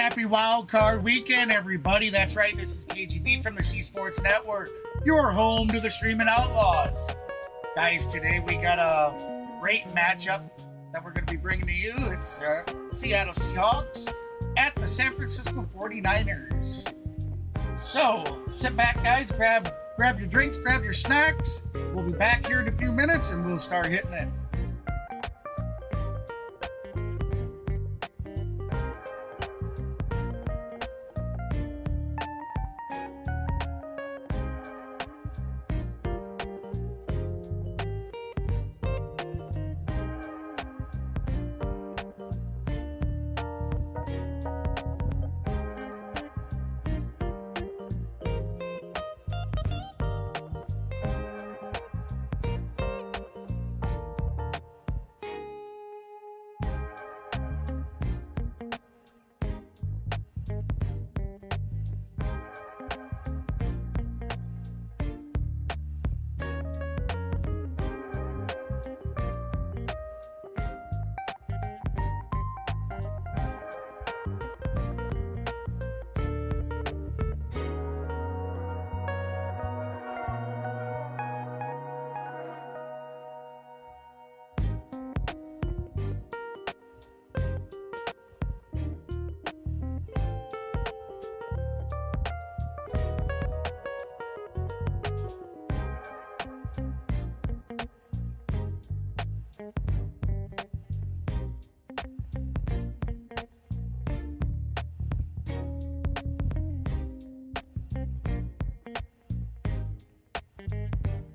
Happy Wildcard weekend, everybody. That's right, this is KGB from the C Sports Network, your home to the Streaming Outlaws. Guys, today we got a great matchup that we're going to be bringing to you. It's Seattle Seahawks at the San Francisco 49ers. So, sit back, guys, grab your drinks, grab your snacks. We'll be back here in a few minutes and we'll start hitting it.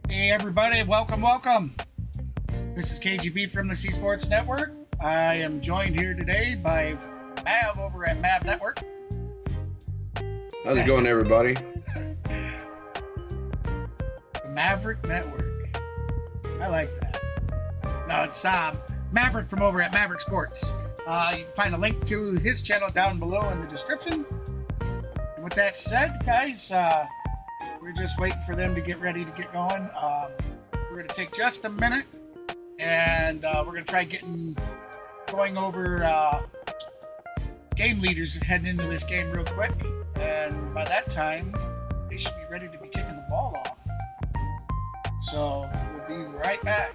Hey everybody, welcome. This is KGB from the C Sports Network. I am joined here today by Mav over at Mav Network. How's it going, everybody? The Maverick Network. I like that. No, it's Maverick from over at Maverick Sports. You can find a link to his channel down below in the description. And with that said, guys, we're just waiting for them to get ready to get going. We're going to take just a minute, and we're going to try going over game leaders heading into this game real quick. And by that time, they should be ready to be kicking the ball off. So we'll be right back.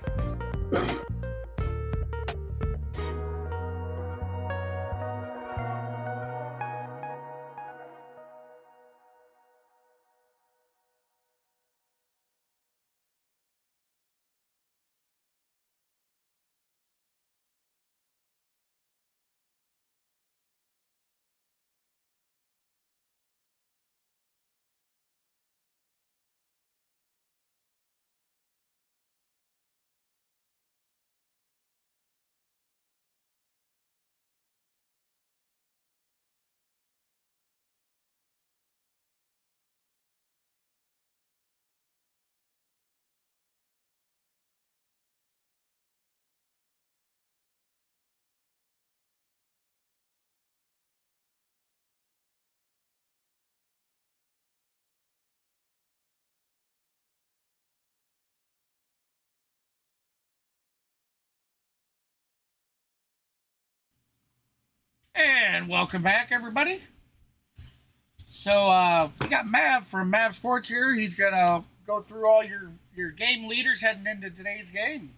And welcome back, everybody. So we got Mav from Mav Sports here. He's gonna go through all your game leaders heading into today's game.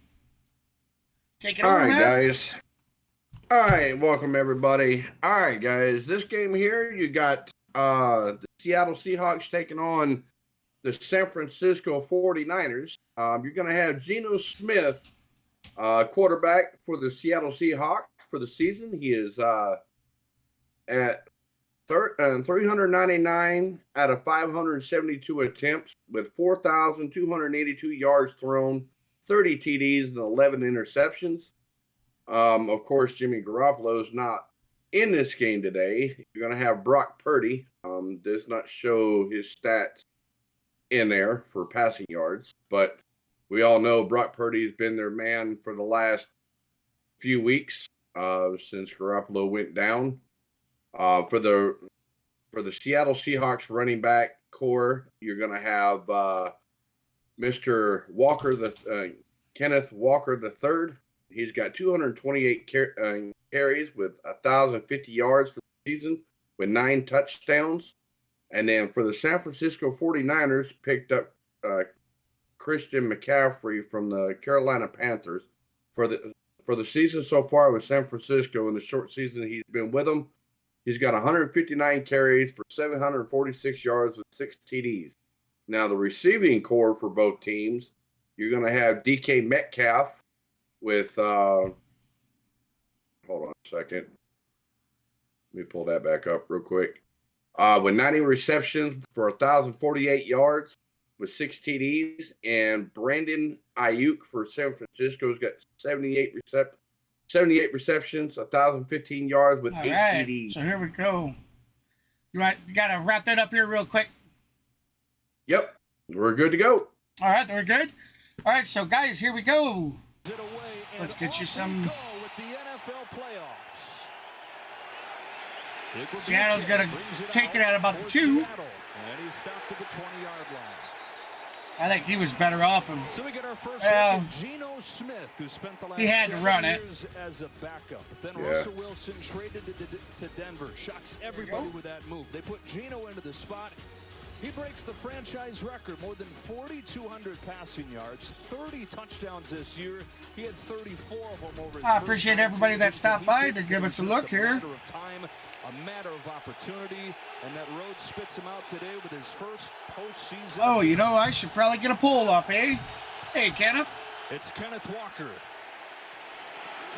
Take it over, Mav. Guys. All right, welcome everybody. All right, guys. This game here, you got the Seattle Seahawks taking on the San Francisco 49ers. You're gonna have Geno Smith, quarterback for the Seattle Seahawks for the season. He is at 399 out of 572 attempts with 4,282 yards thrown, 30 TDs, and 11 interceptions. Of course, Jimmy Garoppolo is not in this game today. You're going to have Brock Purdy. Does not show his stats in there for passing yards, but we all know Brock Purdy has been their man for the last few weeks since Garoppolo went down. For the Seattle Seahawks running back core, you're going to have Mr. Kenneth Walker III. He's got 228 carries with 1,050 yards for the season. with 9 touchdowns. And then for the San Francisco 49ers, picked up Christian McCaffrey from the Carolina Panthers. For the season so far with San Francisco, in the short season he's been with them, he's got 159 carries for 746 yards with 6 TDs. Now, the receiving core for both teams, you're going to have DK Metcalf with, hold on a second. Let me pull that back up real quick. With 90 receptions for 1,048 yards with 6 TDs. And Brandon Ayuk for San Francisco's got 78 receptions, 1,015 yards with 8 TDs. So here we go. You got to wrap that up here real quick. Yep, we're good to go. All right, we're good. All right, so guys, here we go. Let's get you some. Seattle's going to take it at about the 2. I think he was better off him. So we get our first look at Geno Smith, who spent the last he had to run it as a backup. But then Russell Wilson traded to Denver. Shocks everybody with that move. They put Geno into the spot. He breaks the franchise record, more than 4,200 passing yards, 30 touchdowns this year. He had 34 of them over. I appreciate everybody that stopped by to give us a look here. A matter of opportunity, and that road spits him out today with his first postseason. Oh, you know, I should probably get a poll up, eh? Hey, Kenneth. It's Kenneth Walker.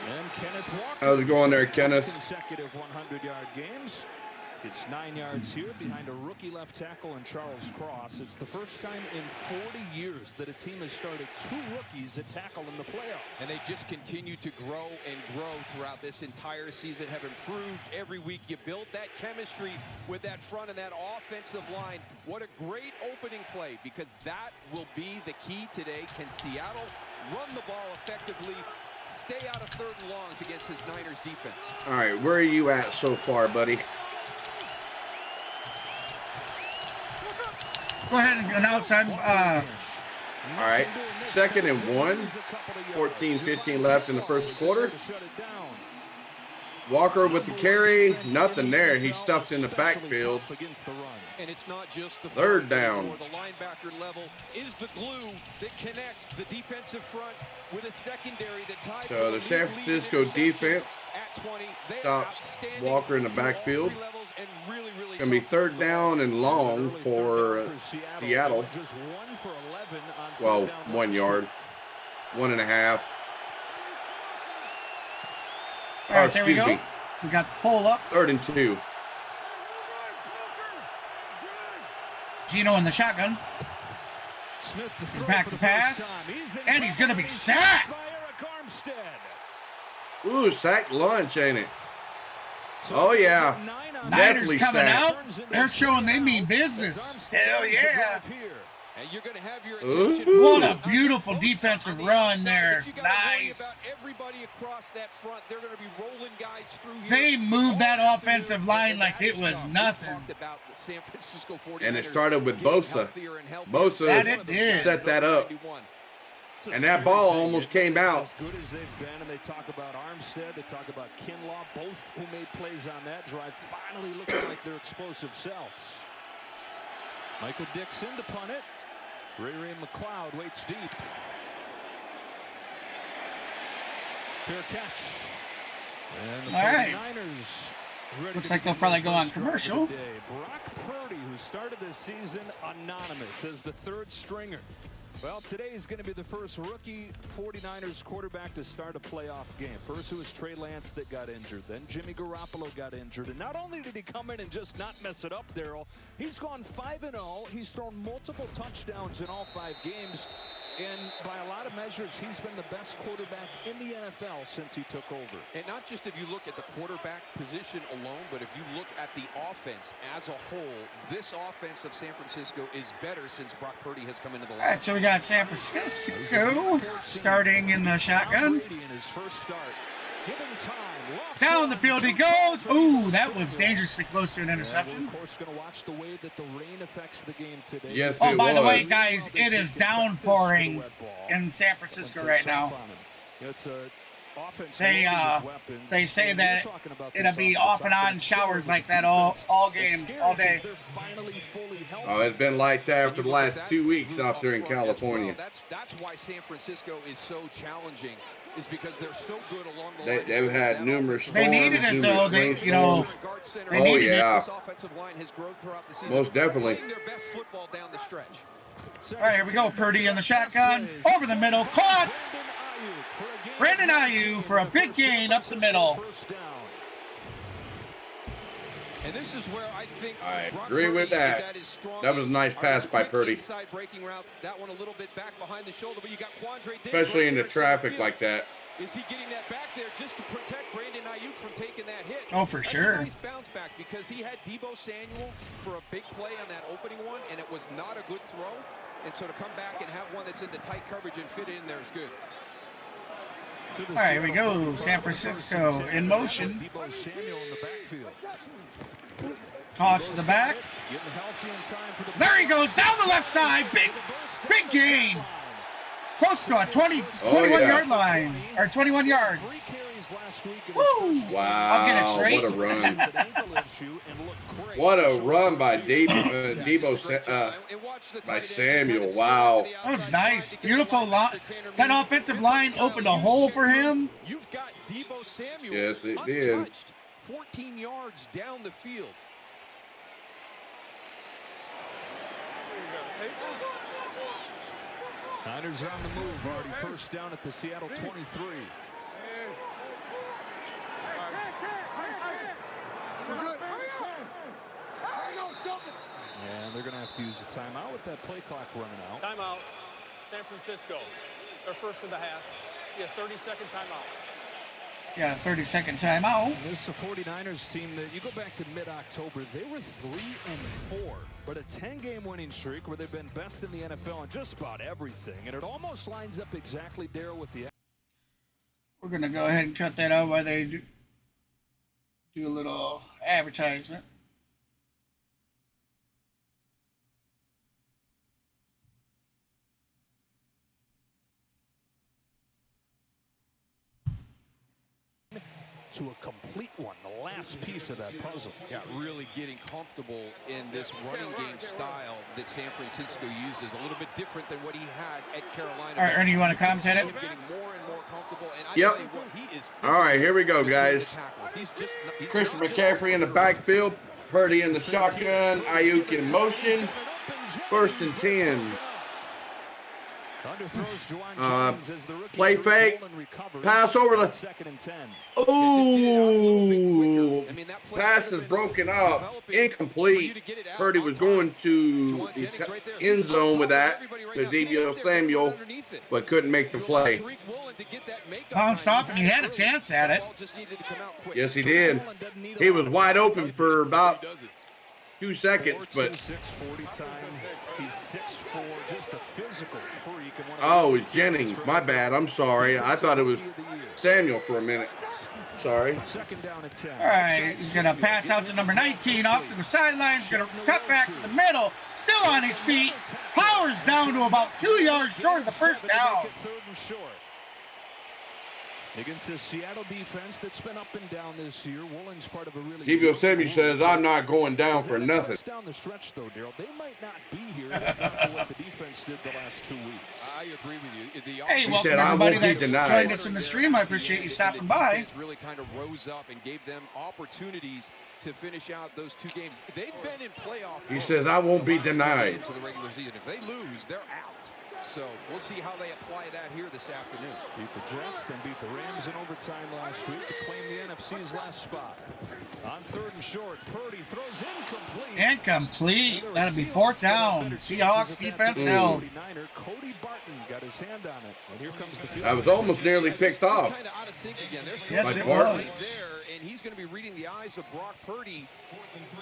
And Kenneth Walker. How's it going there, Kenneth? Consecutive 100-yard games. It's 9 yards here behind a rookie left tackle in Charles Cross. It's the first time in 40 years that a team has started 2 rookies at tackle in the playoffs. And they just continue to grow and grow throughout this entire season, have improved every week. You build that chemistry with that front and that offensive line. What a great opening play, because that will be the key today. Can Seattle run the ball effectively, stay out of 3rd and longs against his Niners defense? All right, where are you at so far, buddy? Go ahead and announce I'm. All right, 2nd and 1, 14-15 left in the first quarter. Walker with the carry, nothing there. He's stuffed in the backfield. And it's not just the 3rd down. The linebacker level is the glue that connects the defensive front with a secondary that ties. So the San Francisco defense stops Walker in the backfield. It's going to be 3rd down and long for Seattle. Well, 1 yard, 1.5. All right, there we go. We got the pull up. 3rd and 2. Geno in the shotgun. He's back to pass. And he's going to be sacked. Ooh, sack lunch, ain't it? Oh, yeah. Niners Definitely coming sacked. out. They're showing they mean business. Hell yeah. And you're going to have your attention. What a beautiful defensive run there. Nice. Everybody across that front, they're going to be rolling guys through here. They moved that offensive line like it was nothing. And it started with Bosa. Bosa set that up. And that ball almost came out. As good as they've been, and they talk about Armstead, they talk about Kinlaw, both who made plays on that drive, finally looking like their explosive selves. Michael Dixon to punt it. Ray McLeod waits deep. Fair catch. And the 49ers Looks like they'll probably go on commercial. Brock Purdy, who started this season anonymous as the 3rd stringer. Well, today is going to be the first rookie 49ers quarterback to start a playoff game. First it was Trey Lance that got injured. Then Jimmy Garoppolo got injured. And not only did he come in and just not mess it up, Darryl, he's gone 5-0. He's thrown multiple touchdowns in all 5 games. And by a lot of measures, he's been the best quarterback in the NFL since he took over. And not just if you look at the quarterback position alone, but if you look at the offense as a whole, this offense of San Francisco is better since Brock Purdy has come into the line. All right, so we got San Francisco starting in the shotgun. Down the field he goes. Ooh, that was dangerously close to an interception. Yes, oh, by the way, guys, it is downpouring in San Francisco right now. It's a they say that it'll be off and on showers like that all game, all day. Oh, it's been like that for the last 2 weeks out there in California. That's why San Francisco is so challenging, is because they're so good along the line. They've had numerous storms. They needed it though. They needed it. Most definitely. All right, here we go. Purdy in the shotgun, over the middle, caught. Brandon Ayuk for a big gain up the middle. And this is where I think I agree with that. That was a nice pass by Purdy. Inside breaking routes, that one a little bit back behind the shoulder, but you got Quandre, especially in the traffic like that. Is he getting that back there just to protect Brandon Ayuk from taking that hit? Oh, for sure. A nice bounce back, because he had Deebo Samuel for a big play on that opening one, and it was not a good throw. And so to come back and have one that's in the tight coverage and fit in there is good. All right, here we go. San Francisco in motion. Toss to the back. There he goes down the left side. Big gain. Close to a 21-yard line, or 21 yards. Woo! Wow, I'll get it straight. What a run. What a run by by Samuel. Wow. That was nice. Beautiful. That offensive line opened a hole for him. You've got Deebo Samuel. Yes, it did. 14 yards down the field. Niners on the move, already first down at the Seattle 23. And they're going to have to use a timeout with that play clock running out. Timeout. San Francisco. They're first in the half. Yeah, 30-second timeout. Yeah, 30-second timeout. This is a 49ers team that you go back to mid-October, they were 3-4, but a 10-game winning streak where they've been best in the NFL on just about everything, and it almost lines up exactly, Daryl, with the. We're gonna go ahead and cut that out while they do a little advertisement. To a complete one, the last piece of that puzzle. Yeah, really getting comfortable in this running game style that San Francisco uses. A little bit different than what he had at Carolina. All right, Ernie, you want to comment it? Getting more and more comfortable. And I Yep. tell you what, he is. All right, here we go, guys. Christian McCaffrey in the backfield. Purdy in the shotgun. Ayuk in motion. First and 10. Play fake. Pass over the. Ooh. Pass is broken up. Incomplete. Purdy was going to the end zone with that to Deebo Samuel, but couldn't make the play. Bounced off, and he had a chance at it. Yes, he did. He was wide open for about 2 seconds, but. He's 6'4", just a physical freak. Oh, it's Jennings. My bad. I'm sorry. I thought it was Samuel for a minute. Sorry. Second down at 10. All right, he's going to pass out to number 19 off to the sidelines. Going to cut back to the middle. Still on his feet. Powers down to about 2 yards short of the first down. Against this Seattle defense that's been up and down this year, Woolen's part of a really. Deebo Samuel says, "I'm not going down for nothing." Down the stretch, though, Daryl, they might not be here if not for what the defense did the last 2 weeks. I agree with you. Hey, welcome everybody that's joined us in the stream. I appreciate you stopping by. Really kind of rose up and gave them opportunities to finish out those 2 games. They've been in playoff. He says, "I won't be denied." To the regular season. If they lose, they're out. So we'll see how they apply that here this afternoon. Beat the Jets, then beat the Rams in overtime last week to claim the NFC's last spot. On 3rd and short, Purdy throws incomplete. Incomplete. That'll be 4th down. Seahawks defense held. Cody Barton got his hand on it, and here comes the field. I was almost nearly picked off. Kind of out of sync again. There's Yes, it Barton. was. And he's going to be reading the eyes of Brock Purdy.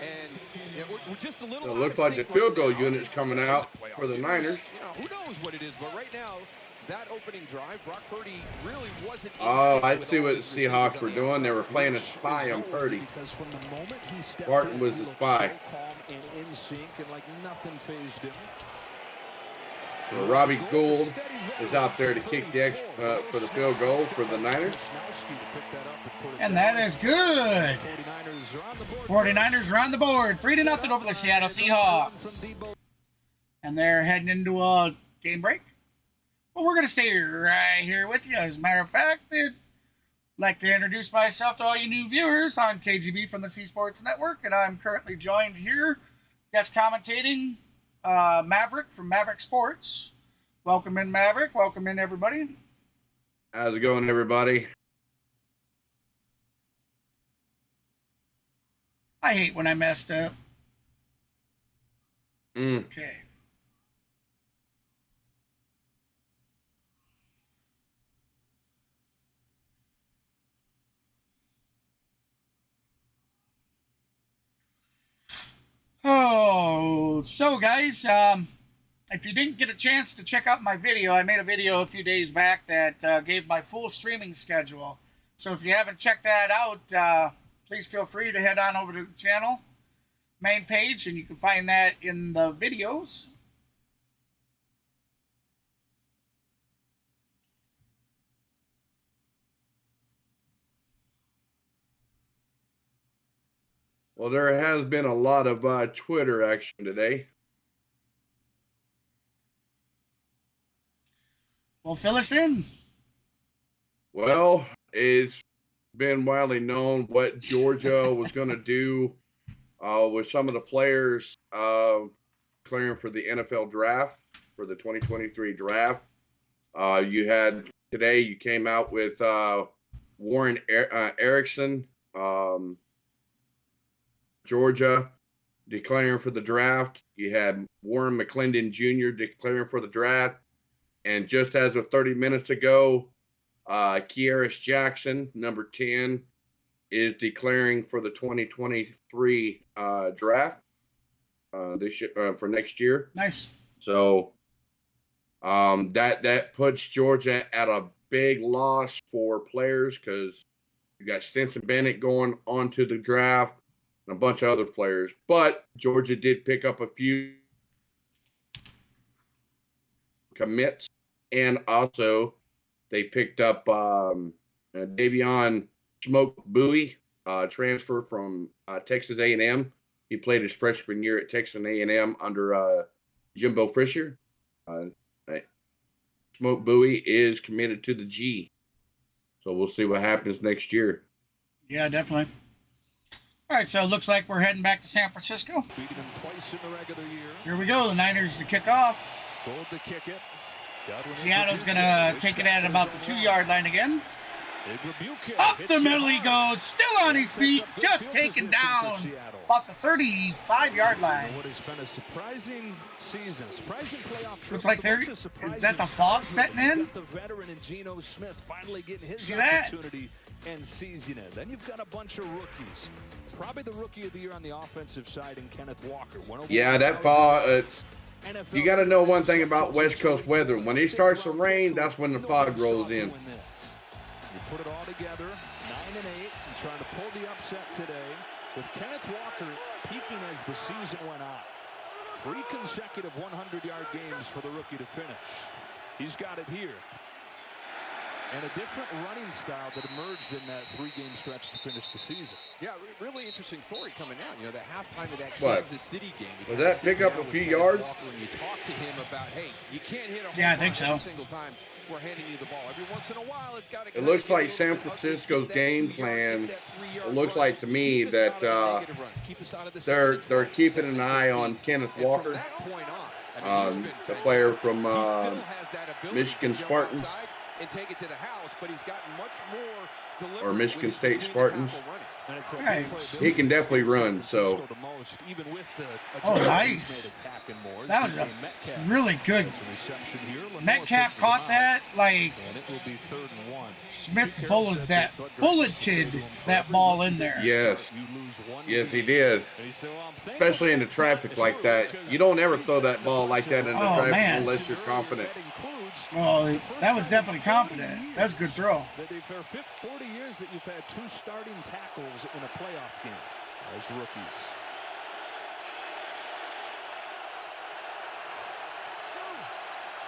And we're just a little. It looks like the field goal unit's coming out for the Niners. Who knows what it is, but right now, that opening drive, Brock Purdy really wasn't. Oh, I see what the Seahawks were doing. They were playing a spy on Purdy. Because from the moment he stepped Barton was the spy. so calm and in sync, and like nothing phased him. So Robbie Gould is out there to kick the for the field goal for the Niners. And that is good. 49ers are on the board. 3-0 over the Seattle Seahawks. And they're heading into a game break. Well, we're going to stay right here with you. As a matter of fact, I'd like to introduce myself to all you new viewers. I'm KGB from the C Sports Network, and I'm currently joined here, guest commentating, Maverick from Maverick Sports. Welcome in, Maverick. Welcome in, everybody. How's it going, everybody? I hate when I messed up. Okay. Oh, so guys, if you didn't get a chance to check out my video, I made a video a few days back that gave my full streaming schedule. So if you haven't checked that out, please feel free to head on over to the channel main page, and you can find that in the videos. Well, there has been a lot of Twitter action today. Well, fill us in. Well, it's been widely known what Georgia was going to do with some of the players clearing for the NFL draft, for the 2023 draft. You came out with Warren Erickson, Georgia, declaring for the draft. You had Warren McClendon Jr. declaring for the draft. And just as of 30 minutes ago, Kearis Jackson, number 10, is declaring for the 2023 draft for next year. Nice. So that puts Georgia at a big loss for players, because you got Stinson Bennett going on to the draft and a bunch of other players. But Georgia did pick up a few commits, and also they picked up Davion Smoke Bowie, transfer from Texas A&M. He played his freshman year at Texas A&M under Jimbo Fisher. Smoke Bowie is committed to the G. So we'll see what happens next year. Yeah, definitely. All right, so it looks like we're heading back to San Francisco. Beating them twice in the regular year. Here we go. The Niners to kick off. Gold to kick it. Seattle's going to take it at about the 2-yard line again. Up the middle he goes, still on his feet, just taken down about the 35-yard line. What has been a surprising season, surprising playoff trip. Looks like is that the fog setting in? The veteran and Geno Smith finally getting his See that? opportunity and seizing it. Then you've got a bunch of rookies. Probably the rookie of the year on the offensive side in Kenneth Walker. Yeah, that fog. You got to know one thing about West Coast weather. When it starts to rain, that's when the fog rolls in. You put it all together, 9-8, and trying to pull the upset today with Kenneth Walker peaking as the season went on. 3 consecutive 100-yard games for the rookie to finish. He's got it here. And a different running style that emerged in that 3-game stretch to finish the season. Yeah, really interesting story coming out. You know, the halftime of that Kansas City game. Was that pick up a few yards? And you talk to him about, hey, you can't hit a home Yeah, I think so. every single time we're handing you the ball. Every once in a while, it's got to. It looks like San Francisco's game plan. It looks like to me that they're keeping an eye on Kenneth Walker, the player from Michigan Spartans. And take it to the house, but he's gotten much more or Michigan State Spartans. Right. He can definitely run, so. Oh, nice. That was a really good. Metcalf caught that, like, Smith bulleted that ball in there. Yes. Yes, he did. Especially in the traffic like that. You don't ever throw that ball like that in the traffic unless you're confident. Well, that was definitely confident. That's a good throw. For 40 years that you've had 2 starting tackles in a playoff game as rookies.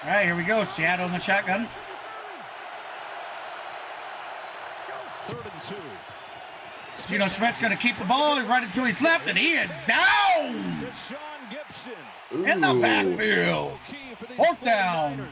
All right, here we go. Seattle in the shotgun. 3rd and 2. Geno Smith's going to keep the ball and run it to his left, and he is down Deshaun Gibson. in the backfield. 4th down. A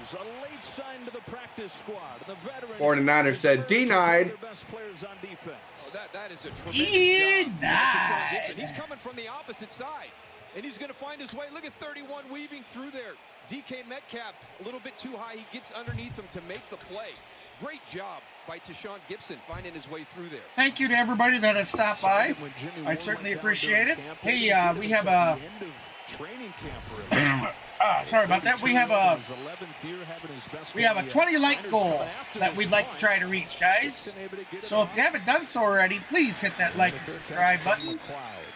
late sign to the practice squad. The veteran 49ers said denied. their best players on defense. Oh, that is a tremendous job. Denied. He's coming from the opposite side, and he's going to find his way. Look at 31 weaving through there. DK Metcalf a little bit too high. He gets underneath him to make the play. Great job by Deshaun Gibson finding his way through there. Thank you to everybody that has stopped by. I certainly appreciate it. Hey, we have a... sorry about that. We have a 20 like goal that we'd like to try to reach, guys. So if you haven't done so already, please hit that like and subscribe button.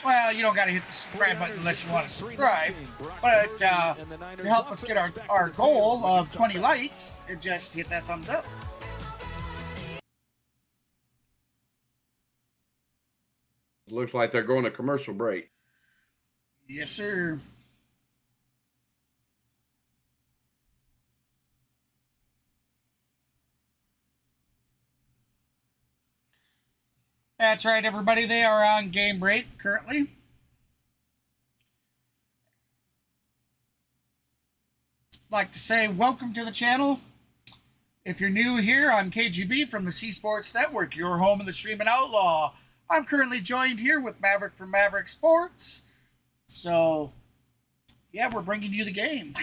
Well, you don't got to hit the subscribe button unless you want to subscribe. But to help us get our goal of 20 likes, just hit that thumbs up. Looks like they're going to commercial break. Yes, sir. That's right, everybody. They are on game break currently. I'd like to say welcome to the channel. If you're new here, I'm KGB from the C Sports Network, your home of the streaming outlaw. I'm currently joined here with Maverick from Maverick Sports. So, yeah, we're bringing you the game.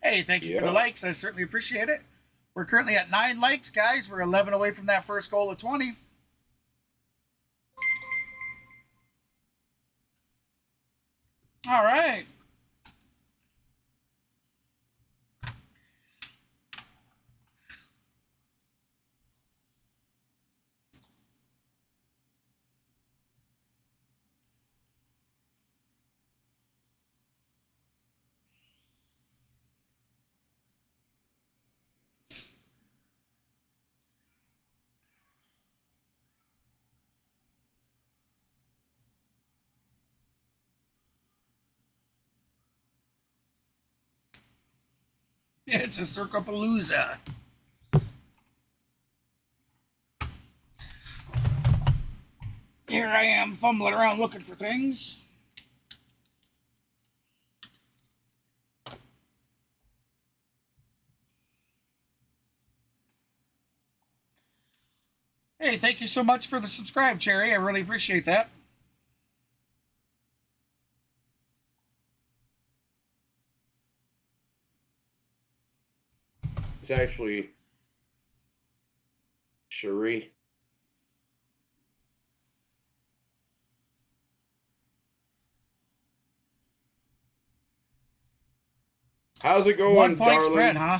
Hey, thank you for the likes. I certainly appreciate it. We're currently at 9 likes, guys. We're 11 away from that first goal of 20. All right. It's a circlepalooza. Here I am fumbling around looking for things. Hey, thank you so much for the subscribe, Cherry. I really appreciate that. It's actually Cherie. How's it going, 1 point darling? spread, huh?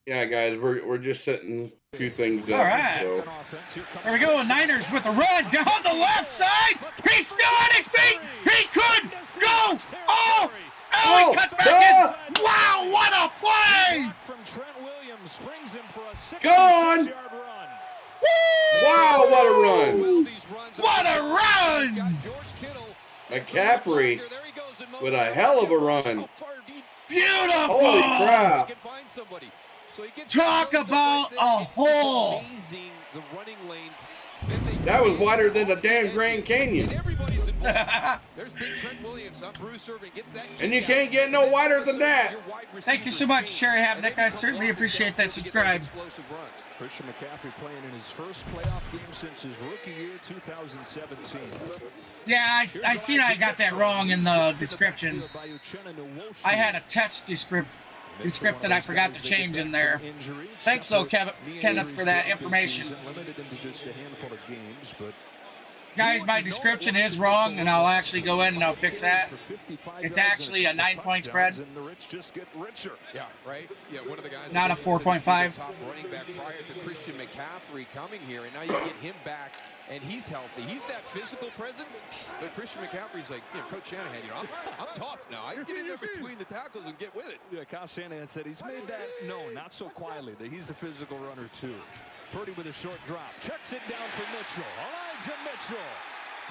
Yeah, guys, we're just setting a few things up. All right. So. There we go. Niners with a run down the left side. He's still on his feet. He could go. Oh, he cuts back in. Wow, what a play. Gone. Wow, what a run. What a run. McCaffrey with a hell of a run. Beautiful. Holy crap. Talk about a hole. That was wider than the damn Grand Canyon. And you can't get no wider than that. Thank you so much, Cherry Havnik. I certainly appreciate that subscribe. Christian McCaffrey playing in his first playoff game since his rookie year, 2017. Yeah, I seen I got that wrong in the description. I had a text description that I forgot to change in there. Thanks, though, Kenneth, for that information. Limited into just a handful of games, but Guys, my description is wrong, and I'll actually go in and I'll fix that. It's actually a 9-point spread. And the rich just get richer. Yeah, right? Yeah, one of the guys. Not a 4.5. Top running back prior to Christian McCaffrey coming here, and now you get him back, and he's healthy. He's that physical presence, but Christian McCaffrey's like, Coach Shanahan, I'm tough now. I can get in there between the tackles and get with it. Yeah, Kyle Shanahan said he's made that known, not so quietly, that he's a physical runner too. Purdy with a short drop. Checks it down for Mitchell. Elijah Mitchell.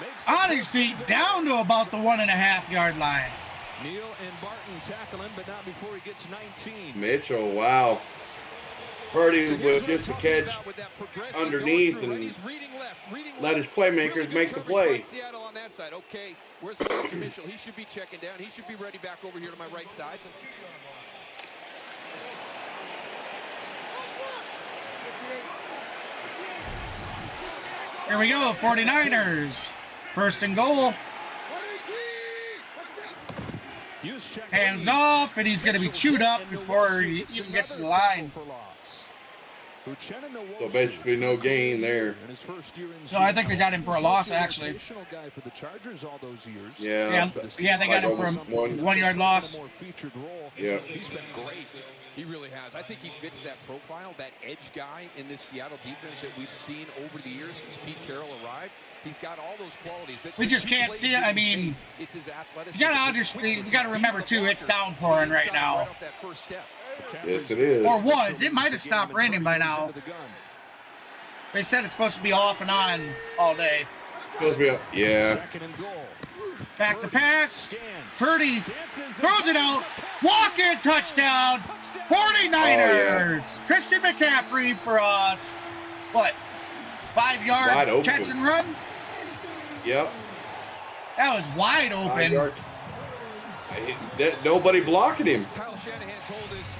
Makes On his feet, down to about the 1.5-yard line. Neal and Barton tackling, but not before he gets 19. Mitchell, wow. Purdy with just a catch underneath and let his playmakers make the play. Seattle on that side. Okay, where's Elijah Mitchell? He should be checking down. He should be ready back over here to my right side. Here we go, 49ers. First and goal. Hands off, and he's going to be chewed up before he even gets to the line. So basically no gain there. No, I think they got him for a loss, actually. Yeah, yeah, they got him for a 1-yard loss. Yeah. He's been great. He really has. I think he fits that profile, that edge guy in this Seattle defense that we've seen over the years since Pete Carroll arrived. He's got all those qualities. We just can't see it. I mean, it's his athleticism. You got to remember too. It's downpouring right now. Yes, it is. Or was. It might have stopped raining by now. They said it's supposed to be off and on all day. Supposed to be up. Yeah. Back to pass. Purdy throws it out. Walk-in touchdown. 49ers. Oh, yeah. Christian McCaffrey for us. What? 5-yard catch and run? Yep. That was wide open. Nobody blocking him. Kyle Shanahan told us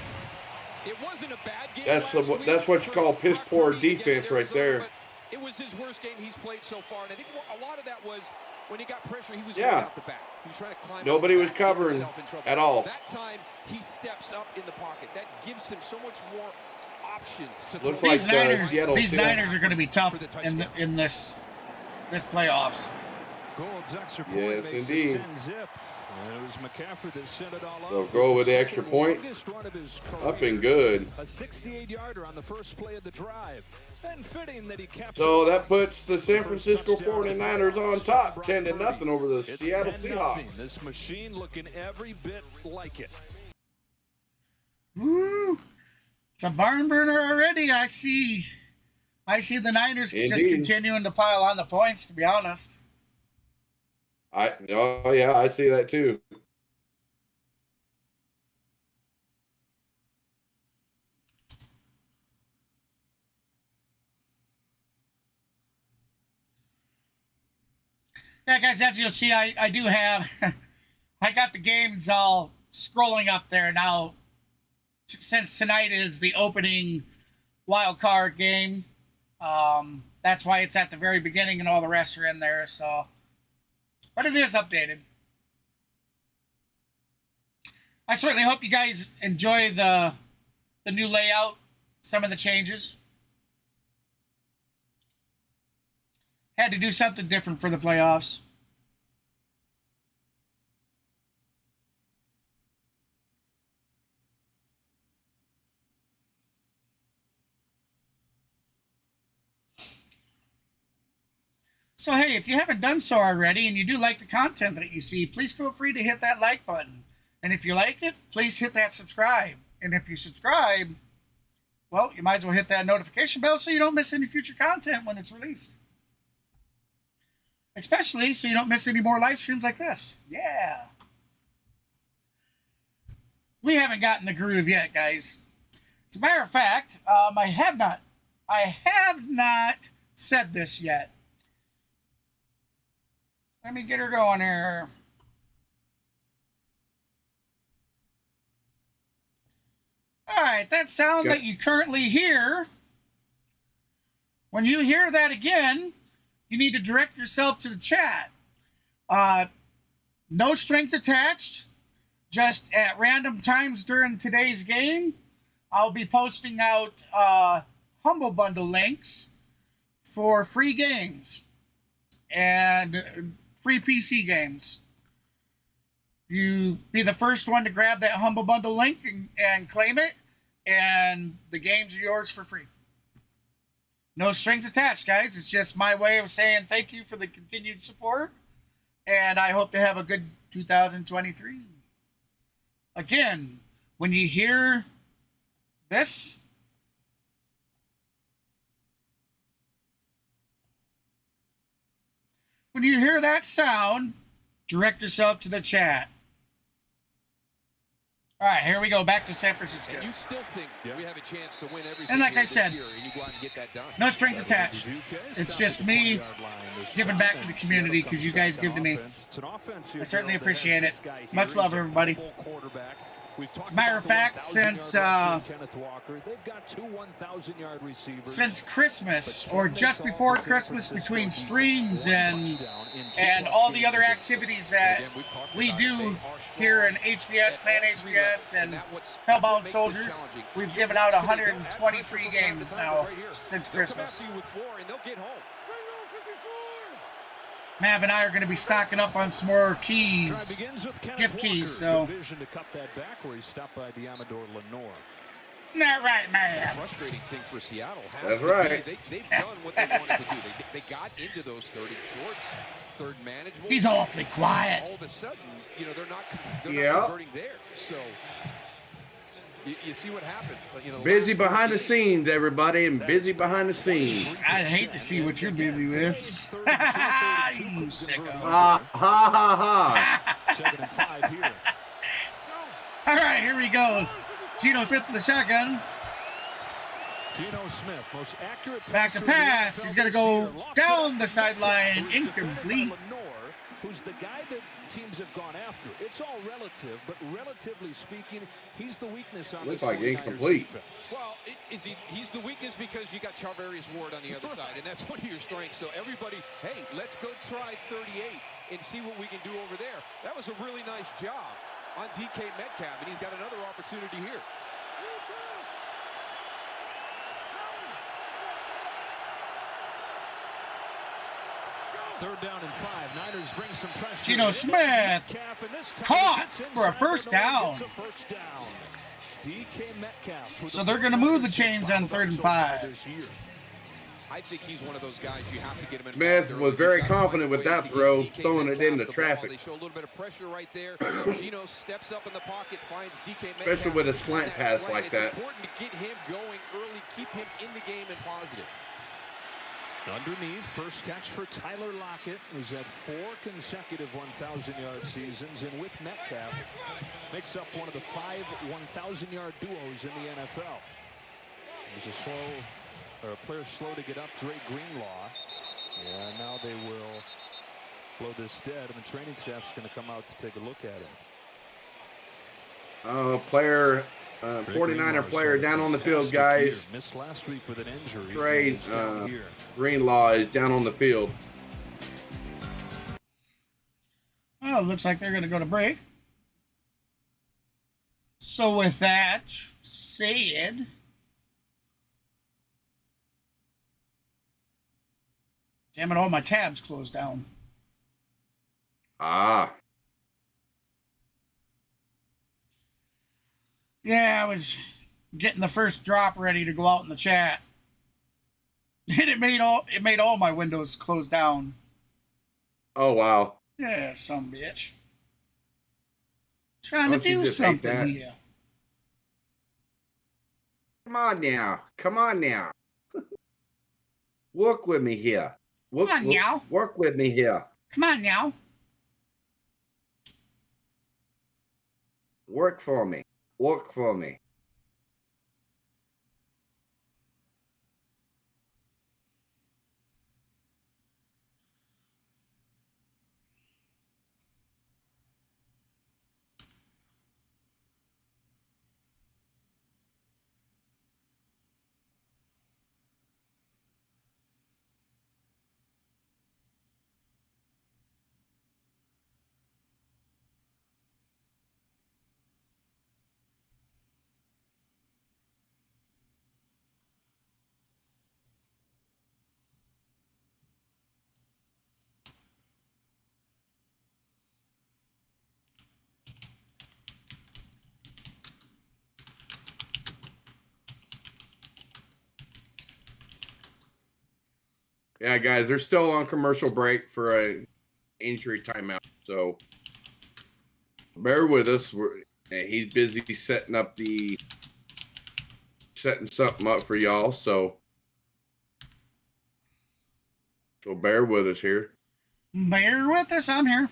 it wasn't a bad game. That's what you call piss poor defense right there. It was his worst game he's played so far, and I think a lot of that was when he got pressure. He was going out the back. He was trying to climb. Nobody was covering at all. That time he steps up in the pocket. That gives him so much more options to throw. These Niners are going to be tough in this playoffs. Gold's extra point yes, makes indeed. it 10-zip. It was McCaffrey that sent it all So up. go with the extra point. Up and good. A 68-yarder on the first play of the drive. And fitting that he captured. So that puts the San Francisco 49ers on top, 10-0 over the Seattle Seahawks. This machine looking every bit like it. Woo! It's a barn burner already. I see the Niners just continuing to pile on the points, to be honest. Oh yeah, I see that too. Yeah, guys, as you'll see, I do have, I got the games all scrolling up there now. Since tonight is the opening wild card game, that's why it's at the very beginning and all the rest are in there. So, but it is updated. I certainly hope you guys enjoy the new layout, some of the changes. Had to do something different for the playoffs. So, hey, if you haven't done so already and you do like the content that you see, please feel free to hit that like button. And if you like it, please hit that subscribe. And if you subscribe, well, you might as well hit that notification bell so you don't miss any future content when it's released. Especially so you don't miss any more live streams like this. Yeah. We haven't gotten the groove yet, guys. As a matter of fact, I have not said this yet. Let me get her going here. All right, that sound that you currently hear, when you hear that again, you need to direct yourself to the chat. No strings attached. Just at random times during today's game, I'll be posting out Humble Bundle links for free games. and free PC games. You be the first one to grab that Humble Bundle link and claim it, and the games are yours for free. No strings attached, guys. It's just my way of saying thank you for the continued support, and I hope to have a good 2023. Again, when you hear this, when you hear that sound, direct yourself to the chat. All right, here we go. Back to San Francisco. And you still think we have a chance to win everything. And like I said, and you go out and get that done. No strings attached. It's just me giving back to the community because you guys give to me. I certainly appreciate it. Much love, everybody. As a matter of fact, since Christmas, or just before Christmas, between streams and all the other activities that we do here in HBS, Clan HBS, and Hellbound Soldiers, we've given out 120 free games now since Christmas. Mav and I are going to be stocking up on some more keys, gift keys, so. Not right, man. Frustrating thing for Seattle. That's right. They've done what they wanted to do. They got into those third and shorts, third manageable. He's awfully quiet. All of a sudden, they're not converting there. So you see what happened. But, busy behind the scenes, everybody, and busy behind the scenes. I hate to see what you're busy with. You sicko. Ha ha ha. 2nd and 5 here. All right, here we go. Geno Smith with the shotgun. Geno Smith, most accurate Back to pass. He's going to go down the sideline. Incomplete. Who's the guy that teams have gone after? It's all relative, but relatively speaking, he's the weakness on Looks the like 49ers incomplete. defense. Well, he's the weakness because you got Charvarius Ward on the other side, and that's one of your strengths. So everybody, hey, let's go try 38 and see what we can do over there. That was a really nice job on DK Metcalf, and he's got another opportunity here. Third down and 5. Niners bring some pressure. Geno Smith caught for a first down. DK Metcalf. So they're going to move the chains on 3rd and 5. I think he's one of those guys you have to get him in. Smith was very confident with that throw, throwing it into traffic. They show a little bit of pressure right there. Geno steps up in the pocket, finds DK Metcalf. Especially with a slant pass like that. It's important to get him going early, keep him in the game and positive. Underneath, first catch for Tyler Lockett, who's had 4 consecutive 1,000-yard seasons, and with Metcalf, makes up one of the 5 1,000-yard duos in the NFL. There's a player slow to get up, Dre Greenlaw. Yeah, now they will blow this dead, and the training staff's going to come out to take a look at him. 49er player down on the field, guys. Missed last week with an injury. Trey Greenlaw is down on the field. Oh, looks like they're going to go to break. So with that said, damn it, all my tabs closed down. Ah. Yeah, I was getting the first drop ready to go out in the chat. And it made all my windows close down. Oh, wow. Yeah, some bitch. Trying Don't to you do just hate something that? here. Come on now. Come on now. Work with me here. Come on now. Work with me here. Come on now. Work for me. Work for me. Yeah, guys, they're still on commercial break for a injury timeout, so bear with us. He's busy setting something up for y'all, so bear with us here. Bear with us. I'm here.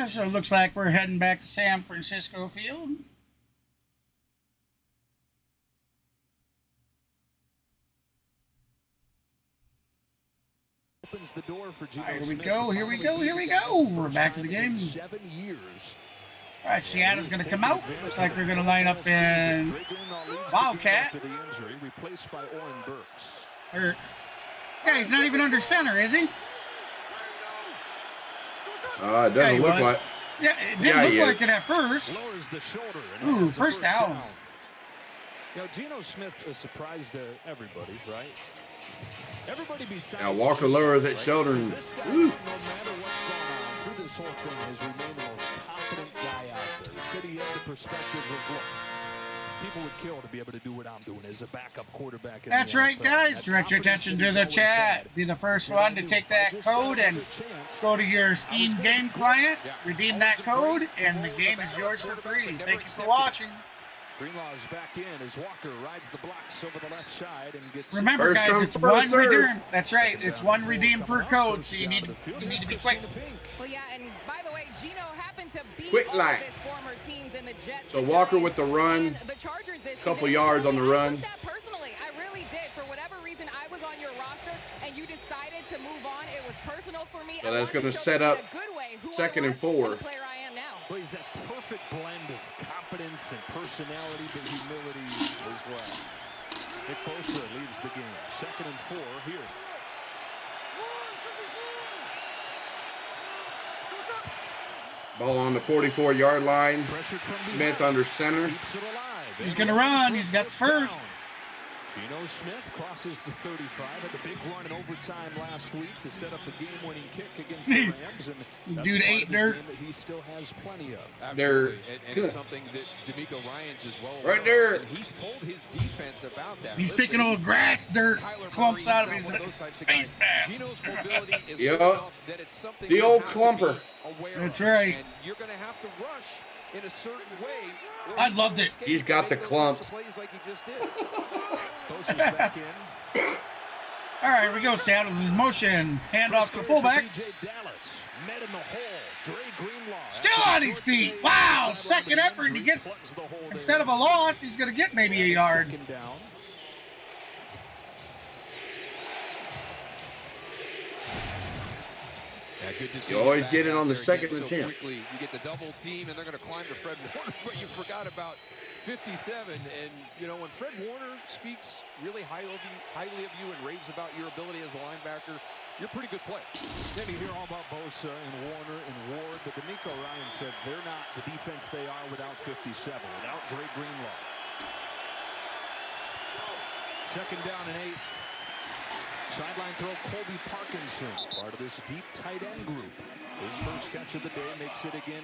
So it looks like we're heading back to San Francisco Field. Opens the door for Geno Here we Smith. go. Here we go. Here we go. We're back to the game. 7 years. All right, Seattle's going to come out. Looks like they're going to line up in Wildcat. Replaced by Oren Burks. Yeah, he's not even under center, is he? It doesn't look like. Yeah, it didn't look like it at first. Lowers the shoulder. Ooh, first down. You know, Geno Smith is surprised to everybody, right? Everybody besides Now Walker lowers that shoulder. And, this guy, no matter what's going on through this whole thing, has remained the most confident guy out there. He said he had the perspective of, look, people would kill to be able to do what I'm doing as a backup quarterback. That's right, guys. Direct your attention to the chat. Be the first one to take that code and go to your Steam game client, redeem that code, and the game is yours for free. Thank you for watching. Greenlaw is back in as Walker rides the blocks over the left side and gets. Remember, guys, it's one redeem. That's right. It's one redeem per code, so you need to be quick. Well, yeah, and by the way, Geno happened to beat Quick all line. of his former teams in the Jets. So Walker with the run, couple yards on the run. I took that personally. I really did. For whatever reason, I was on your roster, and you decided to move on. It was personal for me. So that's going to set up second and 4. The player I am now. But he's that perfect blend of competence and personality, but humility as well. Nick Bosa leaves the game. 2nd and 4 here. Ball on the 44-yard line. Pressured from behind. Smith under center. Keeps it alive. He's going to run. He's got first. Geno Smith crosses the 35. Had the big run in overtime last week to set up the game-winning kick against the Rams. And dude ate dirt. That he still has plenty of. They're and it's something that D'Amico Ryans is well right there. And he's told his defense about that. He's picking old grass, dirt, clumps out of his face mask. Gino's mobility is Yep. enough that it's something The you old have to clumper. be aware That's of. right. And you're going to have to rush in a certain way. I loved it. He's got the clumps. Plays like he just did. Bosa's back in. All right, here we go. Seattle's in motion. Hand off to fullback. DJ Dallas met in the hole. Dre Greenlaw Still on his feet. Wow, second effort. And he gets, instead of a loss, he's going to get maybe a yard. Second down. Yeah, good to see You always back get it out on the there second again and so 10. quickly. You get the double team, and they're going to climb to Fred Warner, but you forgot about 57. And, you know, when Fred Warner speaks really highly of you and raves about your ability as a linebacker, you're a pretty good player. Then you hear all about Bosa and Warner and Ward, but D'Amico Ryans said they're not the defense they are without 57, without Dre Greenlaw. 2nd down and 8. Sideline throw, Colby Parkinson, part of this deep tight end group. His first catch of the day makes it again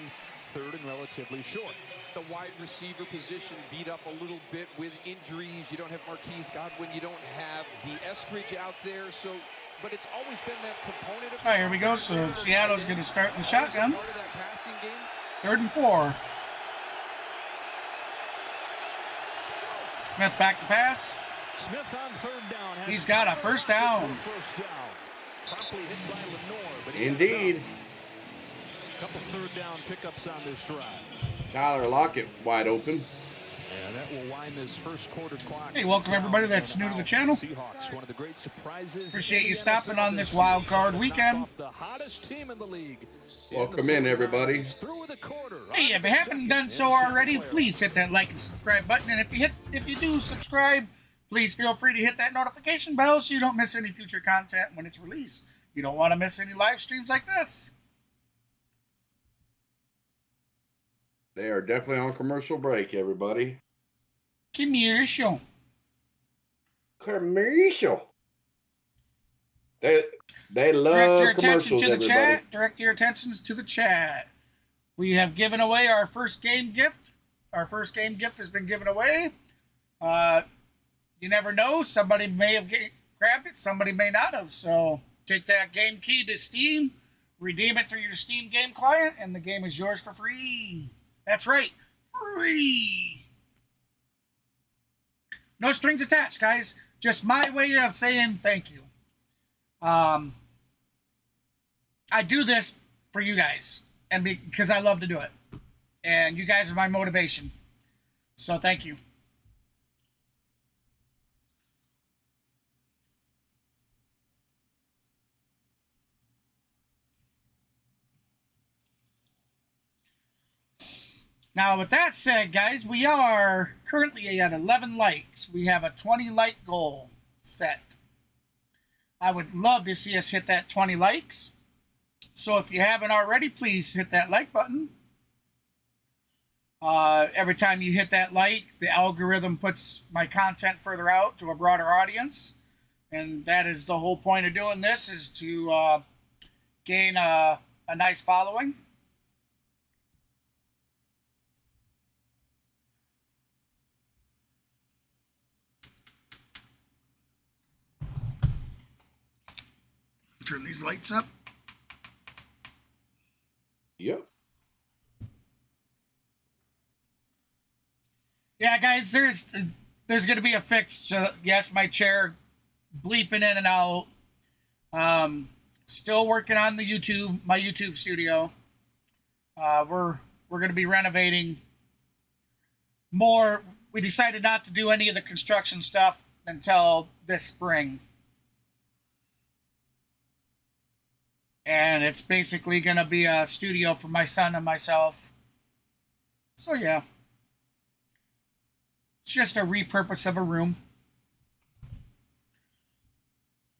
3rd and relatively short. The wide receiver position beat up a little bit with injuries. You don't have Marquise Godwin. You don't have the Eskridge out there. So, but it's always been that component of. All right, here we go. So Seattle's going to start in the shotgun. 3rd and 4. Smith back to pass. Smith on 3rd down. He's got a first down. First down. Promptly hit by Lenore, but Indeed. a couple 3rd down pickups on this drive. Tyler Lockett wide open. And that will wind this first quarter clock. Hey, welcome everybody that's new to the channel. Seahawks, one of the great surprises. Appreciate you stopping on this wild card weekend. The hottest team in the league. Welcome in, everybody. Through the quarter. Hey, if you haven't done so already, please hit that like and subscribe button. And if you do subscribe, please feel free to hit that notification bell so you don't miss any future content when it's released. You don't want to miss any live streams like this. They are definitely on commercial break, everybody. Commercial. Commercial. They love Direct your attention commercials, to the everybody. chat. Direct your attentions to the chat. We have given away our first game gift. Our first game gift has been given away. You never know. Somebody may have grabbed it. Somebody may not have. So take that game key to Steam. Redeem it through your Steam game client. And the game is yours for free. That's right. Free. No strings attached, guys. Just my way of saying thank you. I do this for you guys, and because I love to do it, and you guys are my motivation. So thank you. Now, with that said, guys, we are currently at 11 likes. We have a 20 like goal set. I would love to see us hit that 20 likes. So if you haven't already, please hit that like button. Every time you hit that like, the algorithm puts my content further out to a broader audience. And that is the whole point of doing this, is to gain a nice following. Turn these lights up. Yep. Yeah, guys, there's going to be a fix. Yes, my chair bleeping in and out. Still working on the my YouTube studio. We're going to be renovating more. We decided not to do any of the construction stuff until this spring. And it's basically going to be a studio for my son and myself. So, yeah. It's just a repurpose of a room.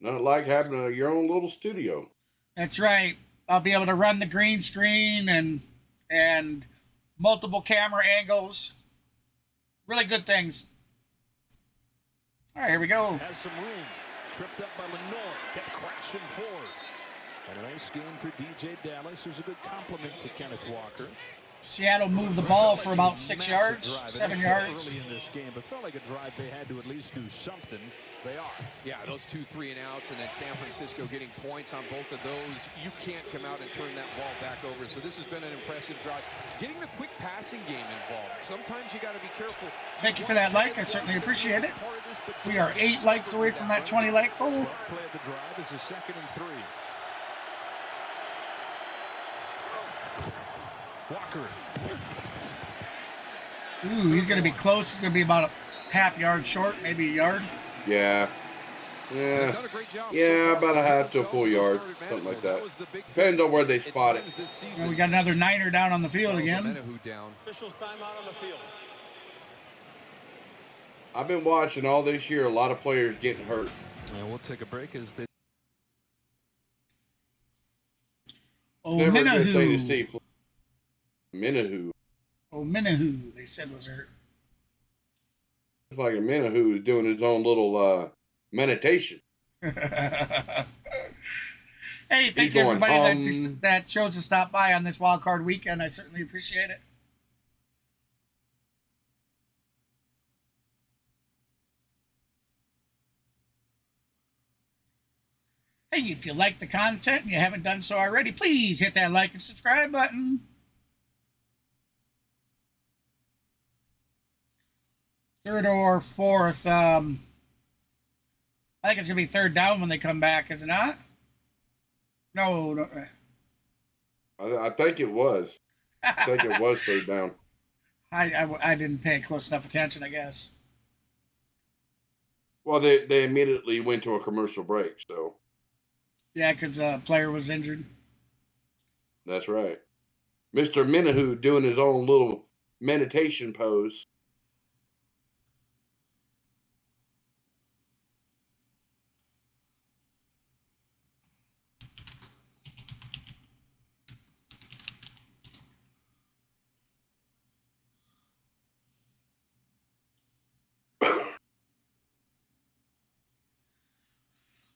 Not like having your own little studio. That's right. I'll be able to run the green screen and multiple camera angles. Really good things. All right, here we go. Has some room. Tripped up by Lenore. Kept crashing forward. And a nice game for DJ Dallas, who's a good compliment to Kenneth Walker. Seattle moved the ball for about 6 yards, 7 yards. Early in this game, but felt like a drive they had to at least do something. They are. Yeah, those 2 3-and-outs, and then San Francisco getting points on both of those. You can't come out and turn that ball back over. So this has been an impressive drive. Getting the quick passing game involved. Sometimes you got to be careful. Thank you for that like. I certainly appreciate it. We are 8 likes away from that 20 like goal. Play of the drive is a 2nd and 3. Walker. Ooh, he's going to be close. He's going to be about a half yard short, maybe a yard. Yeah. Yeah. Yeah, about a half to a full yard, something like that. Depends on where they spot it. And we got another Niner down on the field again. Officials timeout on the field. I've been watching all this year, a lot of players getting hurt. And we'll take a break as they. Oh, Never a good thing to Minahu. see. Minahu. Oh, Minahu, they said was hurt. It's like a Minahu is doing his own little meditation. Hey, thank He's you going, everybody that chose to stop by on this wild card weekend. I certainly appreciate it. Hey, if you like the content and you haven't done so already, please hit that like and subscribe button. Third or fourth. I think it's going to be third down when they come back, is it not? No. I think it was. I think it was third down. I didn't pay close enough attention, I guess. Well, they immediately went to a commercial break, so. Yeah, because a player was injured. That's right. Mr. Minahu doing his own little meditation pose.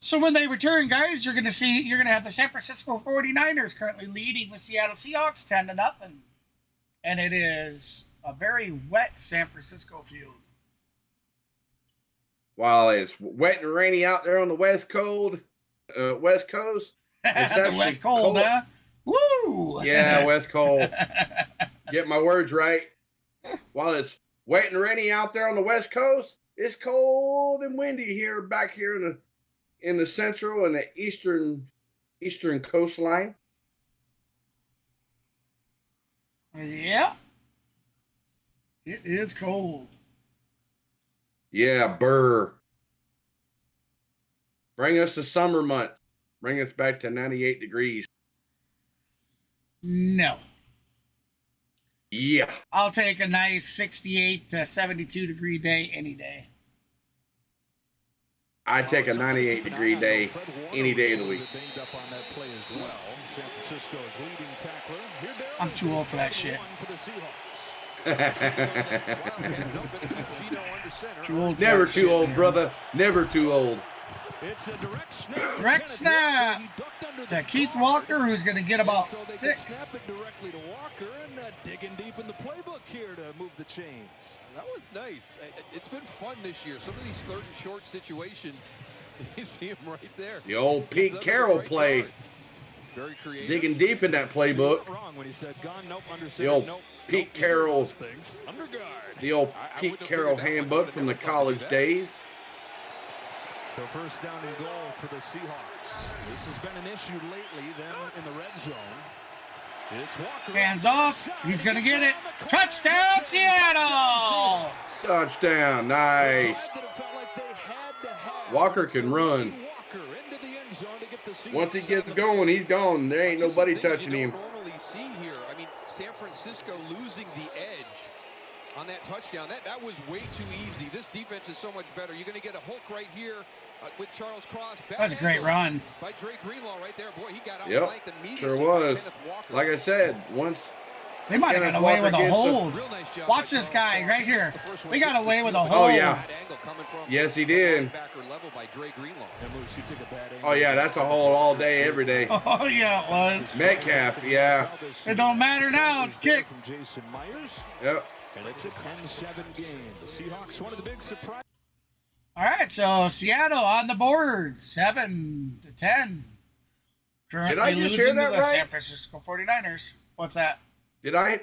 So when they return, guys, you're gonna have the San Francisco 49ers currently leading the Seattle Seahawks 10-0. And it is a very wet San Francisco field. While it's wet and rainy out there on the West Coast. The West Cold, huh? Woo! Yeah, West Cold. Get my words right. While it's wet and rainy out there on the West Coast, it's cold and windy here back here in the central and the eastern coastline. Yeah. It is cold. Yeah, burr. Bring us the summer month. Bring us back to 98 degrees. No. Yeah. I'll take a nice 68 to 72 degree day any day. I'd take a 98 degree day any day of the week. I'm too old for that shit. Too old. Never too old, brother. Never too old. It's a direct snap to Keith Walker, who's going to get about 6. Snap it directly to Walker and digging deep in the playbook here to move the chains. That was nice. It's been fun this year. Some of these third and short situations, you see him right there. The old Pete Carroll play. Very creative. Digging deep in that playbook. The old Pete Carroll. The old Pete Carroll handbook from the college days. So first down and goal for the Seahawks. This has been an issue lately. Then in the red zone, it's Walker. Hands off. He's going to get it. Touchdown, Seattle! Touchdown. Nice. Walker can run. Once he gets going, he's gone. There ain't nobody touching him. Normally see here. I mean, San Francisco losing the edge on that touchdown. That was way too easy. This defense is so much better. You're going to get a hook right here with Charles Cross. That's a great run by Drake Greenlaw right there. Boy, he got out. Yep, sure was. Like I said, once they might have got away with a hold. Watch this guy right here. They got away with a hold. Oh yeah. Yes, he did. Oh yeah, that's a hold all day, every day. Oh yeah, it was. Metcalf, yeah. It don't matter now. It's kicked. From Jason Myers. Yep. And it's a 10-7 game. The Seahawks, one of the big surprises. All right, so Seattle on the board, 7-10. Currently losing to the San Francisco 49ers. What's that? Did I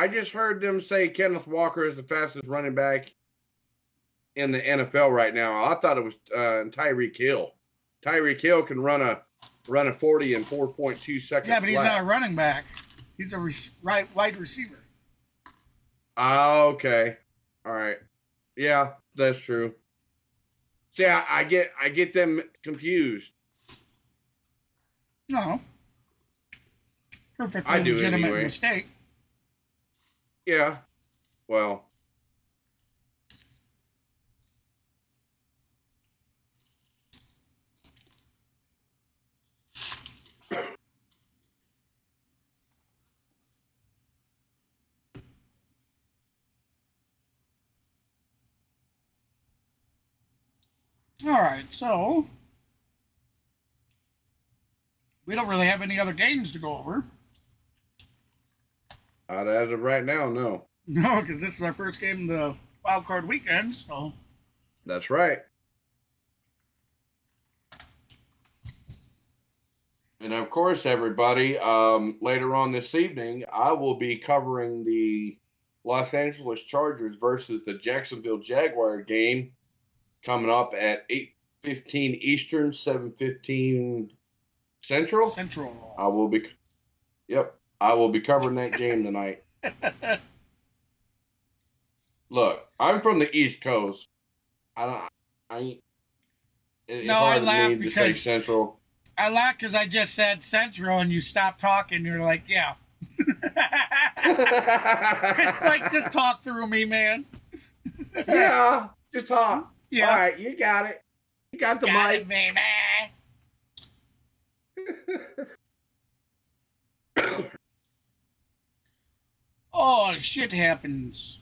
just heard them say Kenneth Walker is the fastest running back in the NFL right now. I thought it was Tyreek Hill. Tyreek Hill can run a 40 in 4.2 seconds. Yeah, but he's not a running back. He's a wide receiver. Okay. All right. Yeah, that's true. See, I get them confused. No. Perfectly I do legitimate anyway. Mistake. Yeah. Well. All right, so we don't really have any other games to go over. As of right now, no. No, because this is our first game of the wild card weekend, so. That's right. And of course, everybody, later on this evening, I will be covering the Los Angeles Chargers versus the Jacksonville Jaguar game coming up at 8:15 Eastern, 7:15 Central. Central. I will be covering that game tonight. Look, I'm from the East Coast. I laugh because Central. I laugh because I just said Central and you stopped talking. You're like, yeah. It's like, just talk through me, man. Yeah, just talk. Yeah. All right, you got it. You got the mic. It, baby. Oh, shit happens.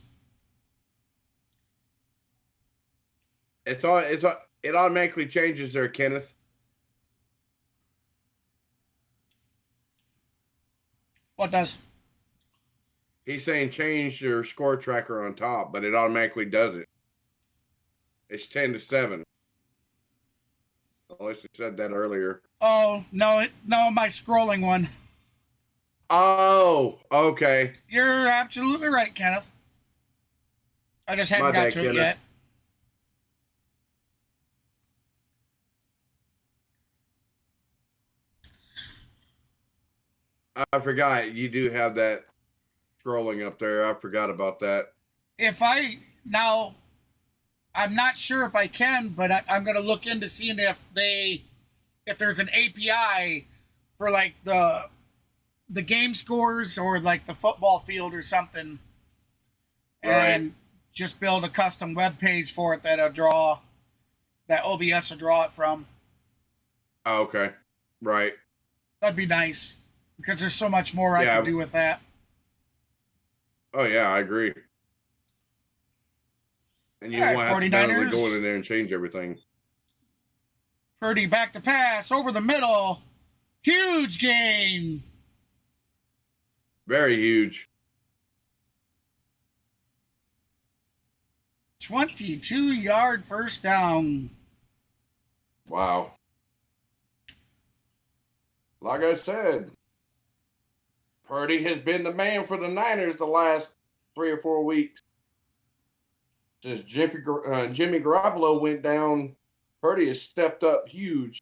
It automatically changes there, Kenneth. What does? He's saying change your score tracker on top, but it automatically does it. It's 10-7. Unless it said that earlier. Oh, no, no, my scrolling one. Oh, okay. You're absolutely right, Kenneth. I just hadn't My got bad, to it Kenneth. yet. I forgot you do have that scrolling up there. I forgot about that. I'm not sure if I can, but I'm going to look into seeing if there's an API for like the game scores or like the football field or something, and just build a custom web page for it that OBS will draw it from. Oh, okay. Right. That'd be nice because there's so much more I can do with that. Oh, yeah, I agree. And you All right, won't have to manually 49ers. go in there and change everything. Purdy back to pass over the middle. Huge gain. Very huge. 22-yard first down. Wow. Like I said, Purdy has been the man for the Niners the last 3 or 4 weeks. Since Jimmy Garoppolo went down, Purdy has stepped up huge.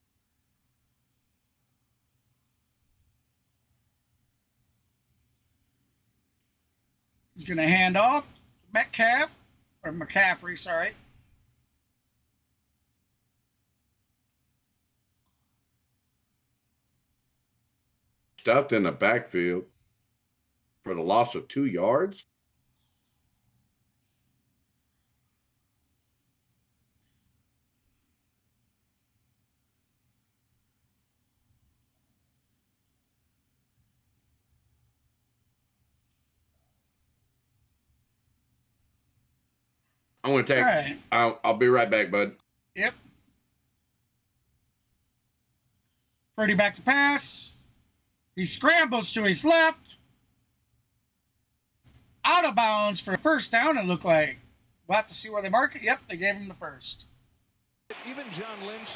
He's going to hand off McCaffrey, sorry. Stuffed in the backfield for the loss of 2 yards. I'm going to take. All right. I'll be right back, bud. Yep. Purdy back to pass. He scrambles to his left. Out of bounds for a first down, it looked like. We'll have to see where they mark it. Yep, they gave him the first. Even John Lynch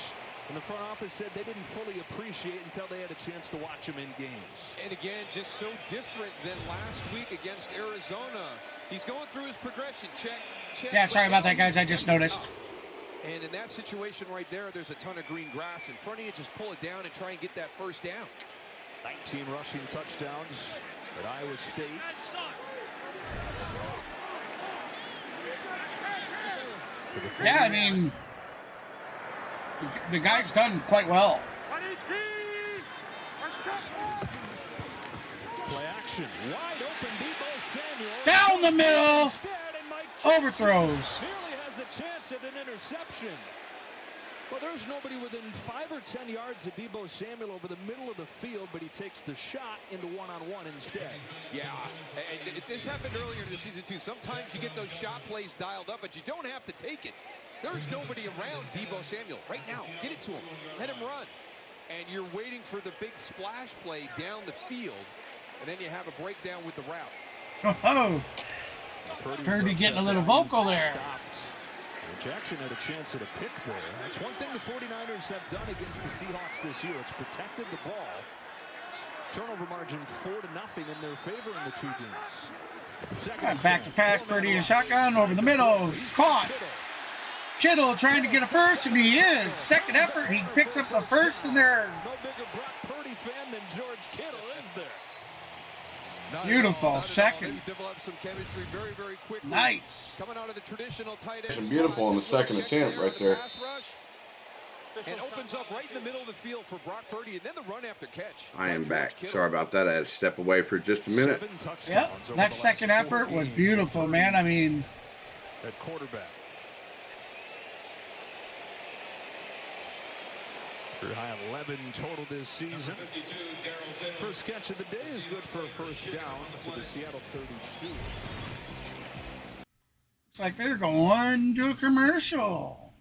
in the front office said they didn't fully appreciate until they had a chance to watch him in games. And again, just so different than last week against Arizona. He's going through his progression. Check. Yeah, sorry about that, guys. I just noticed. And in that situation right there, there's a ton of green grass in front of you. Just pull it down and try and get that first down. 19 rushing touchdowns at Iowa State. Yeah, I mean, the guy's done quite well. Play action. Wide open Deebo Samuel. Down the middle. Instead, and Mike Overthrows. nearly has a chance at an interception. Well, there's nobody within 5 or 10 yards of Deebo Samuel over the middle of the field, but he takes the shot into one-on-one instead. Yeah, and this happened earlier in the season, too. Sometimes you get those shot plays dialed up, but you don't have to take it. There's nobody around Deebo Samuel. Right now, get it to him. Let him run. And you're waiting for the big splash play down the field, and then you have a breakdown with the route. Oh, Purdy getting a little vocal there. Stopped. Jackson had a chance at a pick there. That's one thing the 49ers have done against the Seahawks this year. It's protected the ball. Turnover margin 4-0 in their favor in the 2 games. Back to pass, Purdy and shotgun over the middle. Caught. Kittle trying to get a first, and he is. Second effort, he picks up the first, and they're No bigger Brock Purdy fan than George Kittle, is there? beautiful. Second. Develop some chemistry very, very quickly. Nice. Coming out of the traditional tight end. Some beautiful on the second attempt right there. And opens up right in the middle of the field for Brock Purdy, and then the run after catch. I am back. Sorry about that. I had to step away for just a minute. 7 touchdowns Yep, over the that last second 4 effort was games beautiful, man. I mean, at quarterback. Career high 11 total this season. First catch of the day is good for a first down to the Seattle 32. it's like they're going to a commercial.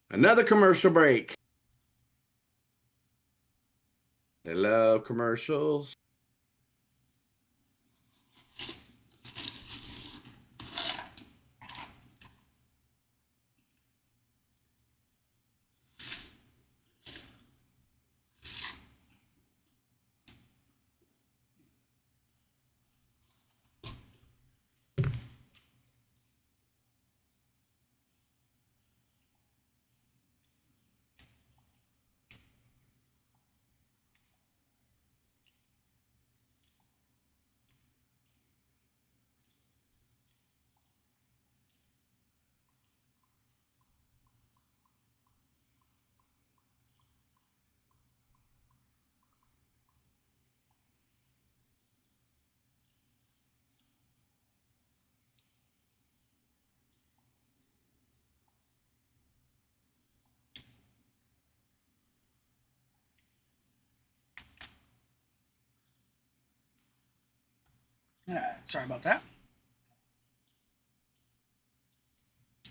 Another commercial break. The I love commercials. Sorry about that.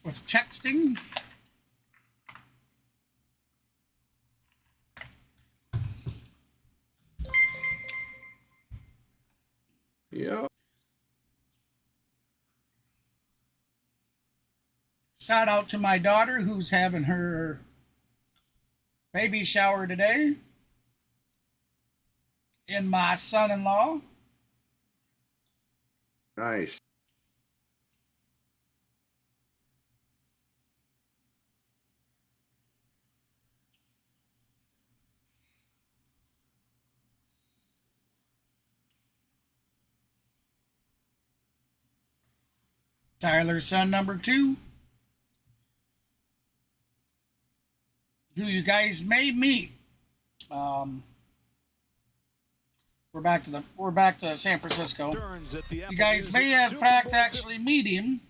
Was texting. Yeah. Shout out to my daughter who's having her baby shower today. And my son-in-law. Nice. Tyler's son number 2. Who you guys may meet. We're back to San Francisco. You guys may in fact actually meet him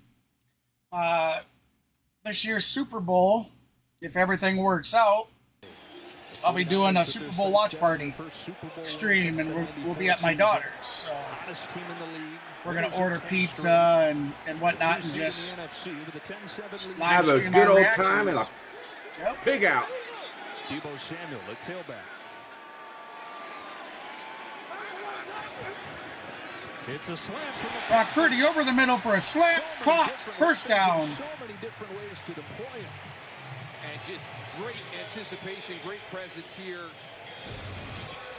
this year's Super Bowl if everything works out. I'll be doing a Super Bowl watch party stream, and we'll be at my daughter's. So we're gonna order pizza and whatnot, and just live Have a stream good our old reactions. time and a pig out. Deebo Samuel, the tailback. It's a slant from the Brock Purdy over the middle for a slant, caught, first down. So many different ways to deploy him. And just great anticipation, great presence here.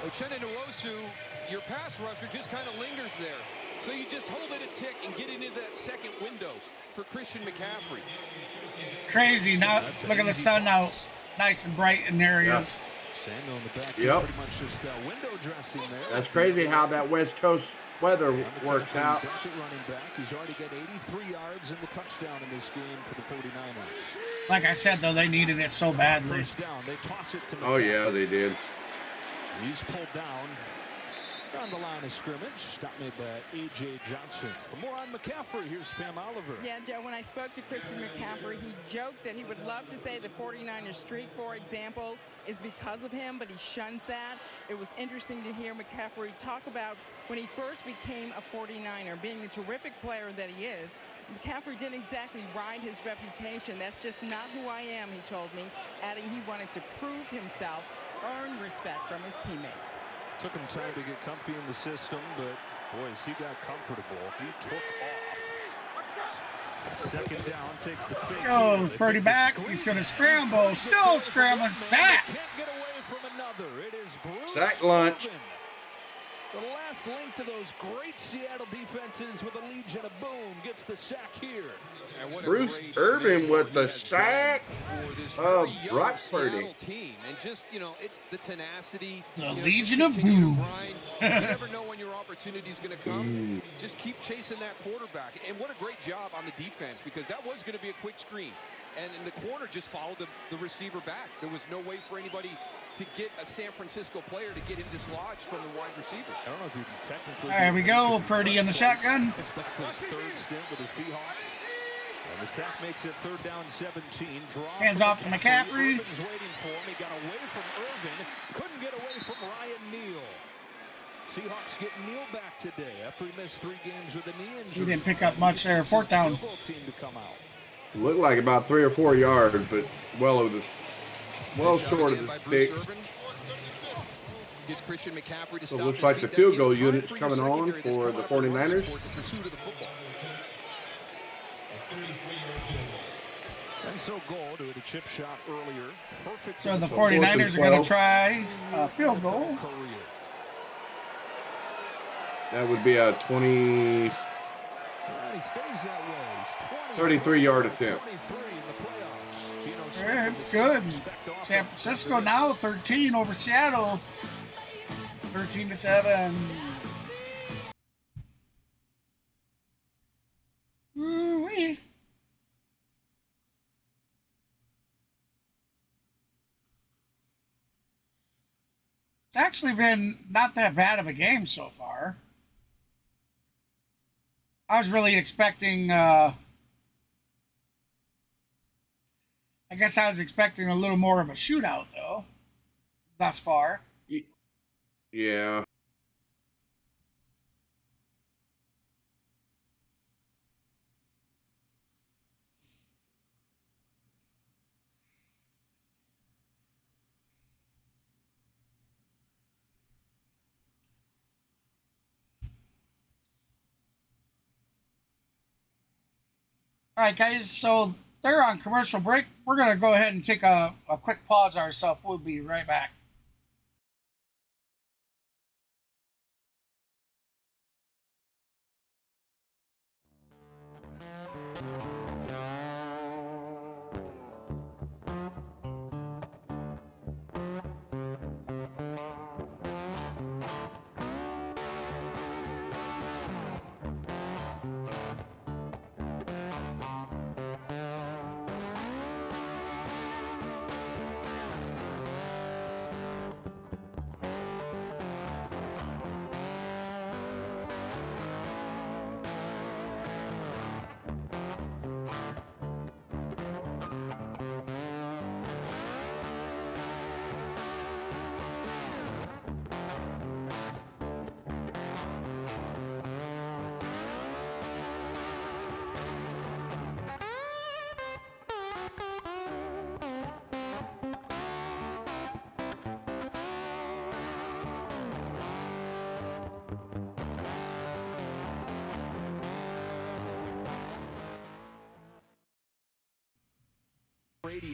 Uchenna Nwosu, your pass rusher, just kind of lingers there. So you just hold it a tick and get into that second window for Christian McCaffrey. Crazy. Now look at the sun out, nice and bright in areas. Samuel in the back. Yep. Pretty much just window dressing there. That's crazy how that West Coast weather works out. Running back. He's already got 83 yards in the touchdown in this game for the 49ers. Like I said, though, they needed it so badly. First down. They toss it to McCaffrey. Oh yeah, they did. He's pulled down on the line of scrimmage. Stop made by A.J. Johnson. For more on McCaffrey, here's Pam Oliver. Yeah, Joe, when I spoke to Christian McCaffrey, he joked that he would love to say the 49ers streak, for example, is because of him, but he shuns that. It was interesting to hear McCaffrey talk about when he first became a 49er, being the terrific player that he is. McCaffrey didn't exactly ride his reputation. That's just not who I am, he told me, adding he wanted to prove himself, earn respect from his teammates. Took him time to get comfy in the system, but boy, as he got comfortable, he took off. Second down, takes the fake. Oh, Purdy back. He's going to scramble. Still scrambling. Sacked. Can't get away from another. It is Bruce Sack lunch. Irvin. The last link to those great Seattle defenses with a Legion of Boom gets the sack here. And what a Bruce great Irvin mentor with he the has sack been for this of very young Brock Purdy. Seattle team. And just, you know, it's the tenacity. The you know, Legion just of continue to Boom. grind. You never know when your opportunity is going to come. Just keep chasing that quarterback. And what a great job on the defense, because that was going to be a quick screen. And the corner just followed the receiver back. There was no way for anybody to get a San Francisco player to get him dislodged from the wide receiver. I don't know if you can technically. There we go. Purdy in the shotgun. Back for his third stint with the Seahawks. And the sack makes it third down 17. Draw Hands from off to McCaffrey. Irvin's waiting for him. He got away from Irvin. Couldn't get away from Ryan Neal. Seahawks get Neal back today after he missed 3 games with a knee injury. He didn't pick up much there. Fourth down. Field goal team to come out. Looked like about 3 or 4 yards, but well short of the By stick. Bruce Irvin. Gets Christian McCaffrey to So it stop looks his like feet. the That field gives goal time unit's for your coming on secondary that's for come the out of the run 49ers. support, the pursuit of the football. And so goal to a chip shot earlier. Perfect. So the So fourth and 49ers are going 12. to try a field goal. Career. That would be a 20, And he stays that way. He's 33-yard attempt. 23 in the playoffs. Geno Smith Yeah, with it's the good. respect off San of Francisco now 13 over Seattle. 13-7. Ooh-wee. It's actually been not that bad of a game so far. I was really expecting, I guess I was expecting a little more of a shootout, though, thus far. Yeah. All right, guys, so they're on commercial break. We're going to go ahead and take a quick pause ourselves. We'll be right back.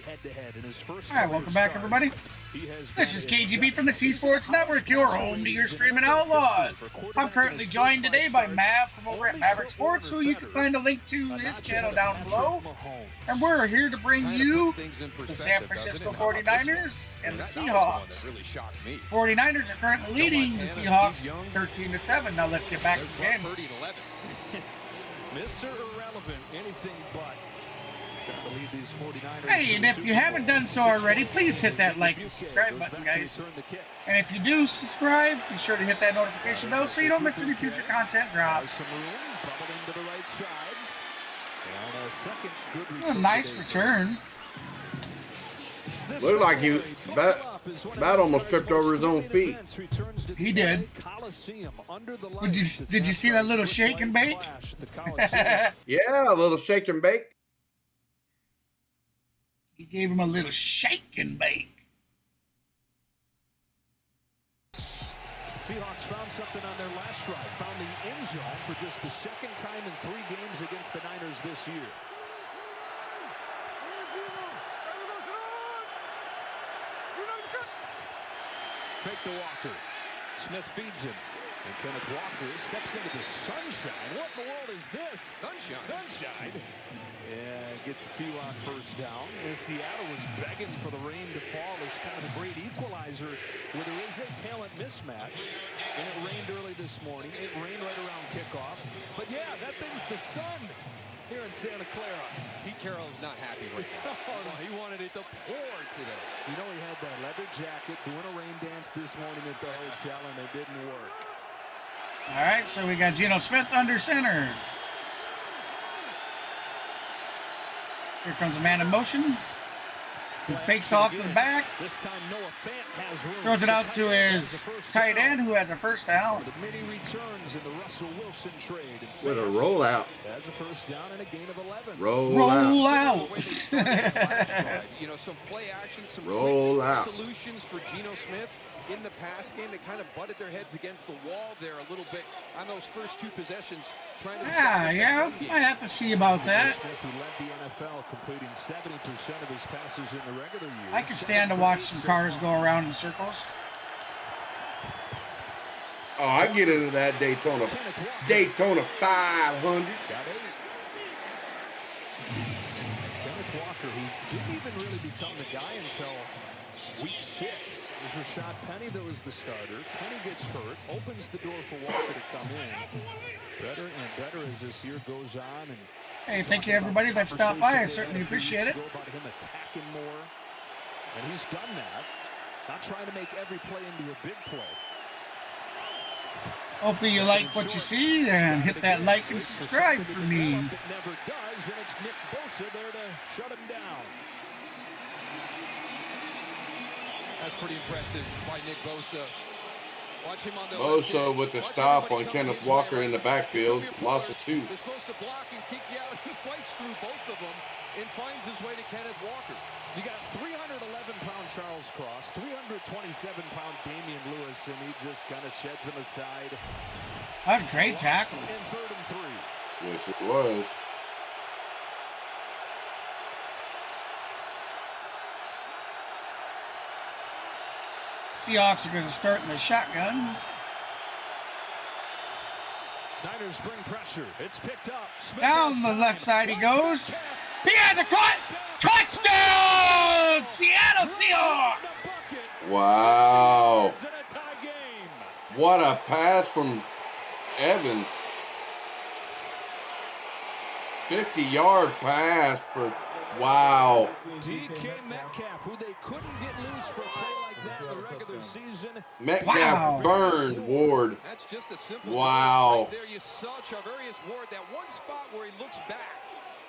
Head-to-head in his first All right, welcome back, start. everybody. This is KGB from the C Sports Network, your home to your streaming outlaws. I'm currently joined today by Mav from over at Maverick Sports, who you can find a link to his channel down below. And we're here to bring you the San Francisco 49ers and the Seahawks. 49ers are currently leading the Seahawks 13-7. Now let's get back to the game. Mr. Irrelevant, anything but. Hey, and if you haven't done so already, please hit that like and subscribe button, guys. And if you do subscribe, be sure to hit that notification bell so you don't miss any future content drops. A nice return. Looked like Bat almost tripped over his own feet. He did. Did you see that little shake and bake? Yeah, a little shake and bake. He gave him a little shake and bake. Seahawks found something on their last drive. Found the end zone for just the second time in 3 games against the Niners this year. Fake to Walker. Smith feeds him. And Kenneth Walker steps into the sunshine. What in the world is this? Sunshine. And gets a few on first down. And Seattle was begging for the rain to fall as kind of the great equalizer where there is a talent mismatch. And it rained early this morning. It rained right around kickoff. But yeah, that thing's the sun here in Santa Clara. Pete Carroll's not happy right now. He wanted it to pour today. You know, he had that leather jacket doing a rain dance this morning at the hotel, and it didn't work. All right, so we got Geno Smith under center. Here comes a man in motion. He fakes off to the back. This time Noah Fant has room. Throws it out to his tight end, who has a first down. The many returns in the Russell Wilson trade. With a rollout. Has a first down and a gain of 11. Roll out. You know, some play action, some Roll quick out. solutions for Geno Smith. in the pass game. They kind of butted their heads against the wall there a little bit on those first 2 possessions. Trying to Yeah, I have to see about that. Smith, who led the NFL, completing 70% of his passes in the regular year. I could stand to watch some cars go around in circles. Oh, I get into that Daytona 500. Got 8. Kenneth Walker, who didn't even really become the guy until week 6. It was Rashad Penny that was the starter. Penny gets hurt, opens the door for Walker to come in. Better and better as this year goes on. And Hey, thank you everybody that stopped by. I certainly appreciate it. About him attacking more, and he's done that. Not trying to make every play into a big play. Hopefully you like what you see and hit that like and subscribe for me. It never does, and it's Nick Bosa there to shut him down. That's pretty impressive by Nick Bosa. Watch him on the Bosa with the stop on Kenneth Walker in the backfield. Loss of 2. They're supposed to block and kick you out. He fights through both of them and finds his way to Kenneth Walker. You got 311-pound Charles Cross, 327-pound Damian Lewis, and he just kind of sheds him aside. That's a great tackle. And 3rd and 3. Yes, it was. Seahawks are going to start in the shotgun. Niners bring pressure. It's picked up. Smith Down the left side he goes. He has a touchdown! Seattle Seahawks! Wow. What a pass from Evans. 50-yard pass for, wow. DK Metcalf, who they couldn't get loose for a play like that in the regular season. Metcalf burned Ward. That's just a simple wow. right there. You saw Charvarius Ward, that one spot where he looks back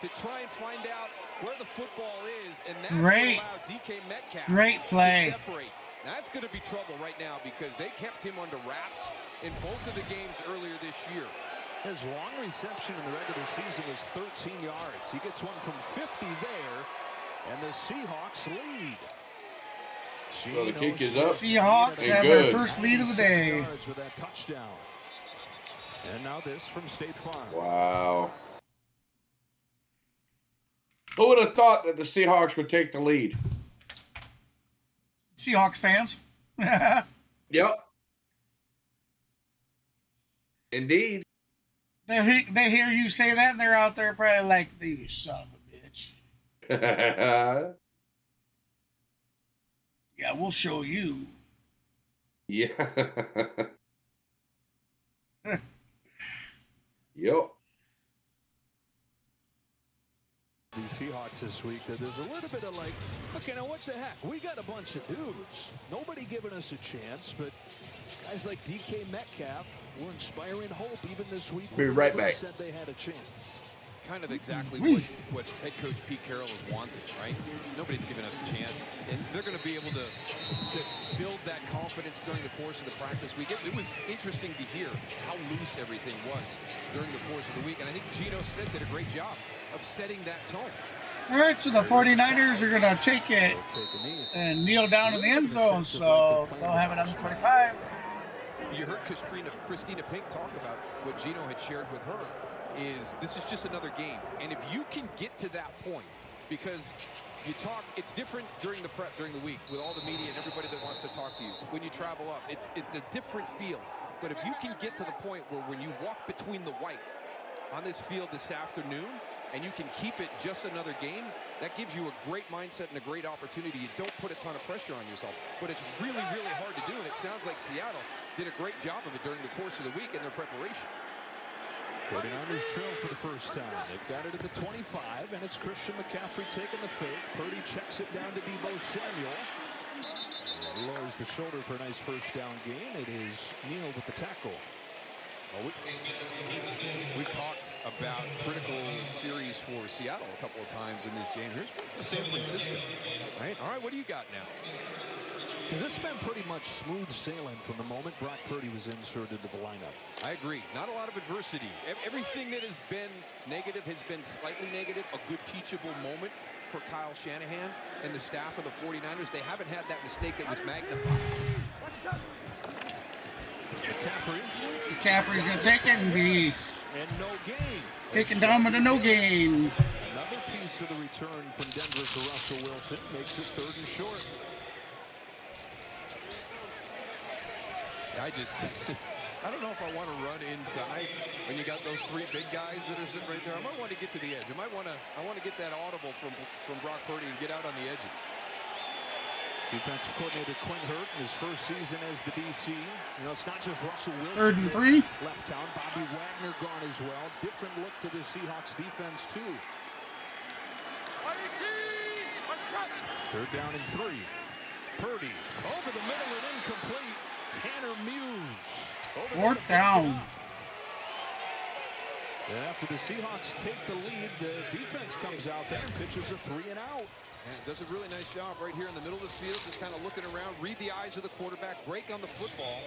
to try and find out where the football is, and that's what allowed DK Metcalf play. to separate. Now, that's going to be trouble right now because they kept him under wraps in both of the games earlier this year. His long reception in the regular season was 13 yards. He gets one from 50 there, and the Seahawks lead. So the kick is up. Seahawks have their first lead of the day. With that touchdown. And now this from State Farm. Wow. Who would have thought that the Seahawks would take the lead? Seahawks fans. Yep. Indeed. They hear you say that, and they're out there probably like, you son of a bitch. Yeah, we'll show you. Yeah. Yep. These Seahawks this week, that there's a little bit of like, okay, now what the heck? We got a bunch of dudes. Nobody giving us a chance, but guys like DK Metcalf were inspiring hope even this week. Be right back. Said they had a chance. Kind of exactly what head coach Pete Carroll has wanted, right? Nobody's given us a chance, and they're going to be able to build that confidence during the course of the practice week. It was interesting to hear how loose everything was during the course of the week, and I think Geno Smith did a great job of setting that tone. All right, so the 49ers are going to take it and kneel down in the end zone, so they'll have it on the 25. You heard Christina Pink talk about what Geno had shared with her. This is just another game, and if you can get to that point, because you talk, it's different during the prep during the week with all the media and everybody that wants to talk to you. When you travel up, it's a different feel. But if you can get to the point where when you walk between the white on this field this afternoon, and you can keep it just another game, that gives you a great mindset and a great opportunity. You don't put a ton of pressure on yourself, but it's really, really hard to do, and it sounds like Seattle did a great job of it during the course of the week in their preparation. 49ers trail for the first time. They've got it at the 25, and it's Christian McCaffrey taking the fake. Purdy checks it down to Deebo Samuel. And lowers the shoulder for a nice first down gain. It is Neal with the tackle. Well, we've talked about critical series for Seattle a couple of times in this game. Here's one for San Francisco. Right? All right, what do you got now? Because this has been pretty much smooth sailing from the moment Brock Purdy was inserted into the lineup. I agree. Not a lot of adversity. Everything that has been negative has been slightly negative. A good teachable moment for Kyle Shanahan and the staff of the 49ers. They haven't had that mistake that was magnified. McCaffrey's going to take it and be And no gain. taken down with a no gain. Another piece of the return from Denver to Russell Wilson makes it 3rd and short. I don't know if I want to run inside when you got those 3 big guys that are sitting right there. I might want to get to the edge. I want to get that audible from Brock Purdy and get out on the edges. Defensive coordinator Quinn Hurt in his first season as the DC. You know, it's not just Russell Wilson. 3rd and 3. Left town. Bobby Wagner gone as well. Different look to the Seahawks defense too. 3rd down and 3. Purdy over the middle and incomplete. Tanner Muse. 4th down. And after the Seahawks take the lead, the defense comes out there and pitches a 3-and-out. And does a really nice job right here in the middle of the field, just kind of looking around, read the eyes of the quarterback, break on the football.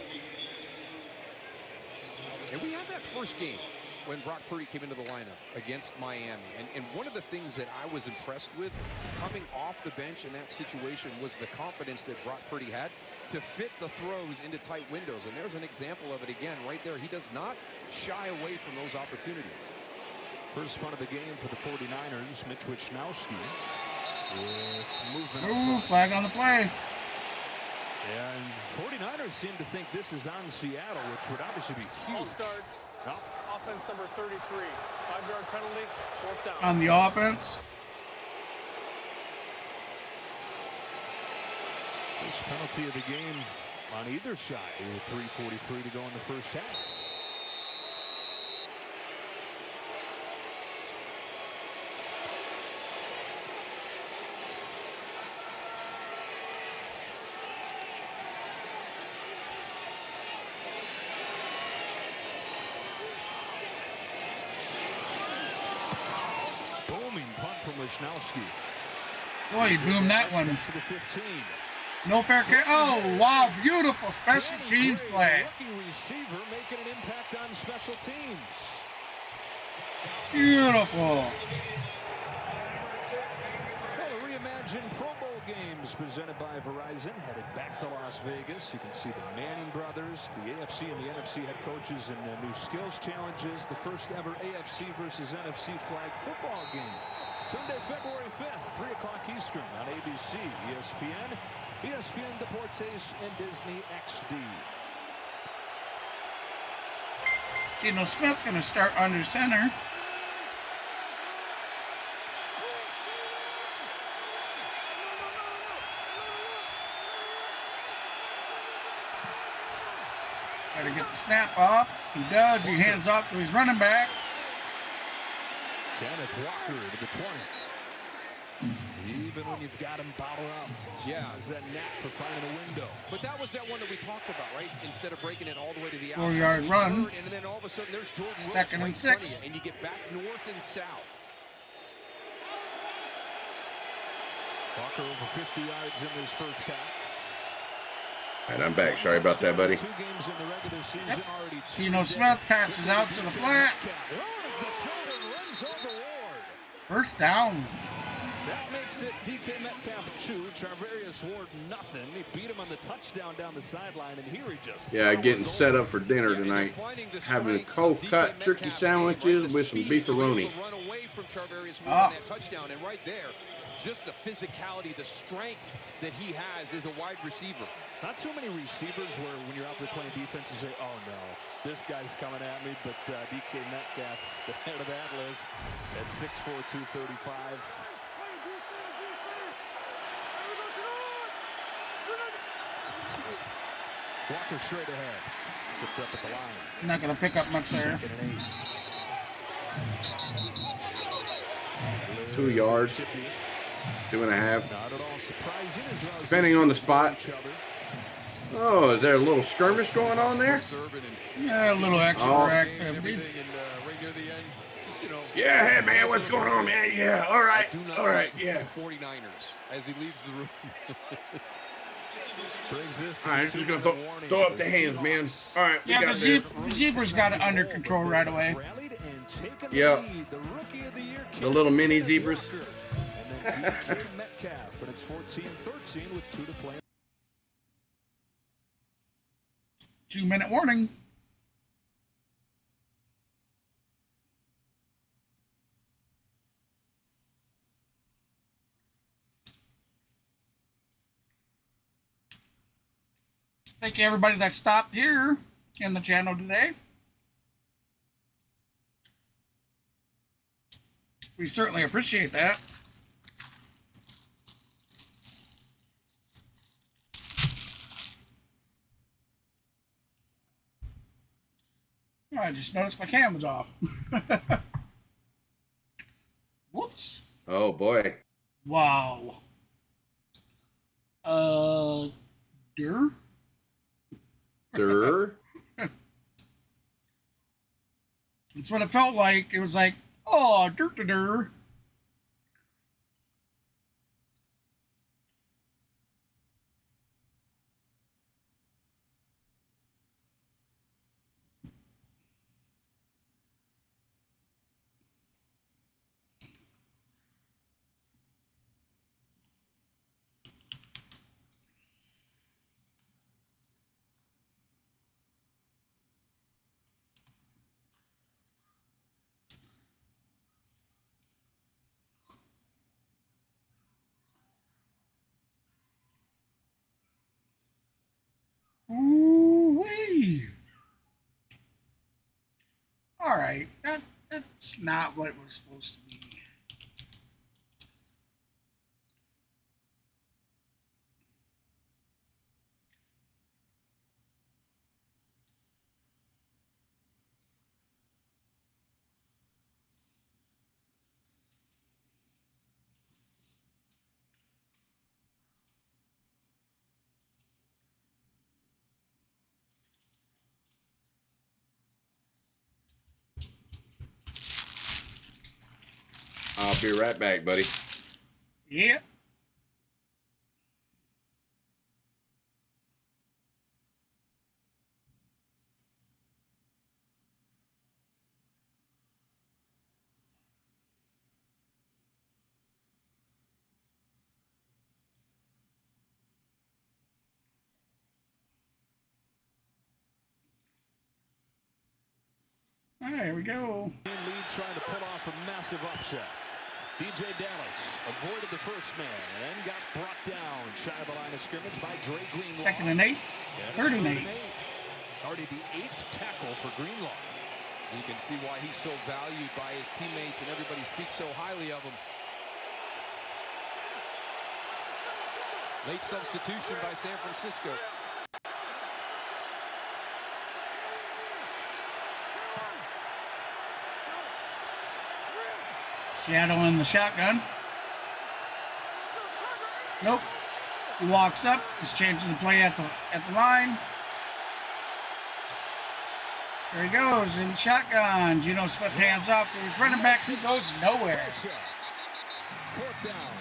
And we had that first game when Brock Purdy came into the lineup against Miami. And one of the things that I was impressed with coming off the bench in that situation was the confidence that Brock Purdy had to fit the throws into tight windows. And there's an example of it again right there. He does not shy away from those opportunities. First punt of the game for the 49ers, Mitch Wisnowski. Ooh, flag on the play. And 49ers seem to think this is on Seattle, which would obviously be huge. All start. Offense number 33. 5-yard penalty. 4th down. On the offense. First penalty of the game on either side with 3:43 to go in the first half. Punt from Wisnowski. Boy, he boomed that one. To the 15. No fair catch. Oh, wow. Beautiful special teams play. Rookie receiver making an impact on special teams. Beautiful. Well, the reimagined Pro Bowl games presented by Verizon headed back to Las Vegas. You can see the Manning brothers, the AFC and the NFC head coaches in the new skills challenges. The first ever AFC versus NFC flag football game. Sunday, February 5th, 3 o'clock Eastern on ABC, ESPN, ESPN Deportes, and Disney XD. Geno Smith going to start under center. Got to get the snap off. He does. He hands off to his running back. Kenneth Walker to the 20. Even when you've got him bottled up. Yeah. Is that knack for finding a window. But that was that one that we talked about, right? Instead of breaking it all the way to the outside. 4-yard run. And then all of a sudden there's Jordan Wilkes 2nd and right in front of 6. you, and you get back north and south. Walker over 50 yards in his first half. And I'm back. Sorry about that, buddy. 2 games in the regular season, already 2 Geno Smith passes out to the flat. Lowers the shoulder and runs over Ward. 1st down. That makes it DK Metcalf 2, Charvarius Ward nothing. He beat him on the touchdown down the sideline, and here he just... Yeah, getting set up for dinner tonight. Having cold cut turkey sandwiches with some beefaroni. Run away from Charvarius Ward Oh. on that touchdown, and right there, just the physicality, the strength that he has as a wide receiver. Not too many receivers where when you're out there playing defense you say, oh no, this guy's coming at me, but DK Metcalf, the head of that list at 6'4", 235. Walker straight ahead. Tripped up at the line. Not going to pick up much there. 2 yards. 2.5. Not at all surprising as well as Depending on the spot. Oh, is there a little skirmish going on there? Yeah, a little extra Oh. activity. Yeah, hey man, what's going on, man? Yeah, all right, all right, yeah. 49ers as he leaves the room. All right, just gonna throw up the hands, man. All right, we Yeah, got the this. Zebras got it under control right away. Yep. The little mini zebras. And then DK Metcalf, but it's 14-13 with 2 to play. 2-minute warning. Thank you, everybody that stopped here in the channel today. We certainly appreciate that. Oh, I just noticed my cam was off. Whoops. Oh boy. Wow. Dur? Durr. That's what it felt like. It was like, oh, dur. Ooh-wee. All right, that's not what it was supposed to be. I'll be right back, buddy. Yeah. All right, here we go. Lead trying to pull off a massive upset. DJ Dallas avoided the first man and got brought down shy of the line of scrimmage by Dre Greenlaw. 2nd and 8. 3rd and 8. Already the 8th tackle for Greenlaw. You can see why he's so valued by his teammates and everybody speaks so highly of him. Late substitution by San Francisco. Seattle in the shotgun. Nope. He walks up. He's changing the play at the line. There he goes in the shotgun. Geno Smith hands off to his running back who goes nowhere. 4th down.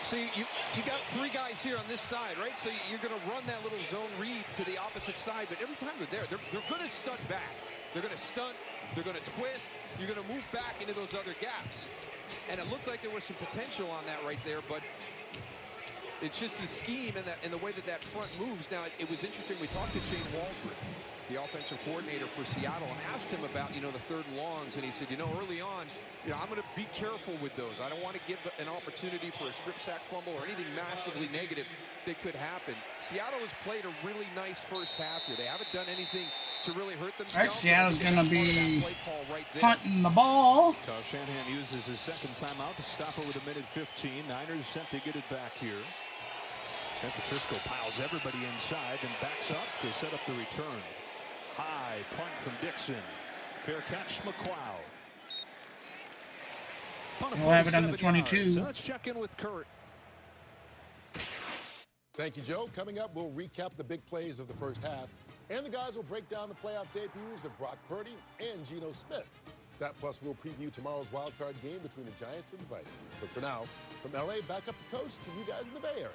See, you got 3 guys here on this side, right? So you're going to run that little zone read to the opposite side, but every time they're there, they're going to stunt back. They're going to stunt, they're going to twist, you're going to move back into those other gaps. And it looked like there was some potential on that right there, but it's just the scheme and the way that front moves. Now, it was interesting. We talked to Shane Waldron, the offensive coordinator for Seattle, and asked him about, the 3rd and longs, and he said, early on, I'm going to be careful with those. I don't want to give an opportunity for a strip sack fumble or anything massively negative that could happen. Seattle has played a really nice first half here. They haven't done anything to really hurt themselves. All right, Seattle's going to be punting the ball. Kyle Shanahan uses his 2nd timeout to stop it with 1:15. Niners sent to get it back here. San Francisco piles everybody inside and backs up to set up the return. High punt from Dixon. Fair catch, McLeod. We'll have it on the 22. So let's check in with Kurt. Thank you, Joe. Coming up, we'll recap the big plays of the first half, and the guys will break down the playoff debuts of Brock Purdy and Geno Smith. That plus we'll preview tomorrow's wildcard game between the Giants and the Vikings. But for now, from LA back up the coast to you guys in the Bay Area.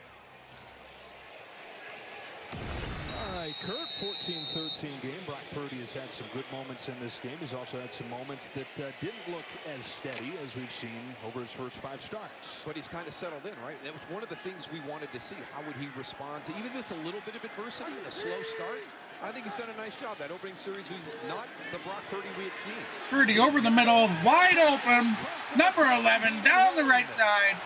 right, Kurt, 14-13 game. Brock Purdy has had some good moments in this game. He's also had some moments that didn't look as steady as we've seen over his first 5 starts. But he's kind of settled in, right? That was one of the things we wanted to see. How would he respond to even if it's a little bit of adversity and a slow start? I think he's done a nice job. That opening series, who's not the Brock Purdy we had seen. Purdy over the middle, wide open. Number 11 down the right side.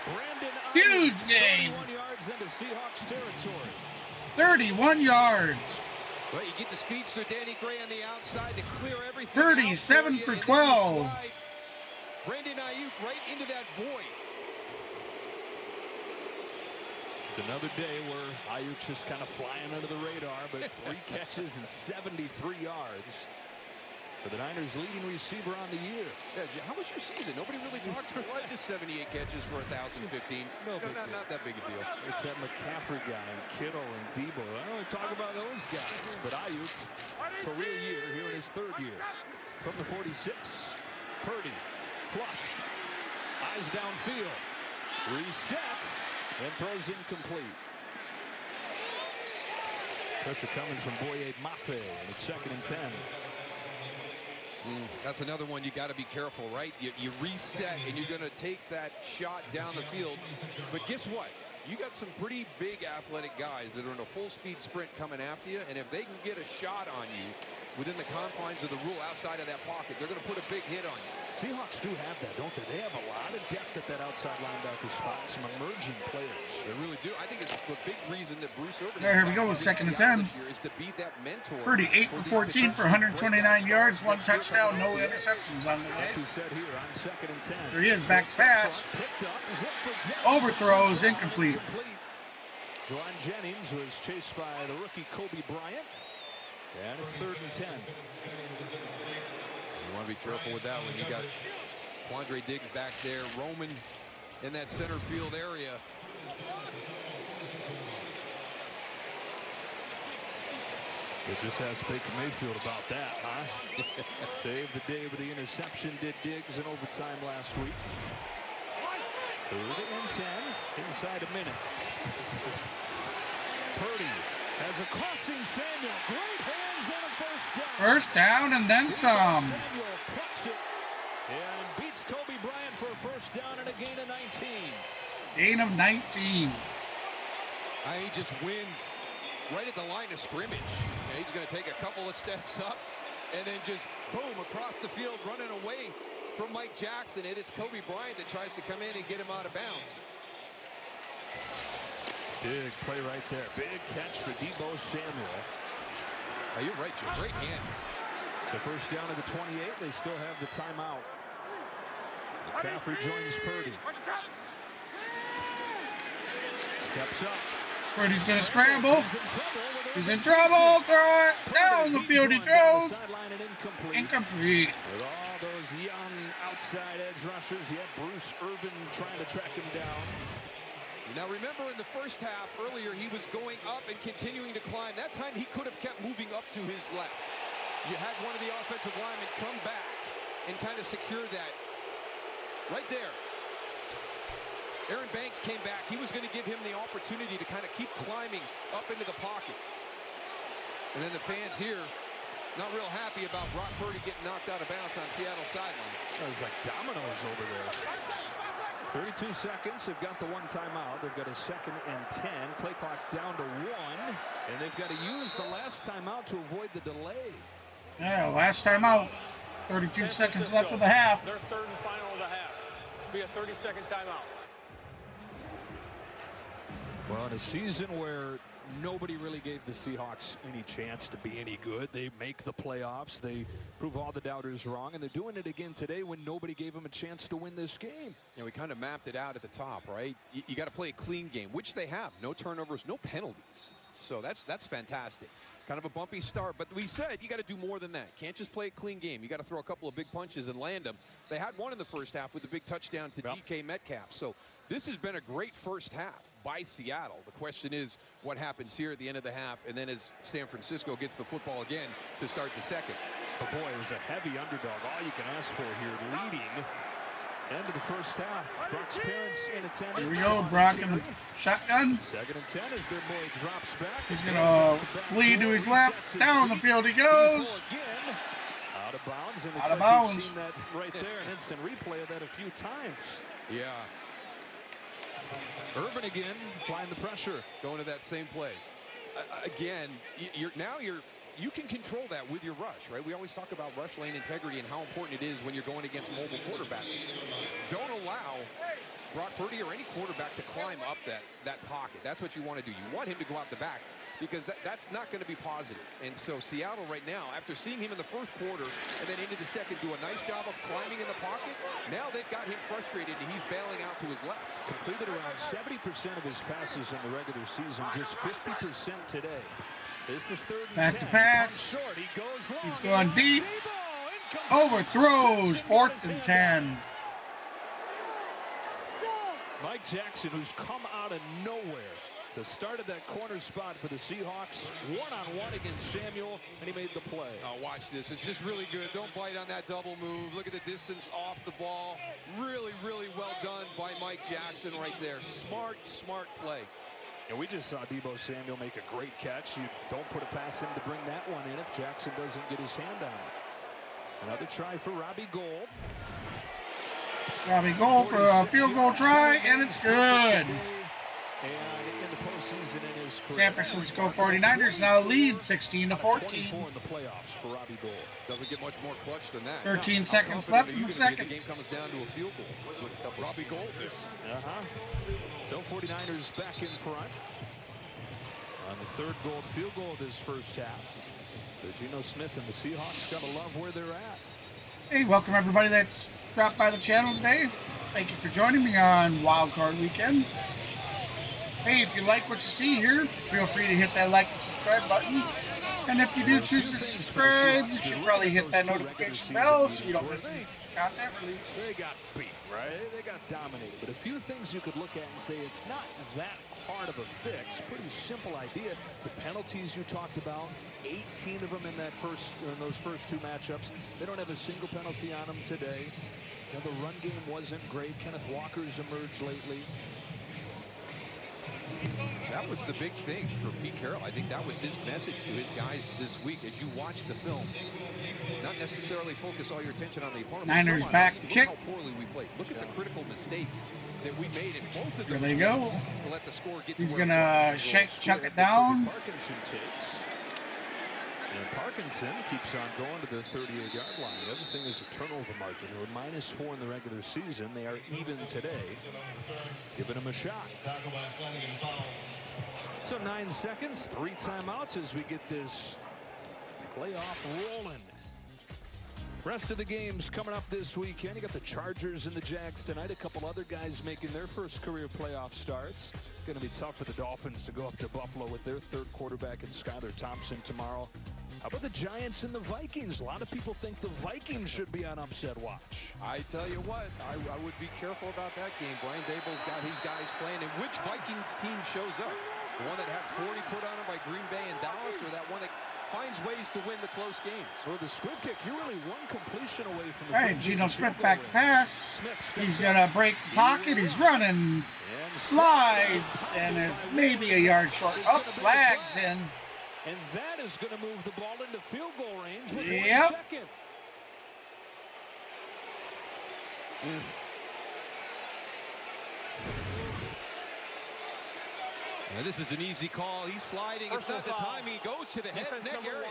Huge game. 31 yards into Seahawks territory. 31 yards. Well, you get the speedster Danny Gray on the outside to clear everything. Purdy, 7 for 12. Brandon Ayuk right into that void. It's another day where Ayuk's just kind of flying under the radar, but 3 catches and 73 yards for the Niners' leading receiver on the year. Yeah, how was your season? Nobody really talks about what, just 78 catches for 1,015. Not that big a deal. It's that McCaffrey guy and Kittle and Debo. I don't want to talk about those guys, but Ayuk, career year here in his 3rd year. From the 46, Purdy, flush, eyes downfield, resets, and throws incomplete. Pressure coming from Boye Mafe, and it's 2nd and 10. That's another one you got to be careful, right? You reset and you're going to take that shot down the field. But guess what? You got some pretty big athletic guys that are in a full-speed sprint coming after you, and if they can get a shot on you within the confines of the rule outside of that pocket, they're going to put a big hit on you. Seahawks do have that, don't they? They have a lot of depth at that outside linebacker spot. Some emerging players. They really do. I think it's the big reason that Bruce Urban. There, here we go with 2nd and 10. Is to be that mentor. Purdy, 8 for 14 for 129 yards, 1 touchdown, no interceptions on the day. Like we said here on 2nd and 10. There he is, back pass. Overthrows, incomplete. Juwan Jennings was chased by the rookie Kobe Bryant. And it's 3rd and 10. You want to be careful with that one. You got Quandre Diggs back there, Roman in that center field area. They just asked Baker Mayfield about that, huh? Saved the day with the interception, did Diggs in overtime last week. 3rd and 10, inside a minute. Purdy has a crossing Samuel. Great hands on a 1st down. 1st down and then some. Samuel plucks it and beats Kobe Bryant for a 1st down and a gain of 19. Gain of 19. He just wins right at the line of scrimmage. And he's going to take a couple of steps up and then just boom across the field running away from Mike Jackson. And it's Kobe Bryant that tries to come in and get him out of bounds. Big play right there. Big catch for Debo Samuel. You're right, Joe. Great hands. So 1st down at the 28. They still have the timeout. McCaffrey joins Purdy. Steps up. Purdy's going to scramble. He's in trouble. Throw it. Down the field he goes. Incomplete. With all those young outside edge rushers, he had Bruce Irvin trying to track him down. Now remember in the first half earlier he was going up and continuing to climb. That time he could have kept moving up to his left. You had one of the offensive linemen come back and kind of secure that. Right there. Aaron Banks came back. He was going to give him the opportunity to kind of keep climbing up into the pocket. And then the fans here not real happy about Brock Purdy getting knocked out of bounds on Seattle's sideline. It was like dominoes over there. 32 seconds. They've got the 1 timeout. They've got a 2nd and 10. Play clock down to 1. And they've got to use the last timeout to avoid the delay. Yeah, last timeout. 32 seconds left of the half. Their 3rd and final of the half. Be a 30-second timeout. Well, in a season where nobody really gave the Seahawks any chance to be any good, they make the playoffs. They prove all the doubters wrong, and they're doing it again today when nobody gave them a chance to win this game. Yeah, we kind of mapped it out at the top, right? You got to play a clean game, which they have. No turnovers, no penalties. So that's fantastic. Kind of a bumpy start, but we said you got to do more than that. Can't just play a clean game. You got to throw a couple of big punches and land them. They had one in the first half with the big touchdown to DK Metcalf. So this has been a great first half by Seattle. The question is what happens here at the end of the half, and then as San Francisco gets the football again to start the 2nd. But boy, it was a heavy underdog. All you can ask for here, leading End of the first half. Brock's parents in attendance. Here we go, Brock in the shotgun. 2nd and 10 as their boy drops back. He's gonna flee to his left. Down the field he goes. Out of bounds. And Out of bounds. You've seen that right there, an instant replay of that a few times. Yeah. Irvin again, applying the pressure. Going to that same play. Again, you can control that with your rush, right? We always talk about rush lane integrity and how important it is when you're going against mobile quarterbacks. Don't allow Brock Purdy or any quarterback to climb up that pocket. That's what you want to do. You want him to go out the back because that's not going to be positive. And so Seattle right now, after seeing him in the first quarter and then into the second do a nice job of climbing in the pocket, now they've got him frustrated and he's bailing out to his left. Completed around 70% of his passes in the regular season, just 50% today. This is 3rd and 10. Back to pass. He goes long. He's going deep. Overthrows. 4th and 10. Mike Jackson, who's come out of nowhere to start at that corner spot for the Seahawks, one-on-one against Samuel, and he made the play. Oh, watch this. It's just really good. Don't bite on that double move. Look at the distance off the ball. Really, really well done by Mike Jackson right there. Smart play. And we just saw Deebo Samuel make a great catch. You don't put a pass in to bring that one in if Jackson doesn't get his hand on it. Another try for Robbie Gould. Robbie Gould for a field goal try, and it's good. San Francisco 49ers now lead 16-14. In the playoffs for Robbie Gould. Doesn't get much more clutch than that. 13 seconds left in the second. The game comes down to a field goal. Robbie Gould. So 49ers back in front on the 3rd Gould field goal of this first half. Geno Smith and the Seahawks gotta love where they're at. Hey, welcome everybody that's dropped by the channel today. Thank you for joining me on Wildcard Weekend. Hey, if you like what you see here, feel free to hit that like and subscribe button. And if you do choose to subscribe, you should probably hit that notification bell so you don't miss any future content release. They got beat, right? They got dominated. But a few things you could look at and say it's not that hard of a fix. Pretty simple idea. The penalties you talked about, 18 of them in those first 2 matchups. They don't have a single penalty on them today. Now, the run game wasn't great. Kenneth Walker's emerged lately. That was the big thing for Pete Carroll. I think that was his message to his guys this week as you watch the film. Not necessarily focus all your attention on the opponent. Niners back to kick. Look how poorly we played. Look at the critical mistakes that we made in both of There those they go. to let the score get He's to going to chuck it down. Parkinson takes. And Parkinson keeps on going to the 38-yard line. The other thing is a turnover margin. They were -4 in the regular season. They are even today. Giving them a shot. So 9 seconds, 3 timeouts as we get this playoff rolling. Rest of the games coming up this weekend. You got the Chargers and the Jags tonight. A couple other guys making their first career playoff starts. It's going to be tough for the Dolphins to go up to Buffalo with their 3rd quarterback and Skylar Thompson tomorrow. How about the Giants and the Vikings? A lot of people think the Vikings should be on upset watch. I tell you what, I would be careful about that game. Brian Daboll's got his guys playing. And which Vikings team shows up? The one that had 40 put on him by Green Bay and Dallas, or that one that finds ways to win the close games? For the squib kick, you're really one completion away from the All right, Geno Smith back to pass. He's going to break the pocket. He's running. Slides. And there's maybe a yard short. Up, flags in. And that is going to move the ball into field goal range with 1 second. Now this is an easy call. He's sliding. It's not the time. He goes to the head neck area.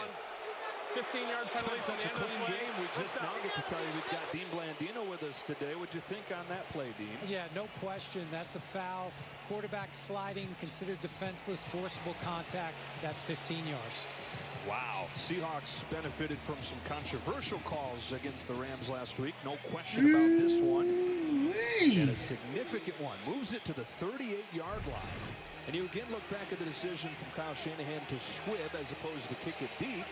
15-yard penalty. It's been such a clean game. We just now get to tell you we've got Dean Blandino with us today. What'd you think on that play, Dean? Yeah, no question. That's a foul. Quarterback sliding, considered defenseless, forcible contact. That's 15 yards. Wow. Seahawks benefited from some controversial calls against the Rams last week. No question about this one. And a significant one. Moves it to the 38-yard line. And you again look back at the decision from Kyle Shanahan to squib as opposed to kick it deep.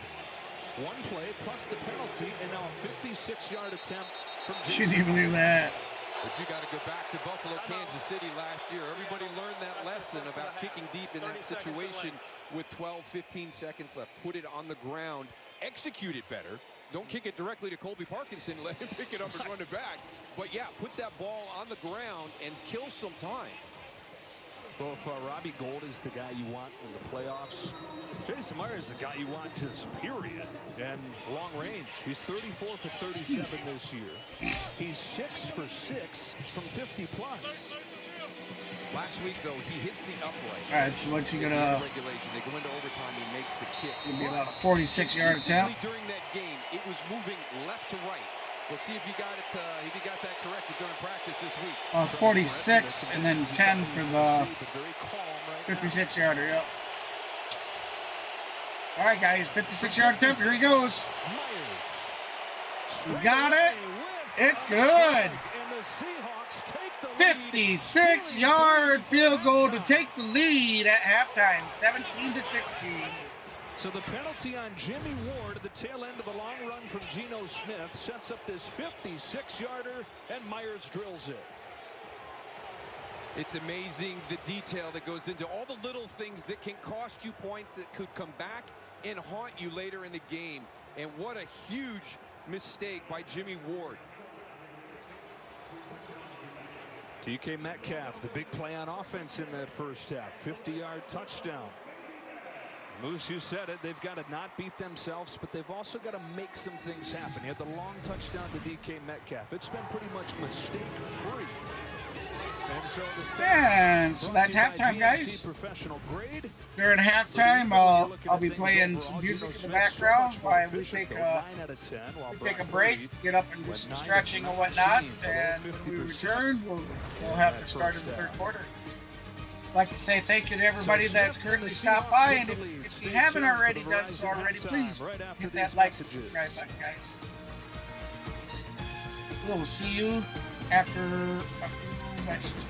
1 play plus the penalty, and now a 56-yard attempt from Jason. Can you believe that? But you got to go back to Buffalo, Kansas City last year. Everybody learned that lesson about kicking deep in that situation with 12, 15 seconds left. Put it on the ground, execute it better, don't kick it directly to Colby Parkinson. Let him pick it up and run it back. But yeah, put that ball on the ground and kill some time. Well, if Robbie Gould is the guy you want in the playoffs, Jason Myers is the guy you want just period. And long range, he's 34 for 37 this year. He's 6 for 6 from 50 plus. Last week, though, he hits the upright. All right, so what's he gonna? Regulation. They go into overtime. He makes the kick. Gonna be about a 46-yard attempt. During that game, it was moving left to right. We'll see if he got it. If he got that corrected during practice this week. Well, it's 46 and then 10 for the 56-yarder. Yep. All right, guys, 56-yard attempt. Here he goes. He's got it. It's good. 56-yard field goal to take the lead at halftime, 17-16. So the penalty on Jimmy Ward at the tail end of the long run from Geno Smith sets up this 56-yarder, and Myers drills it. It's amazing the detail that goes into all the little things that can cost you points that could come back and haunt you later in the game. And what a huge mistake by Jimmy Ward. DK Metcalf, the big play on offense in that first half. 50-yard touchdown. Moose, you said it. They've got to not beat themselves, but they've also got to make some things happen. He had the long touchdown to DK Metcalf. It's been pretty much mistake-free. And so that's halftime, guys. During halftime, I'll be playing some music in the background while we take a break, get up and do some stretching and whatnot, and when we return, we'll have the start of the third quarter. I'd like to say thank you to everybody that's currently stopped by, and if you haven't already done so already, please hit that like and subscribe button, guys. We'll see you after a few messages.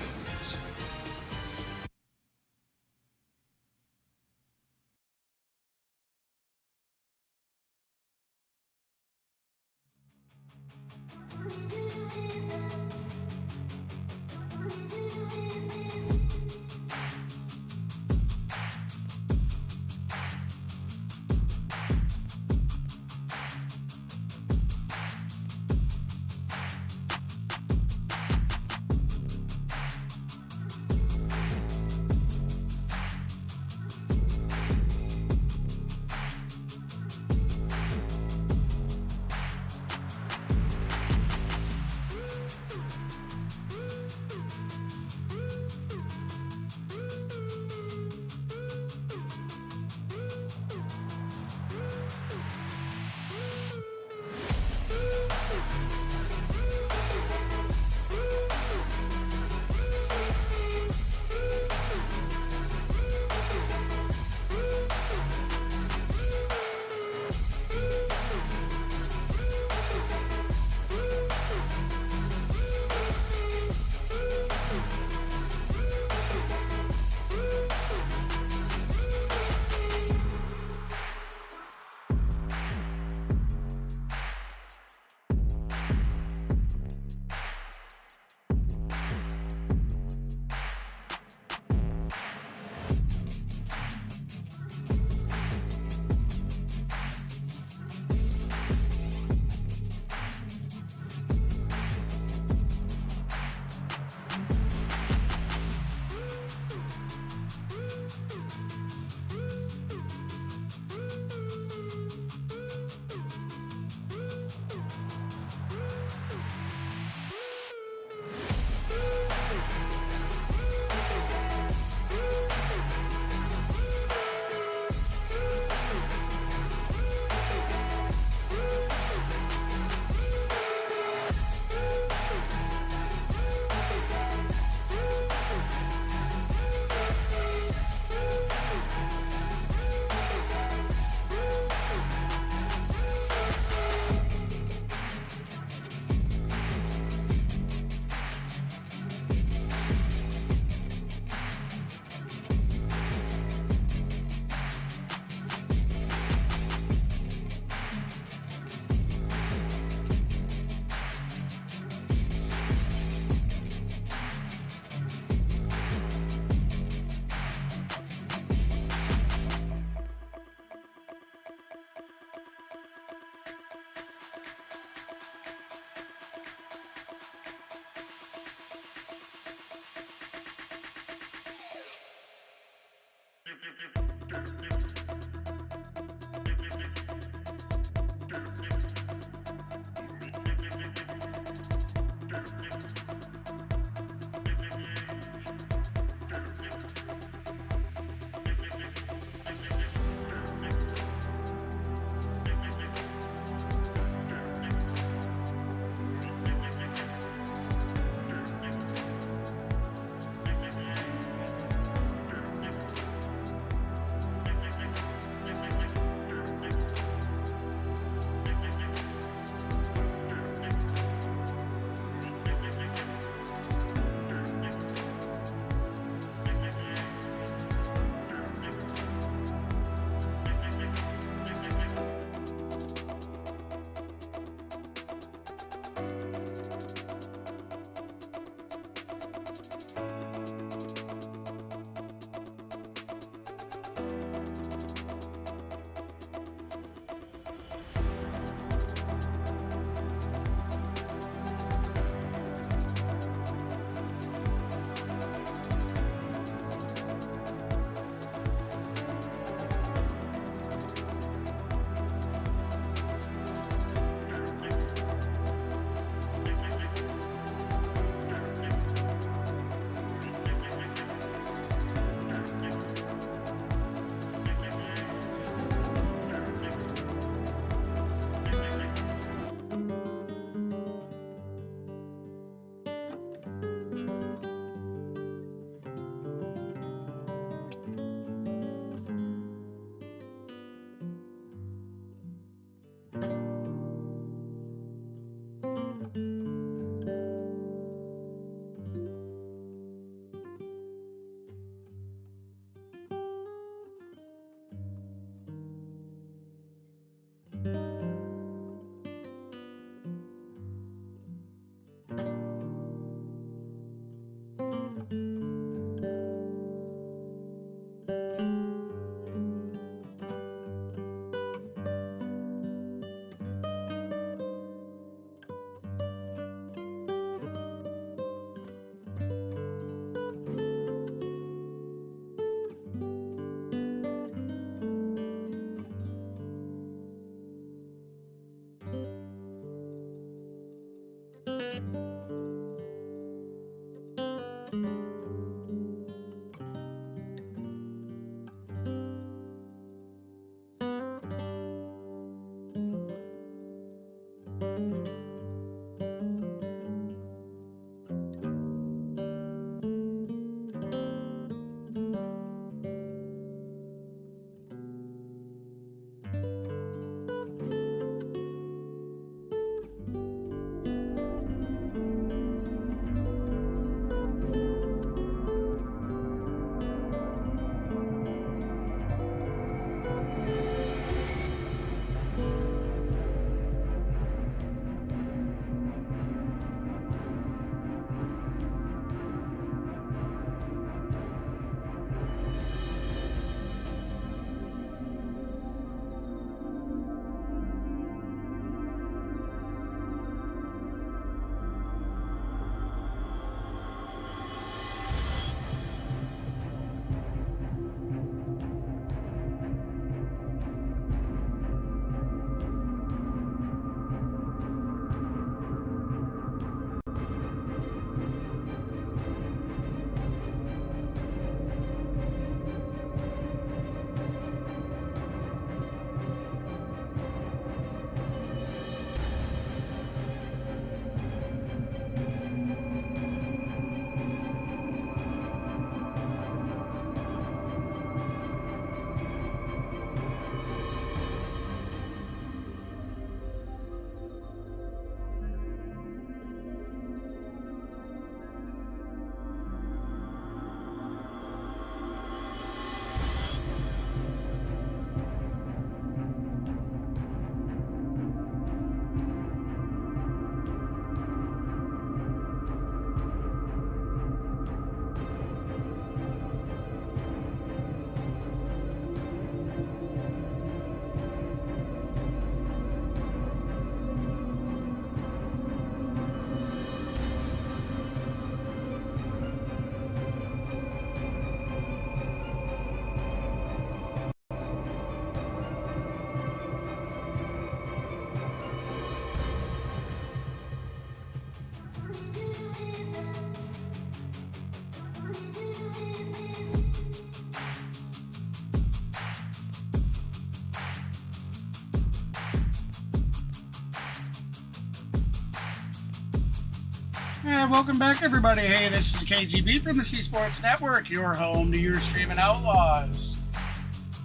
And welcome back, everybody. Hey, this is KGB from the C Sports Network, your home to your streaming outlaws.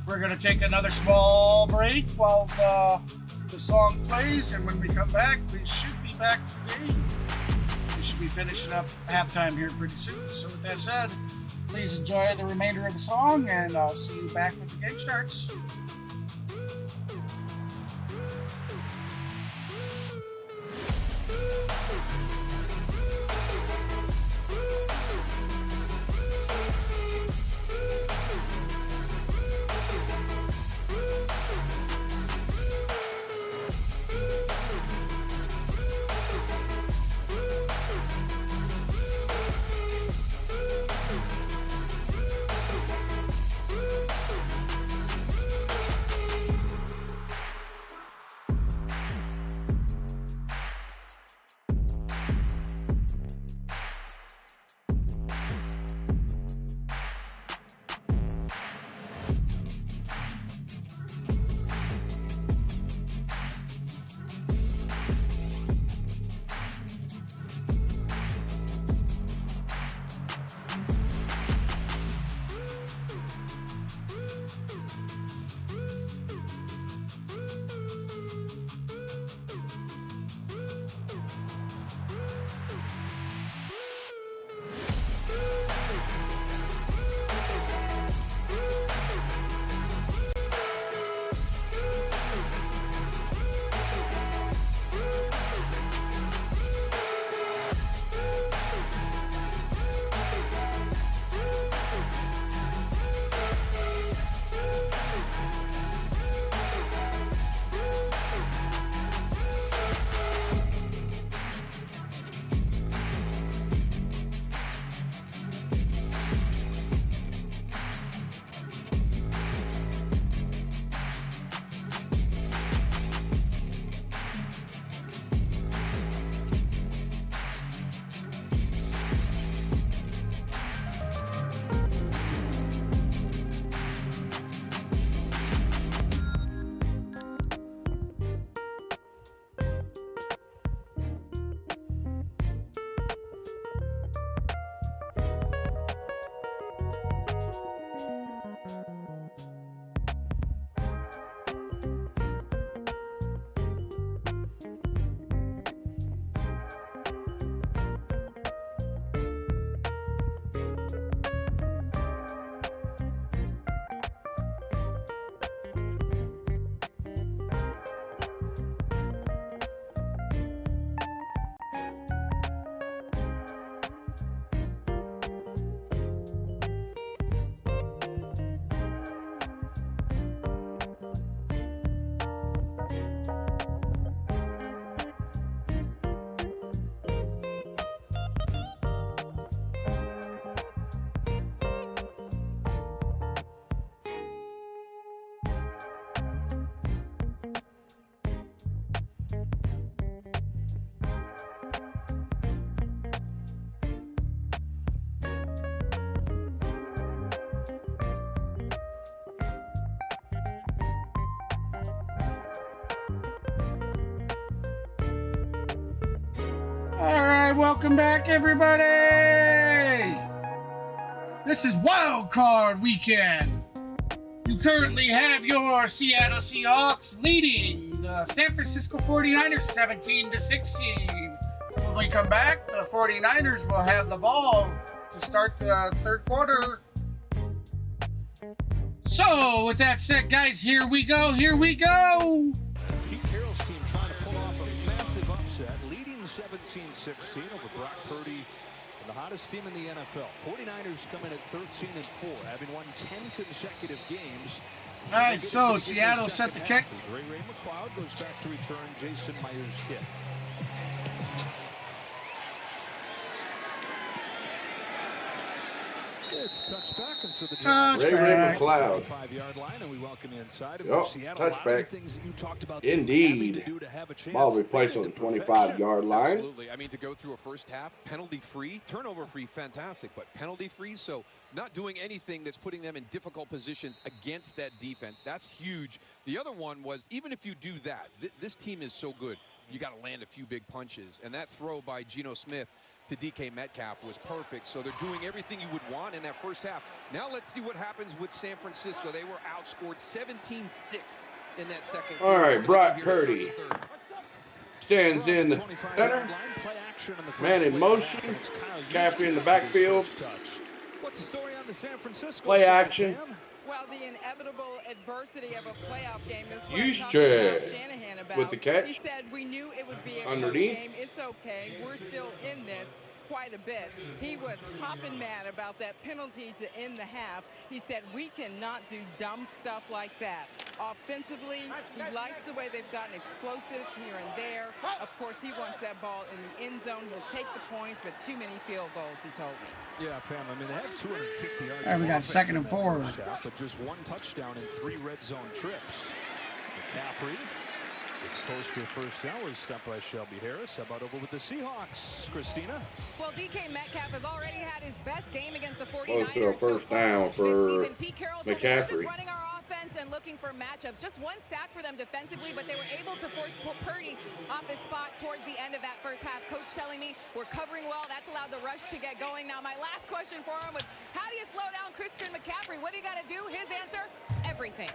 We're going to take another small break while the song plays, and when we come back, we should be back to the game. We should be finishing up halftime here pretty soon. So with that said, please enjoy the remainder of the song, and I'll see you back when the game starts. Welcome back, everybody. This is Wildcard Weekend. You currently have your Seattle Seahawks leading the San Francisco 49ers 17-16. When we come back, the 49ers will have the ball to start the third quarter. So, with that said, guys, here we go. Pete Carroll's team trying to pull off a massive upset, leading 17-16 over Brock Purdy, the hottest team in the NFL. 49ers come in at 13-4, having won 10 consecutive games. All right, so Seattle set the kick. Ray McLeod goes back to return Jason Myers' kick. It's touchback, and so the Ray McLeod. 5-yard line, and we welcome you inside of Yep, Seattle. touchback. Things that you talked about. Indeed. Ball will be placed on the 25-yard line. Absolutely. I mean, to go through a first half, penalty-free, turnover-free, fantastic, but penalty-free, so not doing anything that's putting them in difficult positions against that defense. That's huge. The other one was, even if you do that, this team is so good. You got to land a few big punches, and that throw by Geno Smith to DK Metcalf was perfect. So they're doing everything you would want in that first half. Now let's see what happens with San Francisco. They were outscored 17-6 in that second All quarter. right, Brock Purdy stands in the center. Man in motion. McCaffrey in the backfield. What's the story on the San Francisco Play side, action. Pam? Well, the inevitable adversity of a playoff game is what Use I talked to check Kyle Shanahan about. with the catch. He said, we knew it would be a Underneath. close game. It's okay. We're still in this quite a bit. He was hopping mad about that penalty to end the half. He said, we cannot do dumb stuff like that. Offensively, he likes the way they've gotten explosives here and there. Of course, he wants that ball in the end zone. He'll take the points, but too many field goals, he told me. Yeah, Pam, I mean, they have 250 yards. All right, we got of second and offense in that 4. first half, but just 1 touchdown in 3 red zone trips. McCaffrey gets close to a first down. Was stopped by Shelby Harris. How about over with the Seahawks, Christina? Well, DK Metcalf has already had his best game against the 49ers. Close to a first down for this season. Pete Carroll told me we're just McCaffrey. running our offense and looking for matchups. Just 1 sack for them defensively, but they were able to force Purdy off his spot towards the end of that first half. Coach telling me we're covering well. That's allowed the rush to get going. Now, my last question for him was, how do you slow down Christian McCaffrey? What do you got to do? His answer, everything.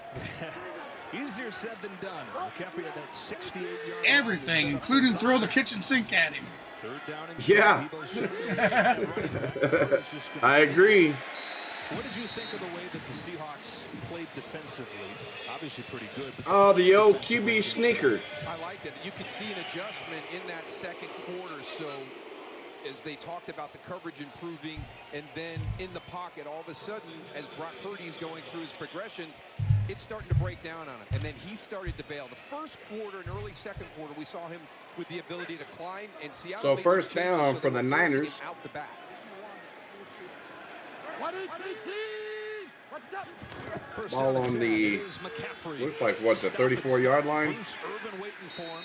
Easier said than done. McCaffrey had that 68-yard. Everything, including throw the kitchen sink at him. Third down and Yeah. I agree. What did you think of the way that the Seahawks played defensively? Obviously pretty good. Oh, the old QB sneaker. I like that. You could see an adjustment in that second quarter. So as they talked about the coverage improving, and then in the pocket, all of a sudden, as Brock Purdy is going through his progressions, it's starting to break down on him. And then he started to bail. The first quarter and early second quarter, we saw him with the ability to climb. And Seattle So made some first changes down so for they the were forcing Niners. him out the back. Ball on the, looks like what, the 34-yard line? Bruce Irvin waiting for him.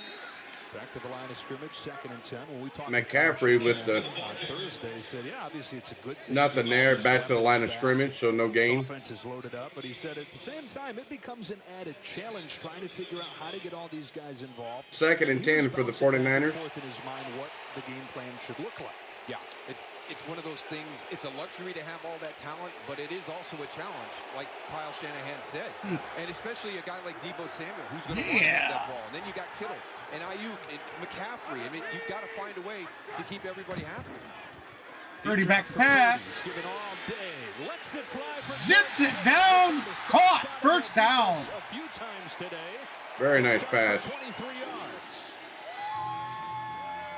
Back to the line of scrimmage, 2nd and 10. When we talked McCaffrey with the on Thursday, he said, yeah, obviously it's a good thing. nothing there, back to the line of scrimmage, so no gain. Offense is loaded up, but he said at the same time it becomes an added challenge trying to figure out how to get all these guys involved. 2nd and 10 for the 49ers. Forth in his mind what the game plan should look like. Yeah, it's one of those things. It's a luxury to have all that talent, but it is also a challenge, like Kyle Shanahan said. And especially a guy like Deebo Samuel, who's going to want that ball. And then you got Kittle and Ayuk and McCaffrey. I mean, you've got to find a way to keep everybody happy. Purdy back to pass. Given all day. Lets it fly for Zips it down. Caught. First down. a few times today. Very nice pass. 23 yards.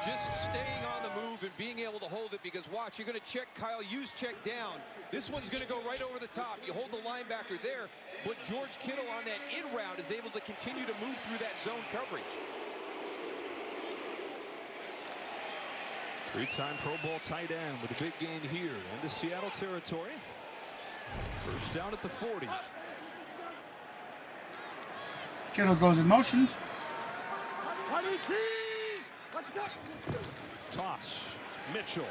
Just staying on the move and being able to hold it, because watch, you're going to check Kyle, use check down. This one's going to go right over the top. You hold the linebacker there, but George Kittle on that in route is able to continue to move through that zone coverage. 3-time Pro Bowl tight end with a big gain here into Seattle territory. First down at the 40. Kittle goes in motion. Toss. Mitchell.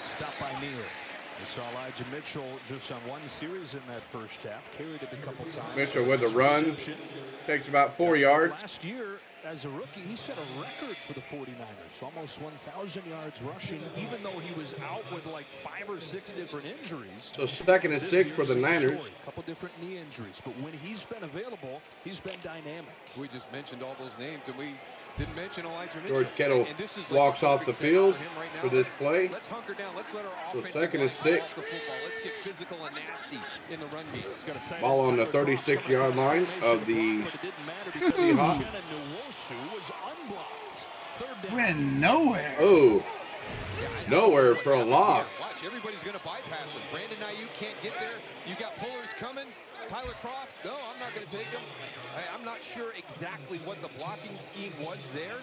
Stopped by Neal. We saw Elijah Mitchell just on 1 series in that first half. Carried it a couple times. Mitchell with a run. Takes about 4 yards. Last year, as a rookie, he set a record for the 49ers. Almost 1,000 yards rushing, even though he was out with like 5 or 6 different injuries. So 2nd and 6 for the Niners. A couple different knee injuries. But when he's been available, he's been dynamic. We just mentioned all those names, and we didn't mention Elijah Mitchell. George Kittle And this is walks like off the field for this play. Let's hunker down. Let's let our So offensive 2nd and line 6. off the football. Let's get physical and nasty in the run game. Ball on the 36-yard line of the Seahawks. Went nowhere. Oh, nowhere for a loss. Watch, everybody's going to bypass him. Brandon Ayuk can't get there. You got pullers coming. Tyler Kroft, no, I'm not going to take him. I'm not sure exactly what the blocking scheme was there.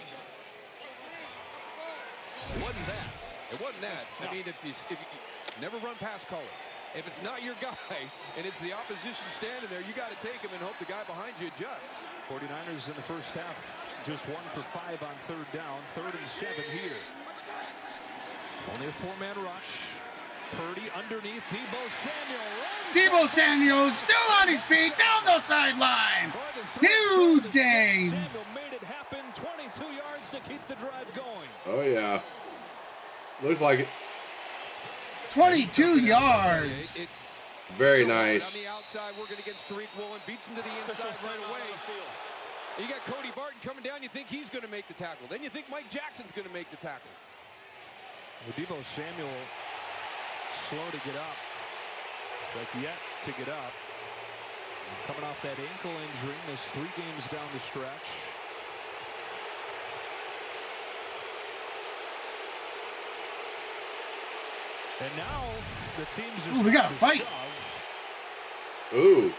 It wasn't that. It wasn't that. I mean, if you never run past color. If it's not your guy and it's the opposition standing there, you got to take him and hope the guy behind you adjusts. 49ers in the first half, just 1 for 5 on 3rd down. 3rd and 7 here. Only a 4-man rush. Purdy underneath. Deebo Samuel runs. Deebo Samuel still on his feet down the sideline. Huge gain. Samuel made it happen. 23 22 yards to keep the drive going. Oh, yeah. Looks like it. 22 yards. It's Very so nice. On the outside, working against Tariq Woolen, beats him to the inside right away. You got Cody Barton coming down. You think he's going to make the tackle. Then you think Mike Jackson's going to make the tackle. Debo Samuel slow to get up, but yet to get up. Coming off that ankle injury, missed 3 games down the stretch. And now the teams are. Ooh, we got a fight. Ooh.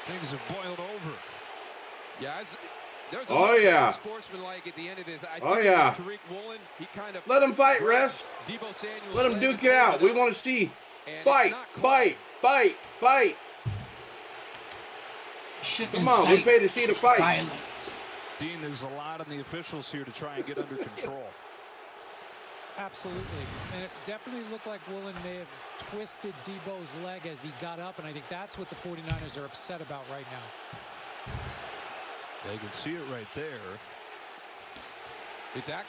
Things have boiled over. Yeah, there's yeah. Sportsmanlike at the end of this. I Oh, think yeah. Tariq Woolen, he kind of Let him fight, refs. Debo Samuel. Let him duke it out. We want to see. And Fight, it's not called. fight, fight, fight. Shit Come on, we paid to see the fight. Violence. Dean, there's a lot on the officials here to try and get under control. Absolutely. And it definitely looked like Woolen may have twisted Debo's leg as he got up, and I think that's what the 49ers are upset about right now. They can see it right there. It's not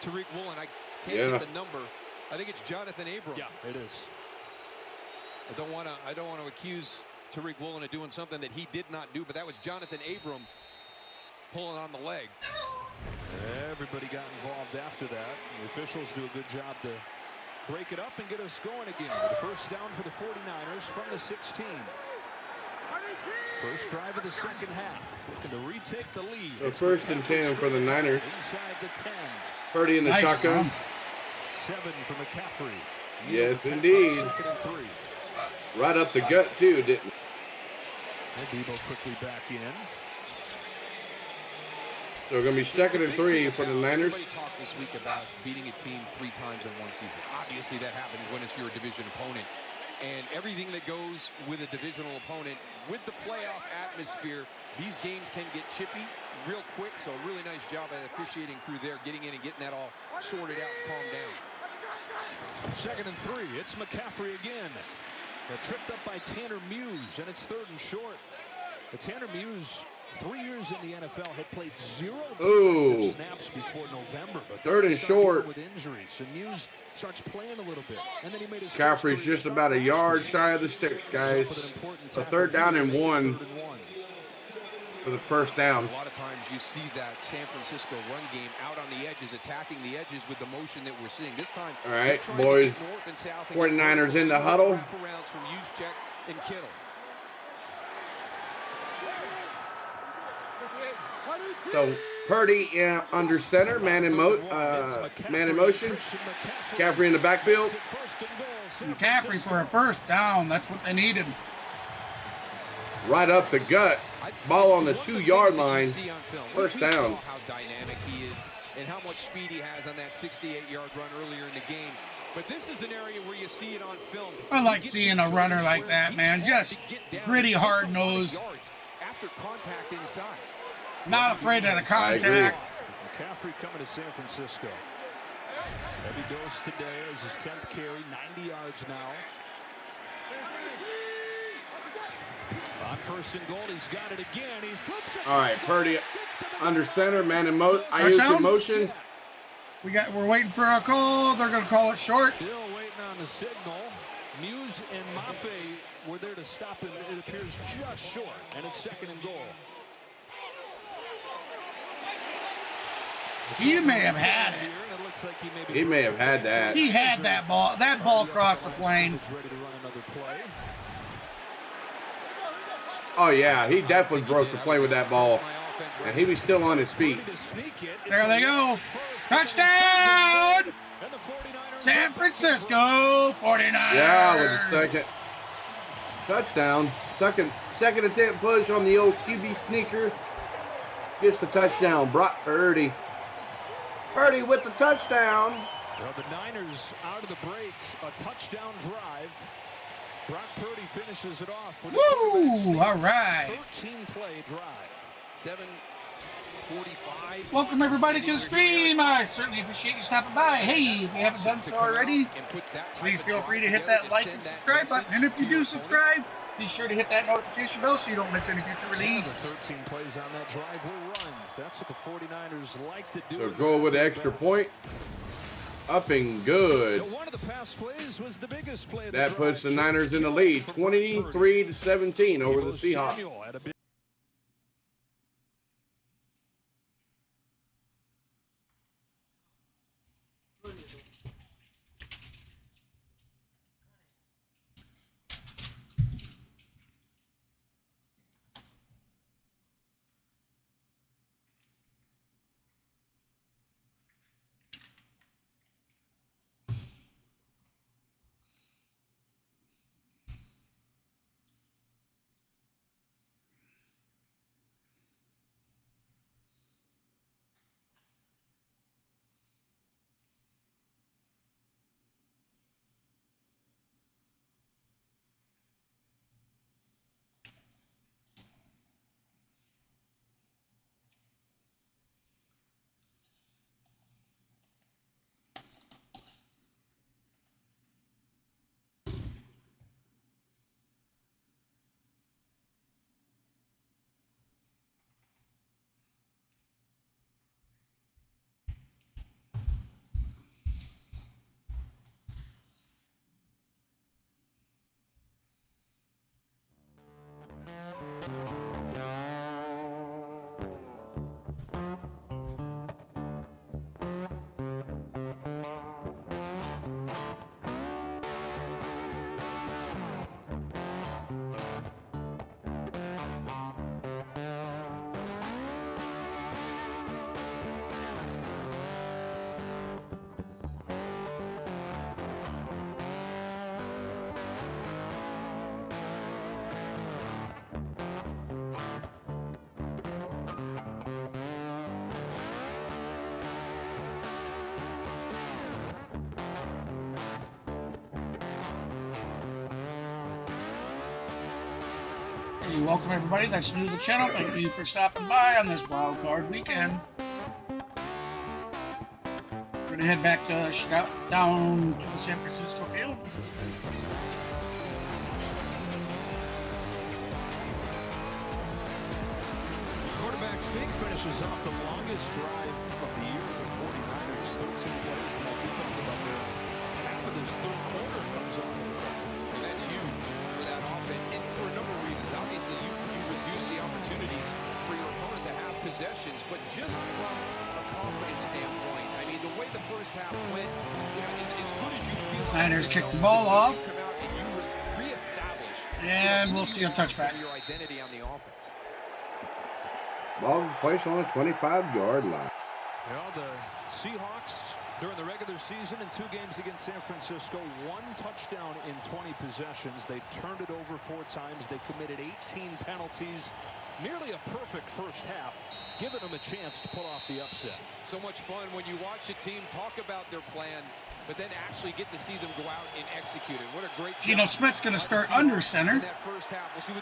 Tariq Woolen. I can't get the number. I think it's Jonathan Abram. Yeah, it is. I don't want to accuse Tariq Woolen of doing something that he did not do, but that was Jonathan Abram pulling on the leg. Everybody got involved after that. The officials do a good job to break it up and get us going again. The first down for the 49ers from the 16. First drive of the second half. Looking to retake the lead. So first and 10 for the Niners. Inside the 10. Purdy in the shotgun. 7 for McCaffrey. Yes, indeed. Second and 3. Right up the gut, too, didn't it? And Debo quickly back in. So it's going to be second and 3 for the Niners. Everybody talked this week about beating a team 3 times in one season. Obviously, that happens when it's your division opponent. And everything that goes with a divisional opponent, with the playoff atmosphere, these games can get chippy real quick. So a really nice job by the officiating crew there, getting in and getting that all sorted out and calmed down. Second and 3. It's McCaffrey again. They're tripped up by Tanner Muse, and it's third and short. But Tanner Muse, 3 years in the NFL, had played 0 defensive snaps before November. But third and short. With injuries, so Muse starts playing a little bit, and then he made his McCaffrey's just about a yard shy of the sticks, guys. So third down and 1 for the first down. A lot of times you see that San Francisco run game out on the edges, attacking the edges with the motion that we're seeing. This time, all right, boys, 49ers in the huddle. Wraparounds from Juszczyk and Kittle. So Purdy under center, man in motion. McCaffrey in the backfield. McCaffrey for a first down. That's what they needed. Right up the gut. Ball on the 2-yard line. First down. How dynamic he is and how much speed he has on that 68-yard run earlier in the game. But this is an area where you see it on film. I like seeing a runner like that, man. Just gritty, hard nose. After contact inside. Not afraid of the contact. McCaffrey coming to San Francisco. Heavy dose today is his 10th carry, 90 yards now. On first and goal, he's got it again. He slips it. All right, Purdy under center, man in motion. Ayuk in motion. We're waiting for a call. They're going to call it short. Still waiting on the signal. Muse and Mafe were there to stop it. It appears just short, and it's second and goal. He may have had it. He may have had that. He had that ball. That ball crossed the plane. Oh, yeah, he definitely broke the play with that ball. And he was still on his feet. There they go. Touchdown! San Francisco 49ers. Yeah, with a second touchdown. Second attempt push on the old QB sneaker. Gets the touchdown. Brock Purdy. Purdy with the touchdown. Well, the Niners out of the break. A touchdown drive. Brock Purdy finishes it off with Woo! All right. 13-play drive. 7:45. Welcome everybody to the stream. I certainly appreciate you stopping by. Hey, if you haven't done so already, please feel free to hit that like and subscribe button. And if you do subscribe, Be sure to hit that notification bell so you don't miss any future release. 13 plays on that drive were runs. That's what the 49ers like to do. So go with the extra point. Up and good. One of the pass plays was the biggest play. That puts the Niners in the lead, 23-17 over the Seahawks. Welcome everybody that's new to the channel. Thank you for stopping by on this wild card weekend. We're gonna head back to down to the San Francisco field. Quarterback sneak finishes off the longest drive of the year for the 49ers. 13 plays, and like we talked about there, half of this third quarter comes off. And that's huge for that offense, and for a number of reasons. Obviously, you reduce the opportunities for your opponent to have possessions, but just from a confidence standpoint, I mean, the way the first half went, you know, as good as you feel. Niners kick the ball off, come out and you reestablish, and we'll see a touchback. your identity on the offense. Ball placed on a 25-yard line. Well, the Seahawks, during the regular season in 2 games against San Francisco, 1 touchdown in 20 possessions. They turned it over 4 times. They committed 18 penalties. Nearly a perfect first half, giving them a chance to pull off the upset. So much fun when you watch a team talk about their plan, but then actually get to see them go out and execute it. What a great Geno Smith's going to start under center.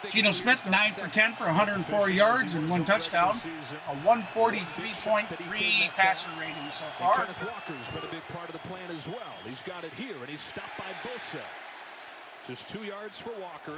Geno Smith, 9 for 10 for 104 yards and 1 touchdown. A 143.3 passer rating so far. Kenneth Walker's been a big part of the plan as well. He's got it here, and he's stopped by Bosa. Just 2 yards for Walker,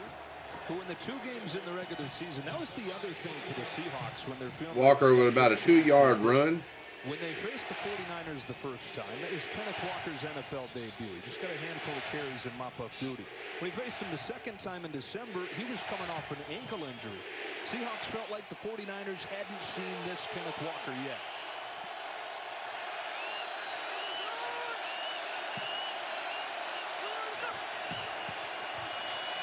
who in the 2 games in the regular season, that was the other thing for the Seahawks when they're feeling. Walker with about a 2-yard run. When they faced the 49ers the first time, it was Kenneth Walker's NFL debut. He just got a handful of carries in mop-up duty. When he faced him the second time in December, he was coming off an ankle injury. Seahawks felt like the 49ers hadn't seen this Kenneth Walker yet.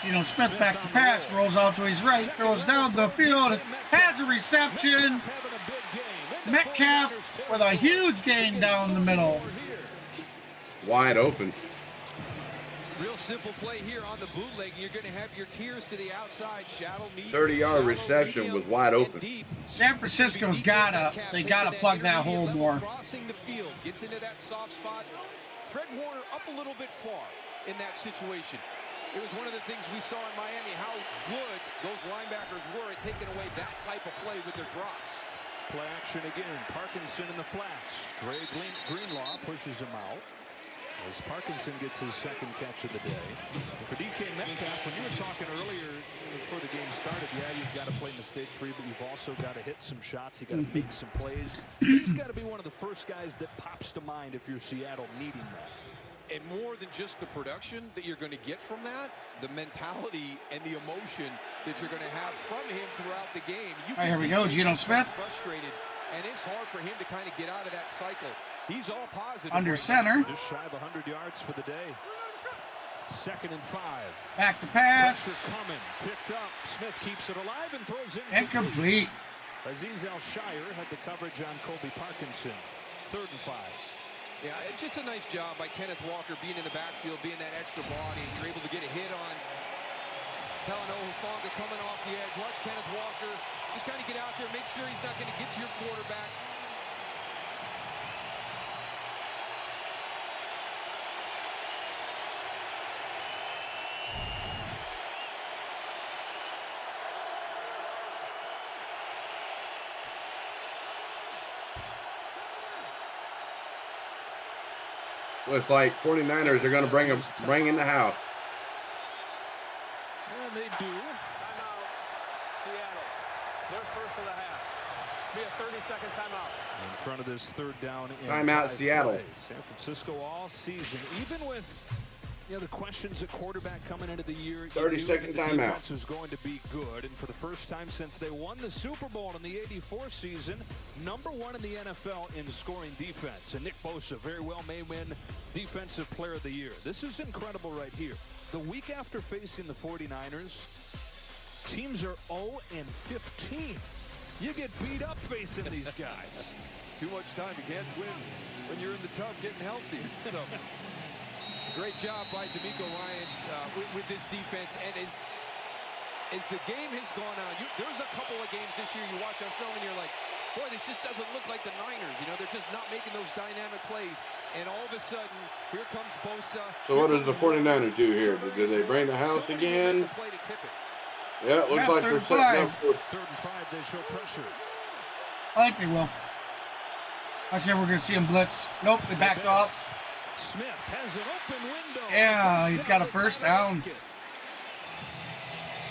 Geno Smith back to pass, rolls out to his right, throws down the field, has a reception. Metcalf with a huge gain down the middle. Wide open. Real simple play here on the bootleg. You're going to have your tiers to the outside. Shadow meet. 30-yard reception was wide open. San Francisco's gotta plug that hole more. Crossing the field, gets into that soft spot. Fred Warner up a little bit far in that situation. It was one of the things we saw in Miami, how good those linebackers were at taking away that type of play with their drops. Play action again. Parkinson in the flats. Dre Greenlaw pushes him out. As Parkinson gets his second catch of the day. And for DK Metcalf, when you were talking earlier before the game started, yeah, you've got to play mistake-free, but you've also got to hit some shots. You've got to make some plays. He's got to be one of the first guys that pops to mind if you're Seattle needing that. And more than just the production that you're going to get from that, the mentality and the emotion that you're going to have from him throughout the game. All right, here we go, Geno Smith. Frustrated, and it's hard for him to kind of get out of that cycle. He's all positive. Under center. Just shy of 100 yards for the day. 2nd and 5. Back to pass. Coming, picked up. Smith keeps it alive and throws in. Incomplete. Aziz Al-Shire had the coverage on Colby Parkinson. 3rd and 5. Yeah, it's just a nice job by Kenneth Walker being in the backfield, being that extra body, and you're able to get a hit on Talanoa Hufanga coming off the edge. Watch Kenneth Walker just kind of get out there, make sure he's not going to get to your quarterback. Looks like 49ers are going to bring in the house. And they do. Timeout, Seattle. They're first of the half. Be a 30-second timeout. In front of this 3rd down. Timeout, Seattle. Plays. San Francisco all season, even with the questions at quarterback coming into the year. 30-second timeout. Defense was going to be good, and for the first time since they won the Super Bowl in the '84 season, #1 in the NFL in scoring defense. And Nick Bosa very well may win Defensive Player of the Year. This is incredible right here. The week after facing the 49ers, teams are 0-15. You get beat up facing these guys. Too much time. You can't win when you're in the tub getting healthy. So. Great job by D'Amico Ryans with this defense. And as the game has gone on, there's a couple of games this year you watch on film and you're like, boy, this just doesn't look like the Niners. They're just not making those dynamic plays. And all of a sudden, here comes Bosa. So what does the 49ers do here? Did they bring the house again? Yeah, it looks like they're setting up for 3rd and 5, they show pressure. I think they will. I said we're going to see him blitz. Nope, they backed off. Smith has an open window. Yeah, he's got a first down.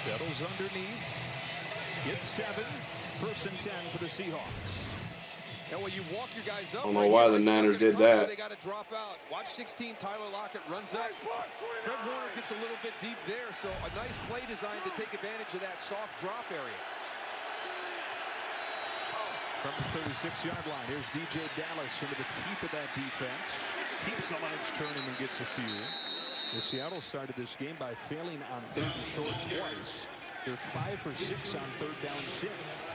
Settles underneath. Gets 7. 1st and 10 for the Seahawks. Now when you walk your guys up, I don't know why the Niners did that. They got to drop out. Watch 16, Tyler Lockett runs up. Fred Warner gets a little bit deep there, so a nice play designed to take advantage of that soft drop area. From the 36-yard line, here's DJ Dallas into the teeth of that defense. Keeps the lines turning and gets a few. The Seattle started this game by failing on 3rd and short twice. They're 5 for 6 on 3rd down since.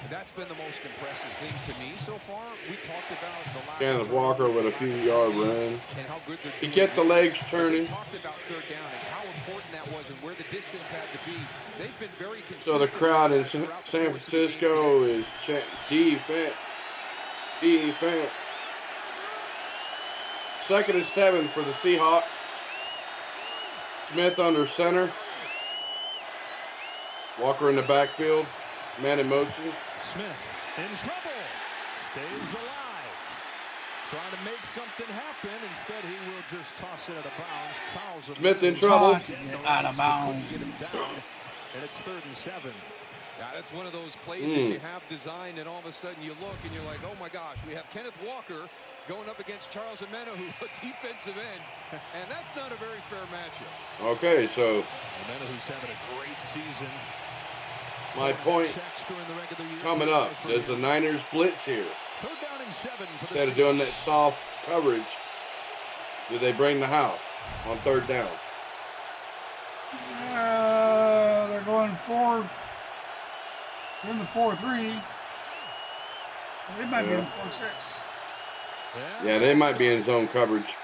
That's been the most impressive thing to me so far. We talked about the last Kenneth Walker with a few-yard run. And how good they're To doing. get the legs turning. We talked about 3rd down and how important that was and where the distance had to be. They've been very consistent. So the crowd in San Francisco is defense. 2nd and 7 for the Seahawks. Smith under center. Walker in the backfield. Man in motion. Smith in trouble. Stays alive. Trying to make something happen. Instead, he will just toss it out of bounds. Charles Smith in trouble. Tosses it out of bounds. Get him down. And it's 3rd and 7. Yeah, that's one of those plays that you have designed, and all of a sudden you look and you're like, oh my gosh, we have Kenneth Walker going up against Charles Omenihu, who's a defensive end, and that's not a very fair matchup. Okay, so Omenihu's having a great season. my point coming up, does the Niners blitz here? 3rd down and 7 for the Instead of doing that soft coverage, do they bring the house on 3rd down? They're going 4. They're in the 4-3. They might be in the 4-6. Yeah, they might be in zone coverage.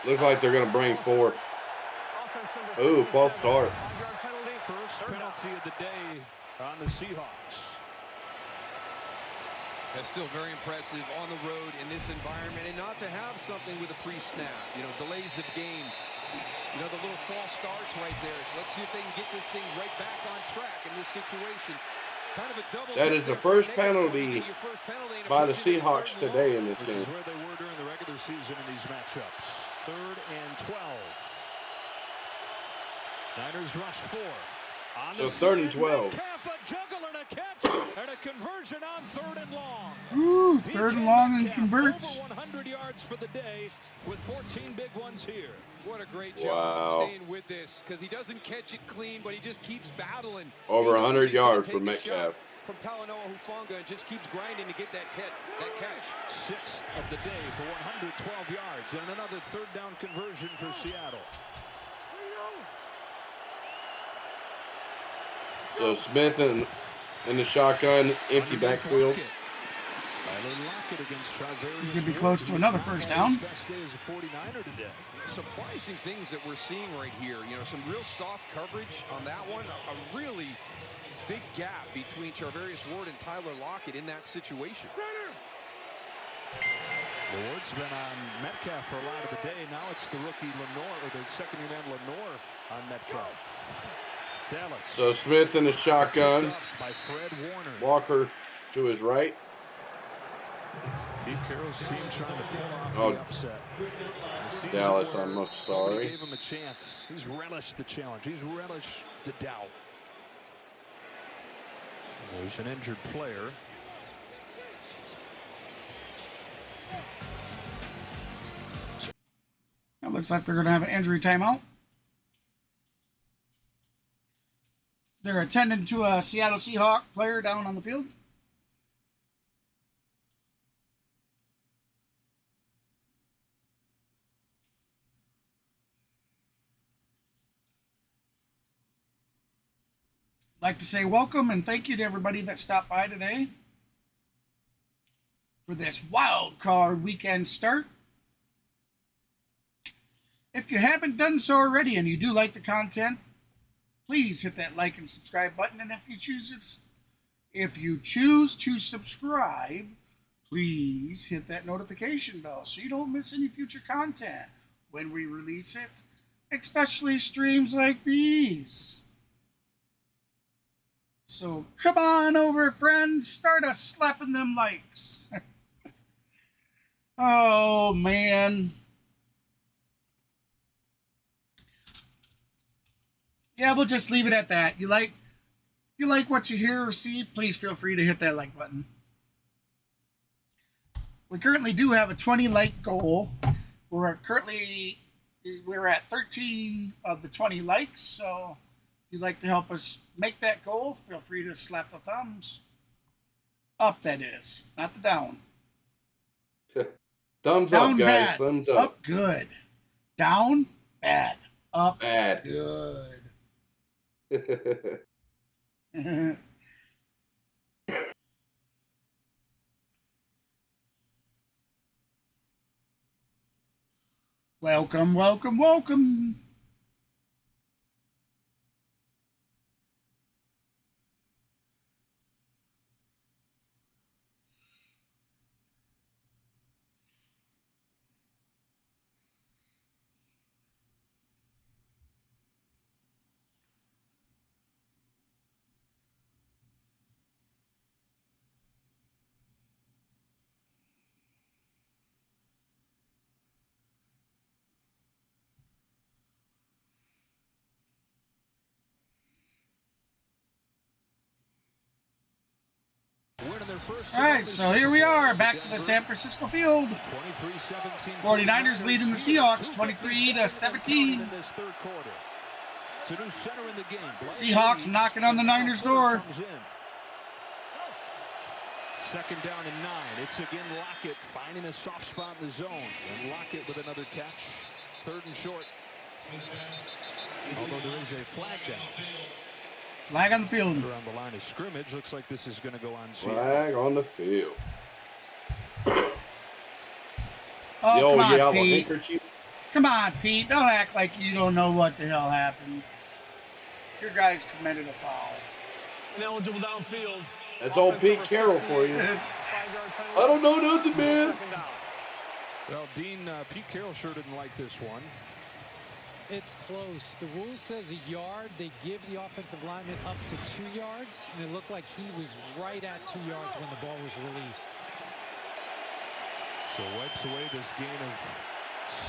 Looks like they're going to bring 4. Ooh, false start. First penalty of the day on the Seahawks. That's still very impressive on the road in this environment, and not to have something with a pre-snap, delays of game. The little false starts right there. So let's see if they can get this thing right back on track in this situation. Kind of a double That is the first penalty by the Seahawks today in this This game. is where they were during the regular season in these matchups. 3rd and 12. Niners rush 4. So 3rd and 12. Metcalf, a juggle and a catch and a conversion on 3rd and long. Ooh, 3rd and long and converts. Over 100 yards for the day with 14 big ones here. What a great job staying with this, because he doesn't catch it clean, but he just keeps battling. Over 100 yards for Metcalf. From Talanoa Hufanga and just keeps grinding to get that catch. 6th of the day for 112 yards and another 3rd down conversion for Seattle. So Smith in the shotgun, empty backfield. He's going to be close to another first down. Best day as a 49er today. Surprising things that we're seeing right here. You know, some real soft coverage on that one. A really big gap between Charvarius Ward and Tyler Lockett in that situation. Ward's been on Metcalf for a lot of the day. Now it's the rookie Lenore, or the second-year man Lenore on Metcalf. Dallas. So Smith in the shotgun. By Fred Warner. Walker to his right. Pete Carroll's team trying to pull off the upset. Dallas, I'm most sorry. Gave him a chance. He's relished the challenge. He's relished the doubt. There's an injured player. It looks like they're going to have an injury timeout. They're attending to a Seattle Seahawks player down on the field. I'd like to say welcome and thank you to everybody that stopped by today for this wild card weekend start. If you haven't done so already and you do like the content, please hit that like and subscribe button. And if you choose to subscribe, please hit that notification bell so you don't miss any future content when we release it, especially streams like these. So come on over, friends. Start us slapping them likes. Oh, man. Yeah, we'll just leave it at that. If you like what you hear or see, please feel free to hit that like button. We currently do have a 20 like goal. We're at 13 of the 20 likes, so if you'd like to help us make that goal, feel free to slap the thumbs up, that is, not the down. Thumbs down up, guys. bad. Thumbs up. Up good. Down bad. Up bad. Good. Welcome, welcome, welcome. All right, so here we are, back to the San Francisco field. 49ers leading the Seahawks 23-17. Seahawks knocking on the Niners' door. 2nd down and 9. It's again Lockett finding a soft spot in the zone. And Lockett with another catch. 3rd and short. Although there is a flag down. Flag on the field. Around the line of scrimmage. Looks like this is going to go on. Flag on the field. Oh, come on, Pete. Handkerchief. Come on, Pete. Don't act like you don't know what the hell happened. Your guys committed a foul. Ineligible downfield. That's old Pete Carroll for you. I don't know nothing, man. Well, Dean, Pete Carroll sure didn't like this one. It's close. The rule says a yard. They give the offensive lineman up to 2 yards, and it looked like he was right at 2 yards when the ball was released. So wipes away this gain of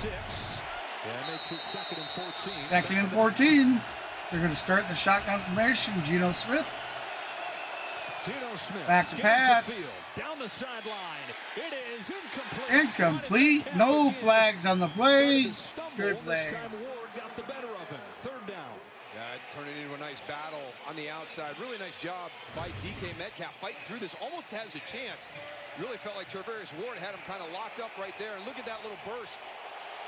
6 and makes it 2nd and 14. 2nd and 14. They're going to start the shotgun formation. Geno Smith. Geno Smith Back to scans pass. the field, down the sideline. It is incomplete. Incomplete. No flags on the play. Good play. This time Ward got the better of him. 3rd down. Yeah, it's turning into a nice battle on the outside. Really nice job by DK Metcalf fighting through this. Almost has a chance. Really felt like Charvarius Ward had him kind of locked up right there. And look at that little burst.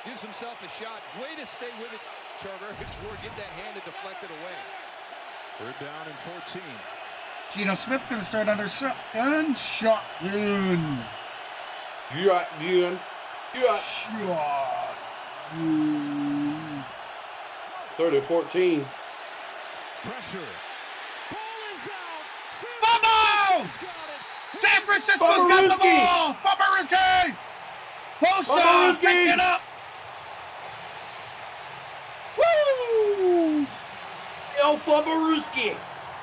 Gives himself a shot. Way to stay with it, Charvarius Ward. Get that hand and deflect it away. 3rd down and 14. Geno Smith going to start under shotgun. Shotgun. Shotgun. Shotgun. 3rd and 14. Pressure. Ball is out. Fumble! San Francisco's got the ball. Fumble-Risky. Bosa picked it up. Woo! El Fumble-Risky.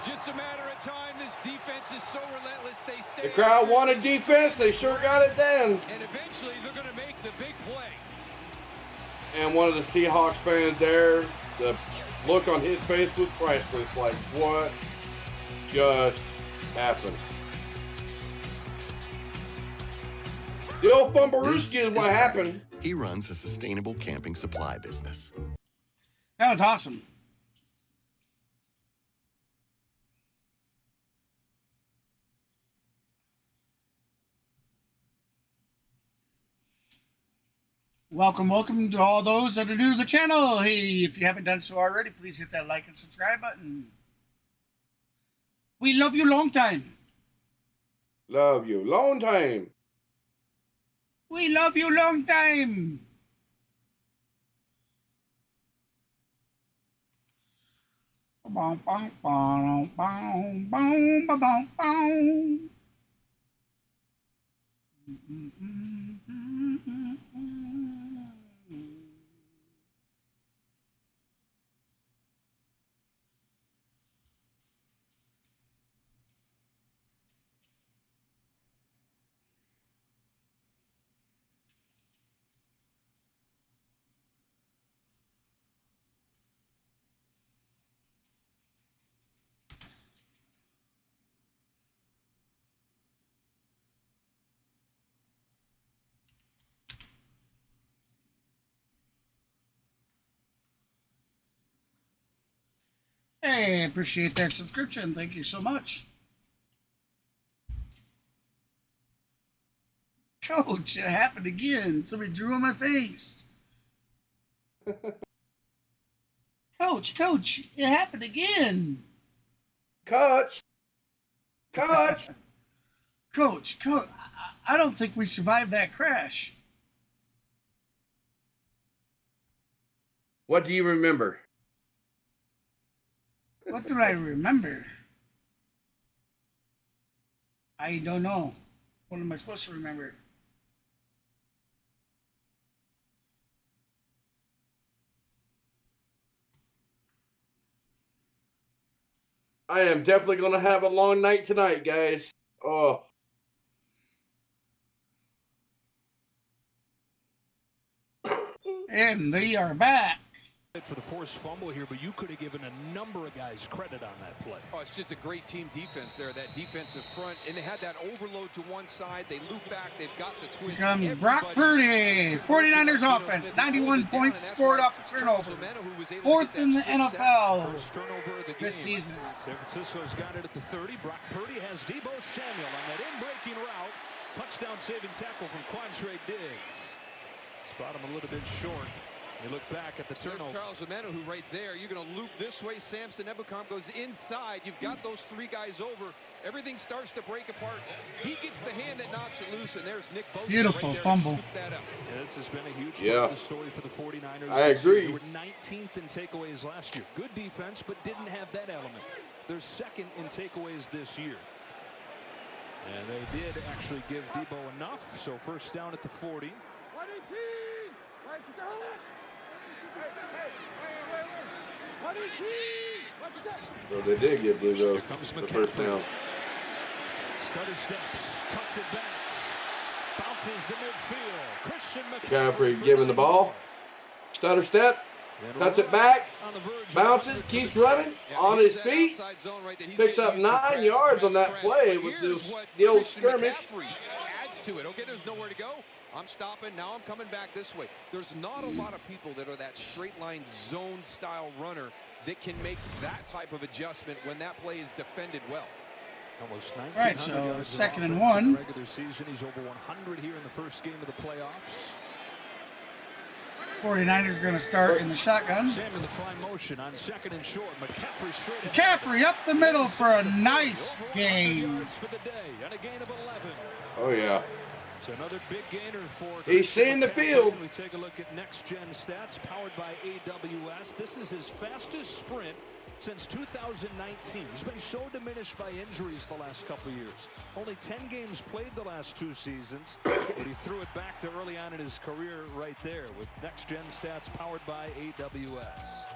Just a matter of time. This defense is so relentless. They stay. The crowd wanted defense. They sure got it then. And eventually they're going to make the big play. And one of the Seahawks fans there, the look on his face was priceless. Like, what just happened? The old Fumble-Risky is what happened. He runs a sustainable camping supply business. That was awesome. Welcome to all those that are new to the channel. Hey, if you haven't done so already, please hit that like and subscribe button. We love you long time. Love you. Long time. We love you long time. Bum, bum, bum, bum, bum, bum, bum, bum. Hey, appreciate that subscription. Thank you so much. Coach, it happened again. Somebody drew on my face. Coach, it happened again. Coach. Coach, I don't think we survived that crash. What do you remember? What do I remember? I don't know. What am I supposed to remember? I am definitely going to have a long night tonight, guys. Oh. And they are back. For the forced fumble here, but you could have given a number of guys credit on that play. Oh, it's just a great team defense there, that defensive front. And they had that overload to one side. They loop back. They've got the twist. Comes Brock Purdy. 49ers offense. 91 points scored off of turnovers. 4th in the NFL this season. San Francisco's got it at the 30. Brock Purdy has Deebo Samuel on that in-breaking route. Touchdown saving tackle from Quantre Diggs. Spot him a little bit short. You look back at the turnover. Charles Omenu, who right there, you're going to loop this way. Samson Ebukam goes inside. You've got those 3 guys over. Everything starts to break apart. He gets the hand that knocks it loose, and there's Nick Bosa. Beautiful right there fumble. Yeah, this has been a huge part of the story for the 49ers. I agree. They were 19th in takeaways last year. Good defense, but didn't have that element. They're 2nd in takeaways this year. And they did actually give Deebo enough. So first down at the 40. So they did get Blue though. The first down. Stutter steps, cuts it back, bounces to midfield. Christian McCaffrey giving the ball. Stutter step, cuts it back, bounces, keeps running on his feet, picks up 9 yards on that play with the old skirmish. Adds to it. Okay, there's nowhere to go. I'm stopping. Now I'm coming back this way. There's not a lot of people that are that straight line zone style runner that can make that type of adjustment when that play is defended well. Almost 1900 All right, so yards 2nd and in 1. the regular season. He's over 100 here in the first game of the playoffs. 49ers are going to start in the shotgun. Sam in the fly motion on 2nd and short. McCaffrey straight McCaffrey up the middle for a nice gain. for the day and a gain of 11. Oh yeah. So another big gainer for. He's seeing the field. We take a look at next gen stats powered by AWS. This is his fastest sprint since 2019. He's been so diminished by injuries the last couple of years. Only 10 games played the last 2 seasons, but he threw it back to early on in his career right there with next gen stats powered by AWS.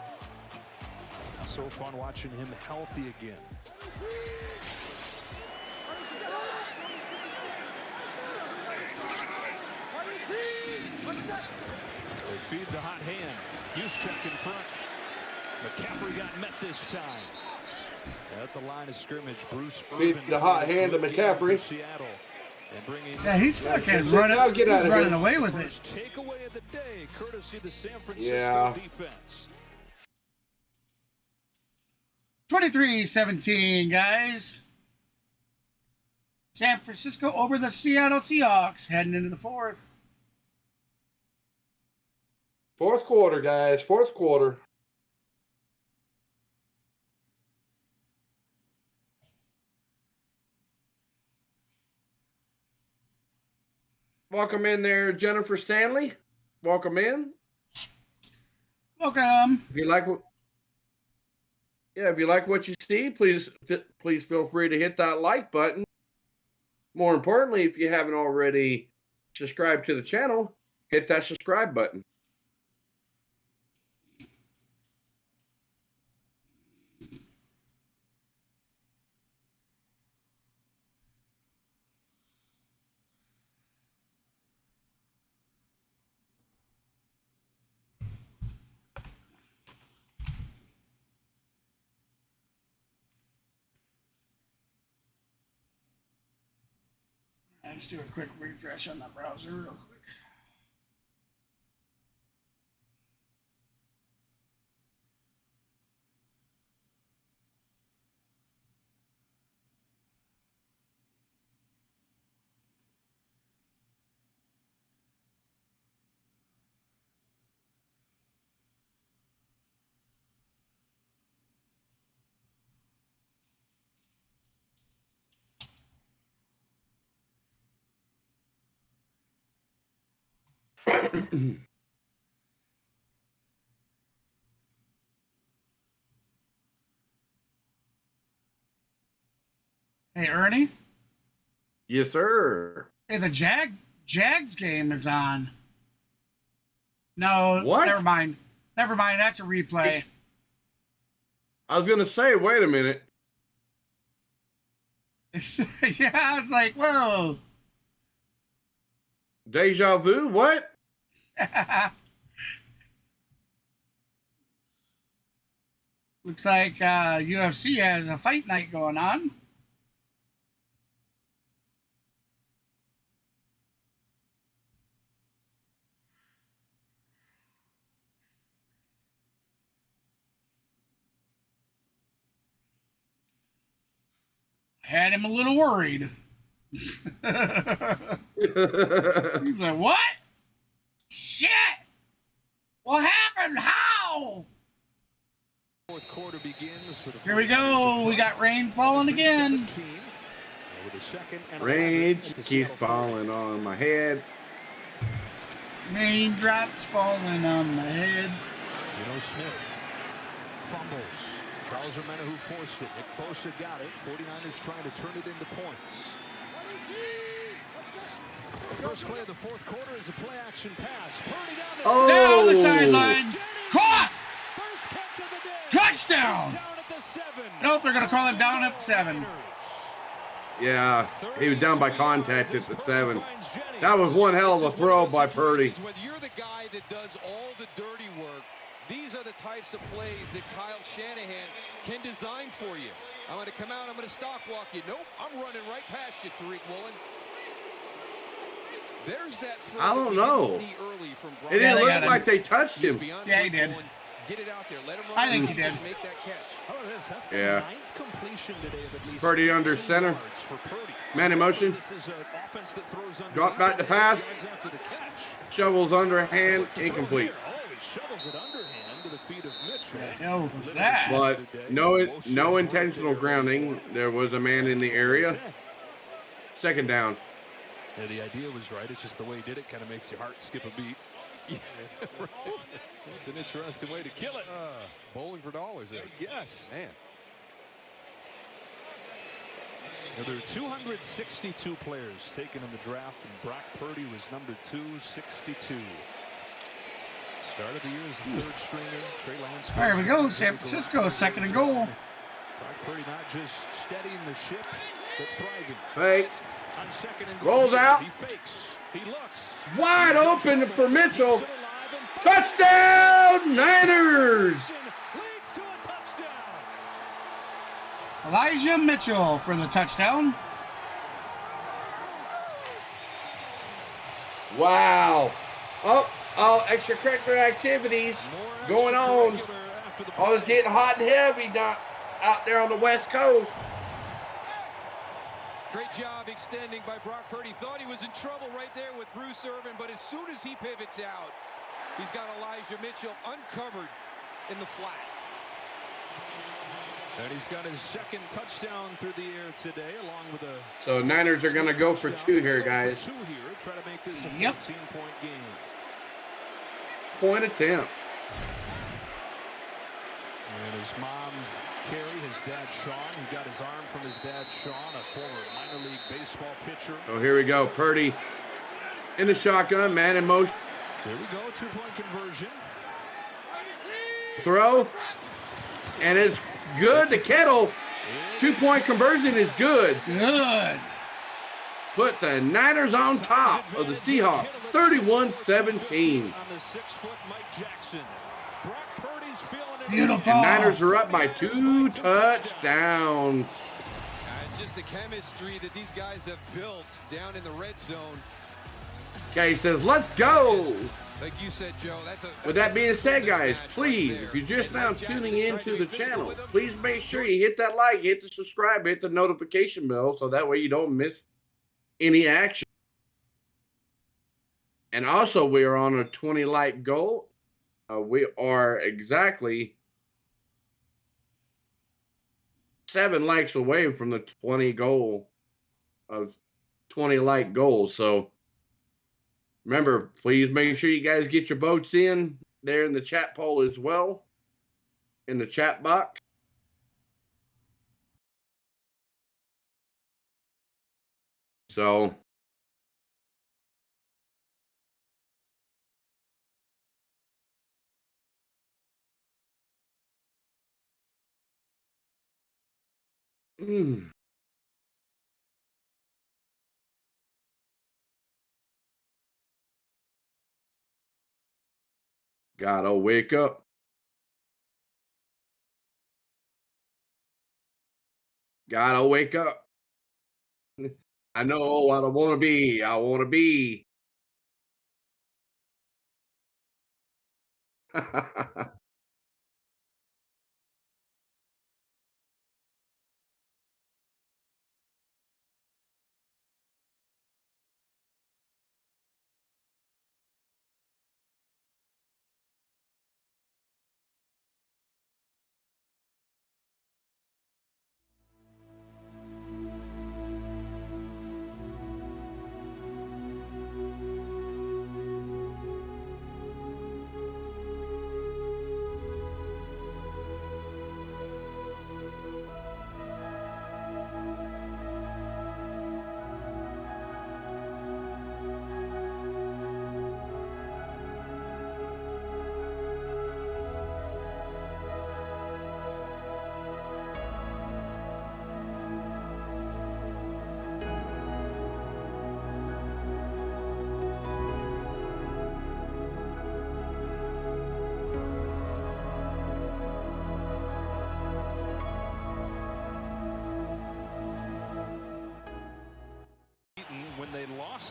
So fun watching him healthy again. They feed the hot hand. Juszczyk in front. McCaffrey got met this time. At the line of scrimmage, Bruce Feed the hot hand to McCaffrey. Seattle. And bringing Yeah, he's fucking running. He's running away with it. Takeaway of the day, courtesy of the San Francisco defense. 23-17, guys. San Francisco over the Seattle Seahawks, heading into the 4th. Fourth quarter, guys. Fourth quarter. Welcome in there, Jennifer Stanley. Welcome in. Welcome. If you like what you see, please feel free to hit that like button. More importantly, if you haven't already subscribed to the channel, hit that subscribe button. Let's do a quick refresh on the browser real quick. Hey, Ernie? Yes, sir. Hey, the Jags game is on. No, what? Never mind. That's a replay. I was going to say, wait a minute. Yeah, it's like, whoa. Deja vu? What? Looks like UFC has a fight night going on. Had him a little worried. He's like, what? Shit! What happened? How? Fourth quarter begins for the Here we go. We got rain falling again. Rain keeps falling on my head. Raindrops falling on my head. Smith fumbles. Charles Omena who forced it. Nick Bosa got it. 49ers trying to turn it into points. The first play of the fourth quarter is a play-action pass. Purdy down the sideline. Touchdown! Nope, they're going to call him down at the 7. Yeah, he was down by contact at the 7. That was one hell of a throw by Purdy. Whether you're the guy that does all the dirty work, these are the types of plays that Kyle Shanahan can design for you. I'm going to come out, I'm going to stock walk you. Nope, I'm running right past you, Tariq Woolen. There's that throw. I don't know. It didn't look like they touched him. Yeah, he did. Get it out there. Let him run. I think he did. Make that catch. That's Yeah. the 9th completion today of at least Purdy under 15 center. yards for Purdy. Man in motion. This is an offense that throws Drop back to pass. after the catch. Shovels underhand, incomplete. Oh, he shovels it underhand to the feet of Mitchell. No, what's that? But no intentional grounding. There was a man in the area. Second down. Yeah, the idea was right. It's just the way he did it kind of makes your heart skip a beat. Yeah, right. It's an interesting way to kill it. Bowling for dollars there. Yes. Man. Now, there are 262 players taken in the draft, and Brock Purdy was number 262. Start of the year as the 3rd stringer. Trey Lance. All right, here we go. San Francisco, 2nd and goal. Brock Purdy not just steadying the ship, but thriving. Fakes. On 2nd and goal. Rolls out. He fakes. He looks. Wide open for Mitchell. Touchdown, Niners! Leads to a touchdown. Elijah Mitchell for the touchdown. Wow. Oh, extracurricular activities going on. Oh, it's getting hot and heavy out there on the West Coast. Great job extending by Brock Purdy. Thought he was in trouble right there with Bruce Irvin, but as soon as he pivots out, he's got Elijah Mitchell uncovered in the flat. And he's got his 2nd touchdown through the air today, along with a. So Niners are going to go for 2 here, guys. 2 here, try to make this a 14-point game. Point attempt. And his mom, Carrie, his dad, Sean, who got his arm from his dad, Sean, a former minor league baseball pitcher. So here we go. Purdy in the shotgun, man in motion. There we go, 2-point conversion. Throw. And it's good. The Kettle. 2-point conversion is good. Good. Put the Niners on top of the Seahawks. 31-17. On the 6-foot Mike Jackson. Brock Purdy's feeling it. Beautiful. And Niners are up by 2 touchdowns. It's just the chemistry that these guys have built down in the red zone. Okay, he says, let's go. Like you said, Joe, that's With that being said, guys, please, if you're just now tuning into the channel, please make sure you hit that like, hit the subscribe, hit the notification bell, so that way you don't miss any action. And also, we are on a 20 like goal. We are exactly 7 likes away from the 20 goal of 20 like goals. So remember, please make sure you guys get your votes in there in the chat poll as well, in the chat box. So gotta wake up. Gotta wake up. I know what I want to be. I want to be.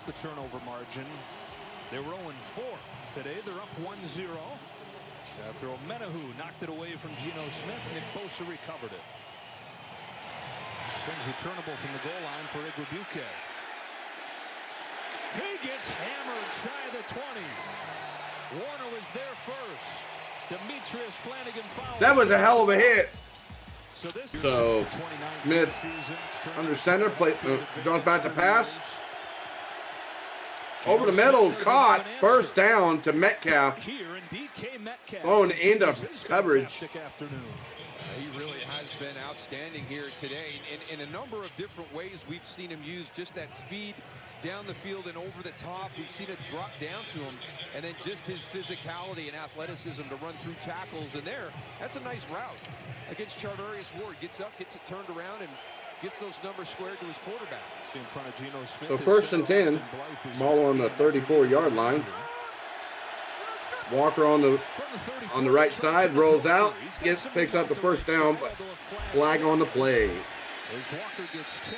the turnover margin. They were 0-4. Today they're up 1-0. After Omenahu knocked it away from Geno Smith, Nick Bosa recovered it. Swings returnable from the goal line for Igwebuike. He gets hammered shy of the 20. Warner was there first. Demetrius Flanagan fouls. That was a hell of a hit. So Smith under center, goes back to pass. Over the middle, caught, first down to Metcalf. Thrown into coverage. He really has been outstanding here today. In a number of different ways, we've seen him use just that speed down the field and over the top. We've seen it drop down to him. And then just his physicality and athleticism to run through tackles. And that's a nice route against Charvarius Ward. Gets up, gets it turned around, and gets those numbers squared to his quarterback. In front of Geno Smith. So 1st and 10, ball on the 34-yard line. Walker on the right side, rolls out, picks up the first down, but flag on the play. As Walker gets 10,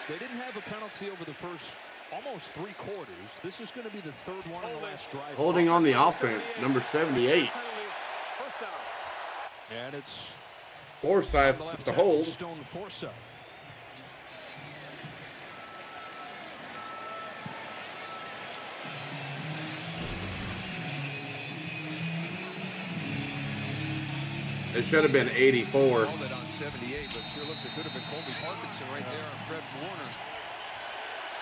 they didn't have a penalty over the first almost 3 quarters. This is going to be the 3rd one on the last drive. Holding on the offense, number 78. And it's Forsyth to hold. Stone Forsyth. It should have been 84. Called it on 78, but sure looks it could have been Colby Parkinson right there on Fred Warner.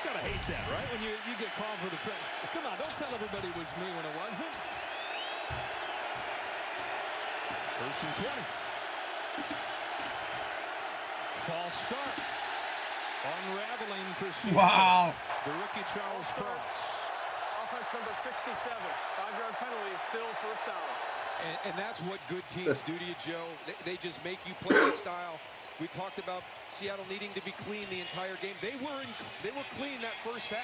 Gotta hate that, right? When you get called for the play. Come on, don't tell everybody it was me when it wasn't. 1st and 20. False start. Unraveling for Seattle. Wow. The rookie Charles Cross. Offense number 67. 5-yard penalty, still first down. And that's what good teams do to you, Joe. They just make you play that style. We talked about Seattle needing to be clean the entire game. They were clean that first half.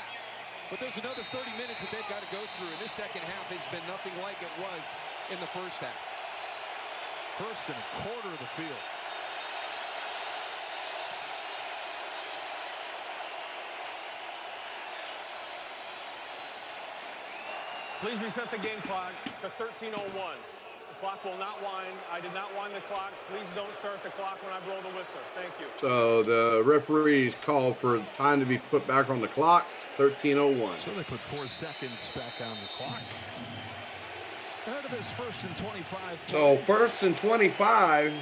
But there's another 30 minutes that they've got to go through. And this second half has been nothing like it was in the first half. 1st and a quarter of the field. Please reset the game clock to 13:01. The clock will not wind. I did not wind the clock. Please don't start the clock when I blow the whistle. Thank you. So the referees call for time to be put back on the clock, 13:01. So they put 4 seconds back on the clock. Ahead of this 1st and 25. So 1st and 25.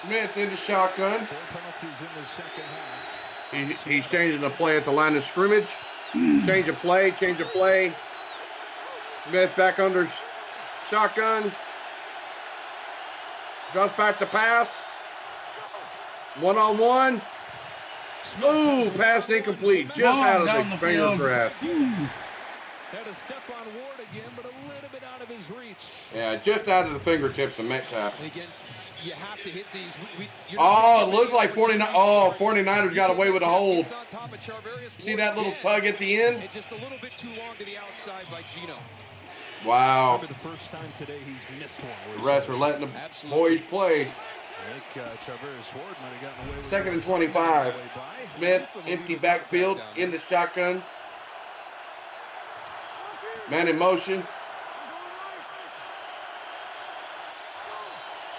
Smith in the shotgun. 4 penalties in the second half. He's changing the play at the line of scrimmage. Change of play. Smith back under shotgun. Drops back to pass. 1-on-1. Ooh, pass incomplete. Just out of the finger grasp. Had to step on Ward again, but a little bit out of his reach. Yeah, just out of the fingertips of Metcalf. And again, you have to hit these. Oh, it looks like 49ers got away with a hold. See that little tug at the end? And just a little bit too long to the outside by Geno. Wow. The first time today he's missed one. The refs are letting the boys play. I think Charvarius Ward might have gotten away with 2nd and 25. Smith, empty backfield, in the shotgun. Man in motion.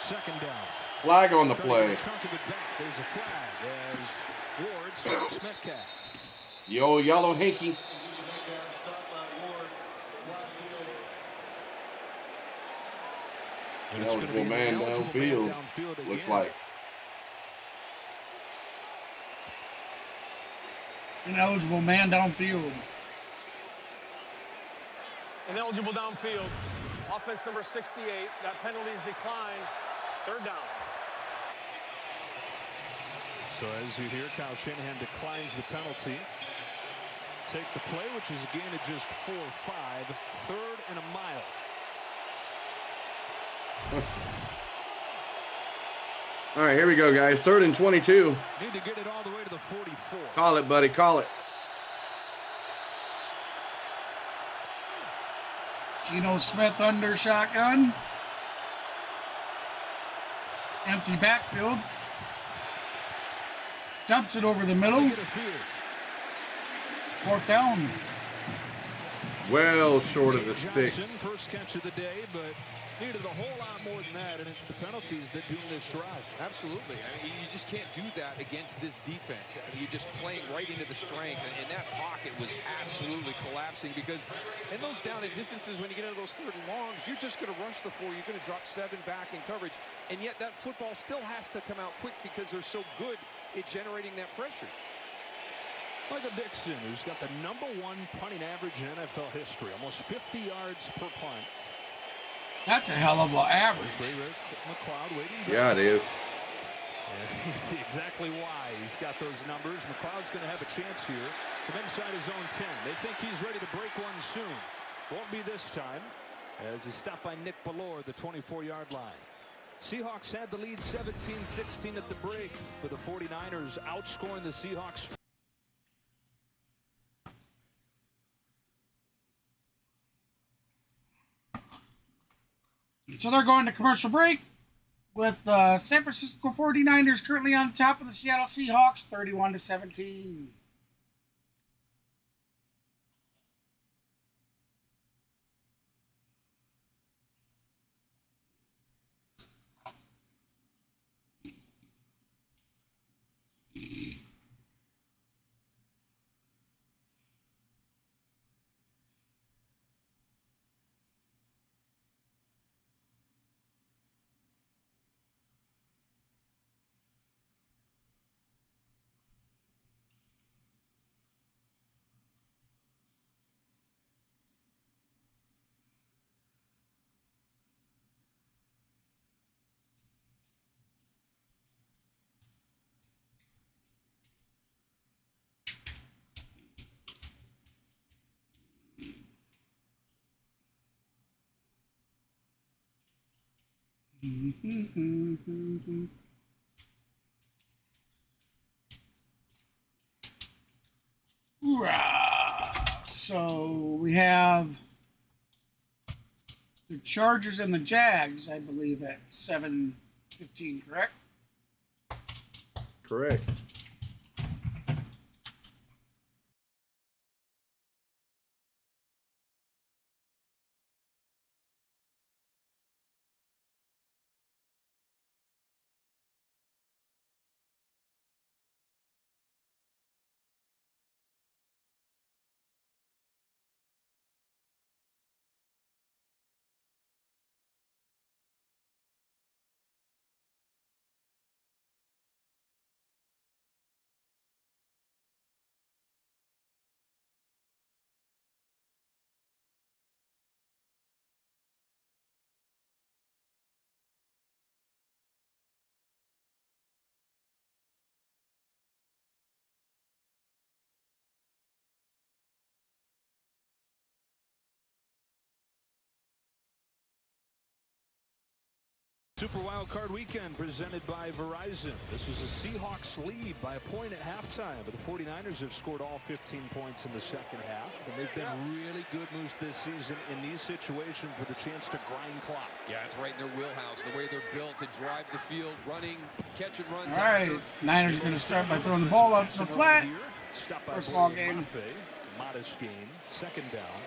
2nd down. Flag on the play. There's a flag as Ward stops Metcalf. Yo, yellow hanky. Eligible man downfield. Looks like. Ineligible man downfield. Ineligible downfield. Offense number 68. That penalty is declined. 3rd down. So as you hear, Kyle Shanahan declines the penalty. Take the play, which is a gain of just 4 or 5. 3rd and a mile. All right, here we go, guys. 3rd and 22. Need to get it all the way to the 44. Call it, buddy. Call it. Geno Smith under shotgun. Empty backfield. Dumps it over the middle. 4th down. Well short of the stick. Johnson, first catch of the day, but needed a whole lot more than that, and it's the penalties that doom this drive. Absolutely. I mean, you just can't do that against this defense. I mean, you're just playing right into the strength, and that pocket was absolutely collapsing because in those down and distances, when you get into those 3rd and longs, you're just going to rush the 4. You're going to drop 7 back in coverage, and yet that football still has to come out quick because they're so good at generating that pressure. Michael Dixon, who's got the #1 punting average in NFL history, almost 50 yards per punt. That's a hell of an average. McLeod waiting. Yeah, it is. And you see exactly why he's got those numbers. McLeod's going to have a chance here from inside his own 10. They think he's ready to break one soon. Won't be this time, as he's stopped by Nick Ballore, the 24-yard line. Seahawks had the lead 17-16 at the break, with the 49ers outscoring the Seahawks. So they're going to commercial break with San Francisco 49ers currently on top of the Seattle Seahawks, 31-17. So we have the Chargers and the Jags, I believe, at 7:15, correct? Correct. Super Wildcard Weekend presented by Verizon. This was a Seahawks lead by a point at halftime, but the 49ers have scored all 15 points in the second half, and they've been really good moves this season in these situations with a chance to grind clock. Yeah, it's right in their wheelhouse, the way they're built to drive the field, running, catch and run. All right, Niners are going to start by throwing the ball up to the flat. First ball game. Modest gain, second down.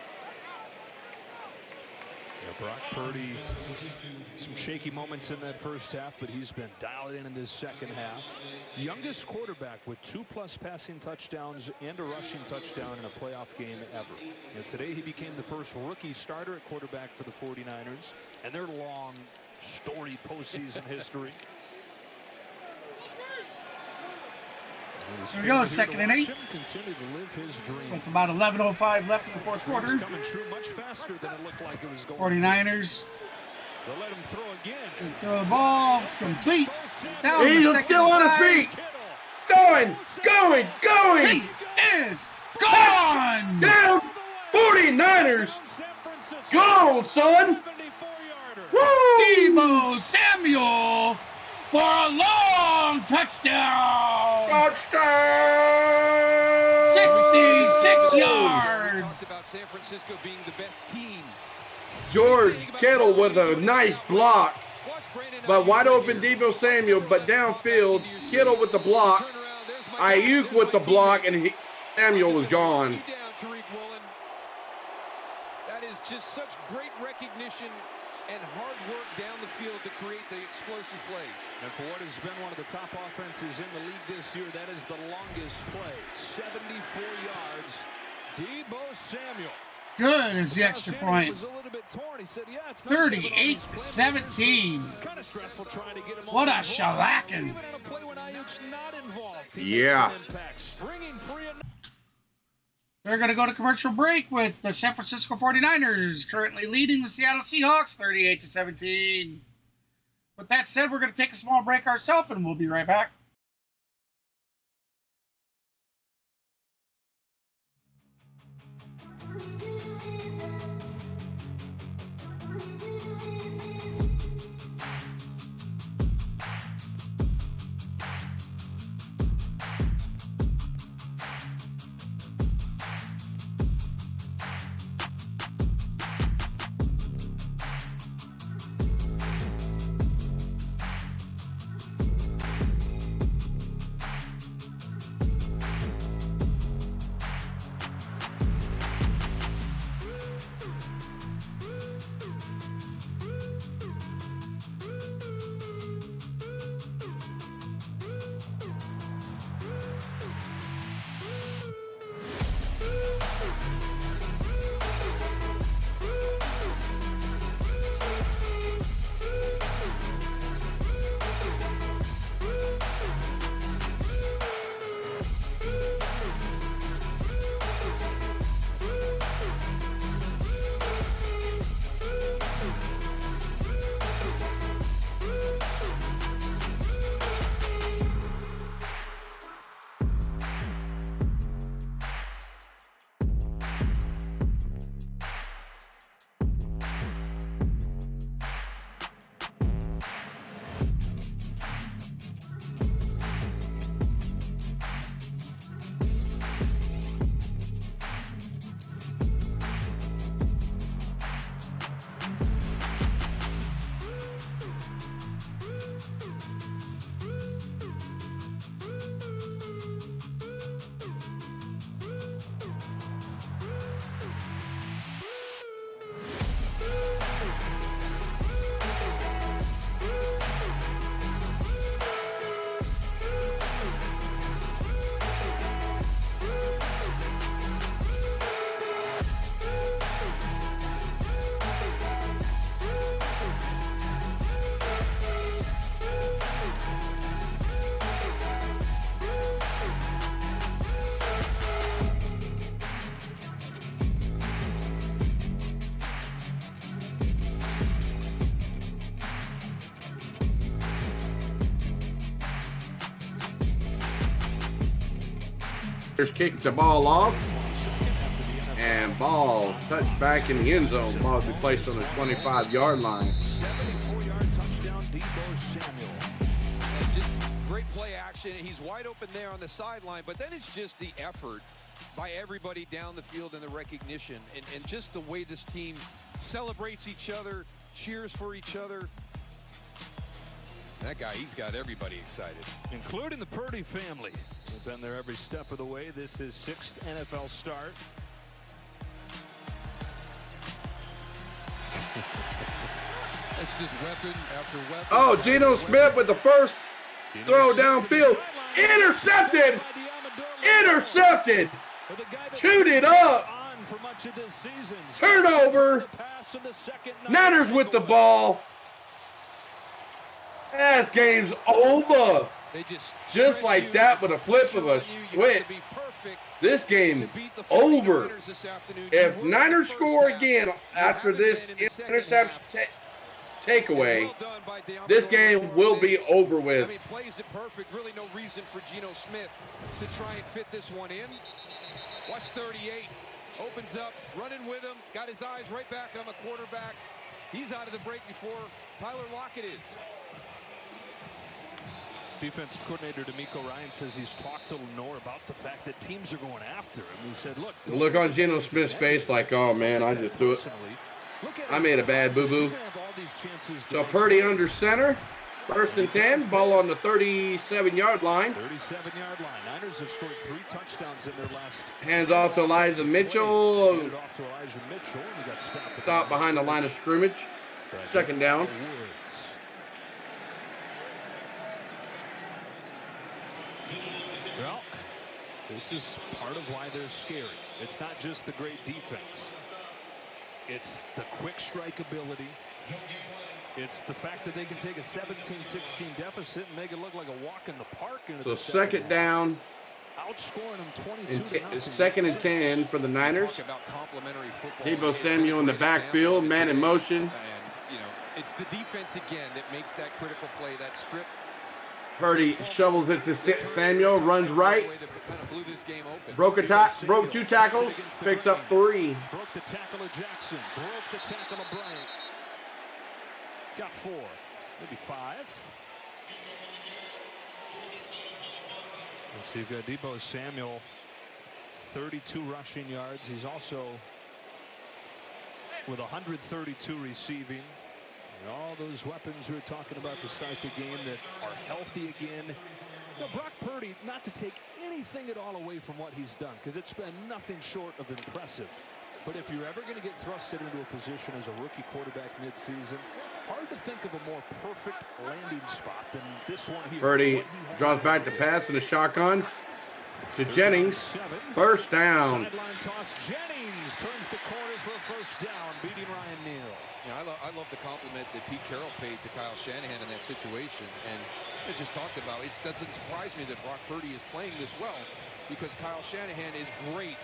Yeah, Brock Purdy, some shaky moments in that first half, but he's been dialed in this second half. Youngest quarterback with 2+ passing touchdowns and a rushing touchdown in a playoff game ever. And today he became the first rookie starter at quarterback for the 49ers and their long, storied postseason history. Here we go, 2nd and 8. Continue to live his dream. With about 11:05 left in the fourth quarter. Coming true much faster than it looked like it was going 49ers. They'll let him throw again. They throw the ball complete. Down He's the still on his feet. Going. He is gone. Down. 49ers. Go, son. Woo. Deebo Samuel for a long touchdown. Touchdown. 66 yards. Talked about San Francisco being the best team. George Kittle with a nice block, but wide open Deebo Samuel, but downfield, Kittle with the block, Ayuk with the block, and Samuel was gone. That is just such great recognition and hard work down the field to create the explosive plays. And for what has been one of the top offenses in the league this year, that is the longest play. 74 yards. Deebo Samuel. Good is the extra point. Was a little bit torn. He said, yeah, it's 38-17. It's kind of stressful trying to get him What a on the ball. shellacking. Even in a play when Ayuk's not involved, he Yeah. makes an impact. Stringing free and They're going to go to commercial break with the San Francisco 49ers currently leading the Seattle Seahawks 38-17. With that said, we're going to take a small break ourselves, and we'll be right back. Kicked the ball off, and ball touched back in the end zone. Ball will be placed on the 25-yard line. 74-yard touchdown, Deebo Samuel. And just great play action. He's wide open there on the sideline, but then it's just the effort by everybody down the field and the recognition and just the way this team celebrates each other, cheers for each other. That guy, he's got everybody excited. Including the Purdy family. They've been there every step of the way. This is 6th NFL start. That's just weapon after weapon. Oh, Geno Smith with the first throw downfield. Intercepted! Intercepted! Chewed it up! Turnover! Niners with the ball. That game's over. They just like that with a flip of a switch. This game over. If Niners score again after this interception takeaway, this game will be over with. I mean, plays it perfect. Really no reason for Geno Smith to try and fit this one in. Watch 38. Opens up, running with him. Got his eyes right back on the quarterback. He's out of the break before Tyler Lockett is. Defensive coordinator D'Amico Ryan says he's talked to Lenore about the fact that teams are going after him. He said, look on Geno Smith's face like, oh man, I just threw it. I made a bad boo-boo. So Purdy under center. First and 10, ball on the 37-yard line. 37-yard line. Niners have scored 3 touchdowns in their last. Hands off to Elijah Mitchell. Handed off to Elijah Mitchell, and he got Stopped behind the line of scrimmage. Second down. Well, this is part of why they're scary. It's not just the great defense. It's the quick strike ability. It's the fact that they can take a 17-16 deficit and make it look like a walk in the park. So second down. Outscoring them 22-0. Second and 10 for the Niners. Deebo Samuel in the backfield, man in motion. And, you know, it's the defense again that makes that critical play, that strip. Purdy shovels it to Samuel, runs right. Broke 2 tackles, picks up 3. Broke the tackle of Jackson. Broke the tackle of Bryant. Got 4, maybe 5. Let's see, you've got Deebo Samuel, 32 rushing yards. He's also with 132 receiving. And all those weapons we were talking about to start the game that are healthy again. You know, Brock Purdy, not to take anything at all away from what he's done, because it's been nothing short of impressive. But if you're ever going to get thrusted into a position as a rookie quarterback midseason, hard to think of a more perfect landing spot than this one here. Purdy draws back to pass in the shotgun to Jennings. First down. Sideline toss. Jennings turns the corner for a first down, beating Ryan Neal. Yeah, I love the compliment that Pete Carroll paid to Kyle Shanahan in that situation. And I just talked about it doesn't surprise me that Brock Purdy is playing this well, because Kyle Shanahan is great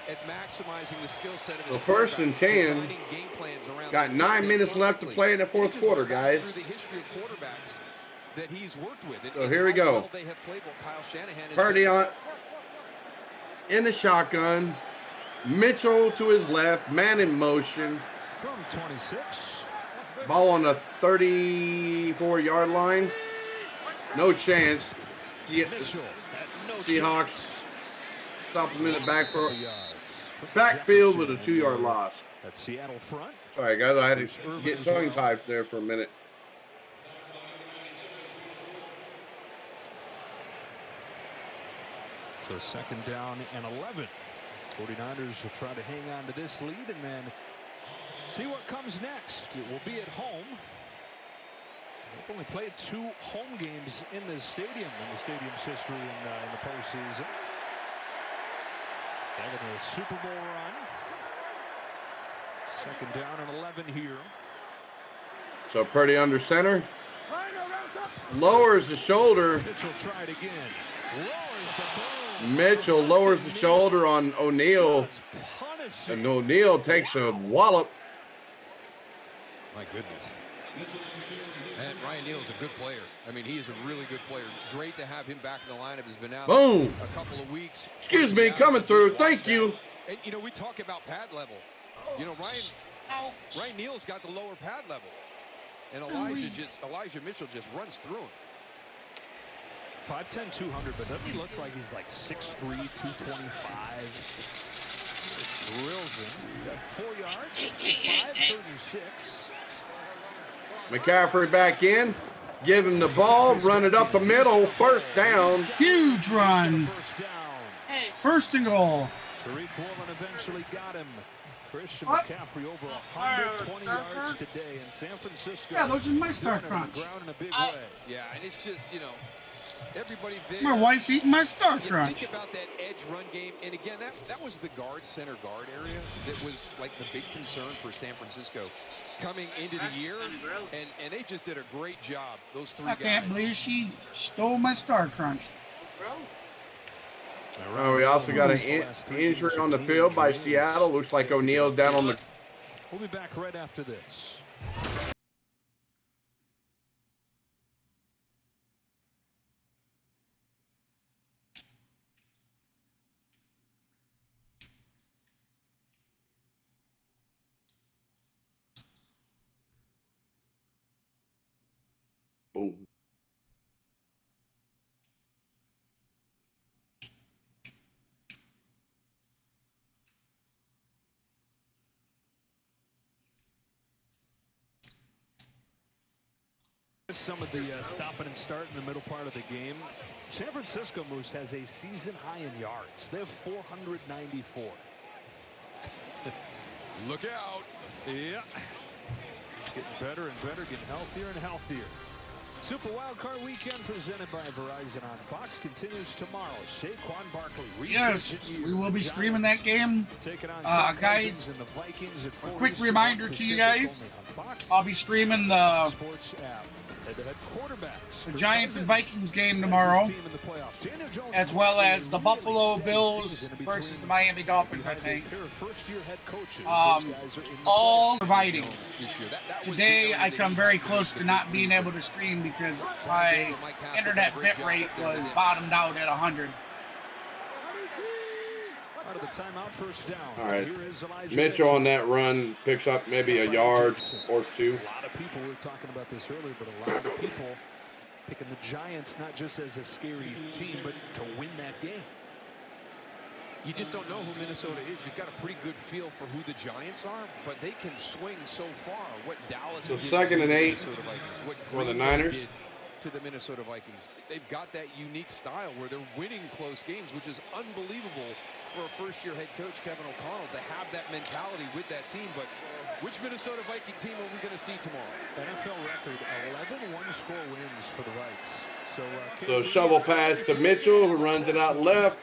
at maximizing the skill set of his first and 10. Got 9 minutes left to play in the fourth quarter, guys. The history of quarterbacks that he's worked with. So here we go. Purdy on in the shotgun. Mitchell to his left, man in motion. 26. Ball on the 34-yard line. No chance. Seahawks stop him in the backfield with a 2-yard loss. At Seattle front. Sorry, guys, I had to get tongue-tied there for a minute. So second down and 11. 49ers will try to hang on to this lead and then see what comes next. It will be at home. They've only played 2 home games in this stadium in the stadium's history in the postseason. Having a Super Bowl run. Second down and 11 here. So Purdy under center. Lowers the shoulder. Mitchell tried again. Lowers the ball. Mitchell lowers the shoulder on O'Neal. And O'Neal takes a wallop. My goodness. And Ryan Neal is a good player. I mean, he is a really good player. Great to have him back in the lineup. He's been out Boom. a couple of weeks. Excuse me, coming through. Thank you. And, you know, we talk about pad level. You know, Ryan Neal's got the lower pad level. And Elijah Mitchell just runs through him. 5'10", 200, but doesn't he look like he's like 6'3", 225? Drills him. Got 4 yards. 5:36. McCaffrey back in. Give him the ball. Run it up the middle. First down. Huge run. First and goal. Tariq Woolen eventually got him. Christian McCaffrey over 120 yards today in San Francisco. Yeah, those are my Star Crunch. Ground in a big way. Yeah, and it's just, you know, everybody there. My wife's eating my Star Crunch. Think about that edge run game, and again, that was the center guard area that was like the big concern for San Francisco coming into the year, and they just did a great job. Those 3 guys. I can't believe she stole my Star Crunch. Oh, we also got an injury on the field by Seattle. Looks like O'Neal's down on the. We'll be back right after this. Boom. Some of the stopping and start in the middle part of the game. San Francisco Moose has a season high in yards. They have 494. Look out. Yeah. Getting better and better, getting healthier and healthier. Super Wildcard Weekend presented by Verizon on Fox continues tomorrow. Saquon Barkley. Yes, we will be streaming that game. Guys, a quick reminder to you guys, I'll be streaming the Giants and Vikings game tomorrow, as the Buffalo Bills versus the Miami Dolphins, I think. All providing. Today, I come very close to not being able to stream because my internet bit rate was bottomed out at 100. Out of the timeout, first down. All right. Mitchell on that run picks up maybe a yard or two. A lot of people were talking about this earlier, but a lot of people picking the Giants not just as a scary team, but to win that game. You just don't know who Minnesota is. You've got a pretty good feel for who the Giants are, but they can swing so far. What Dallas So did second and 8 what for the Green Bay Niners. did to the Minnesota Vikings. They've got that unique style where they're winning close games, which is unbelievable for a first-year head coach, Kevin O'Connell, to have that mentality with that team. But which Minnesota Viking team are we going to see tomorrow? NFL record, 11 one-score wins for the Vikes. So shovel pass to Mitchell, who runs it out left.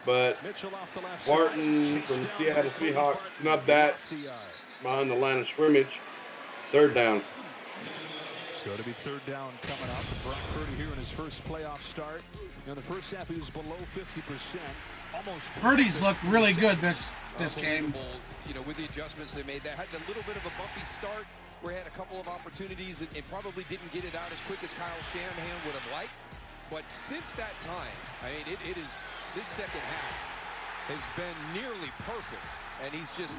But Barton from Seattle Seahawks snubbed that behind the line of scrimmage. Third down. So it'll be third down coming up. Brock Purdy here in his first playoff start. In the first half, he was below 50%. Almost. Purdy's looked really good this game. You know, with the adjustments they made, they had a little bit of a bumpy start where he had a couple of opportunities and probably didn't get it out as quick as Kyle Shanahan would have liked. But since that time, I mean, it is, this second half has been nearly perfect. And he's just,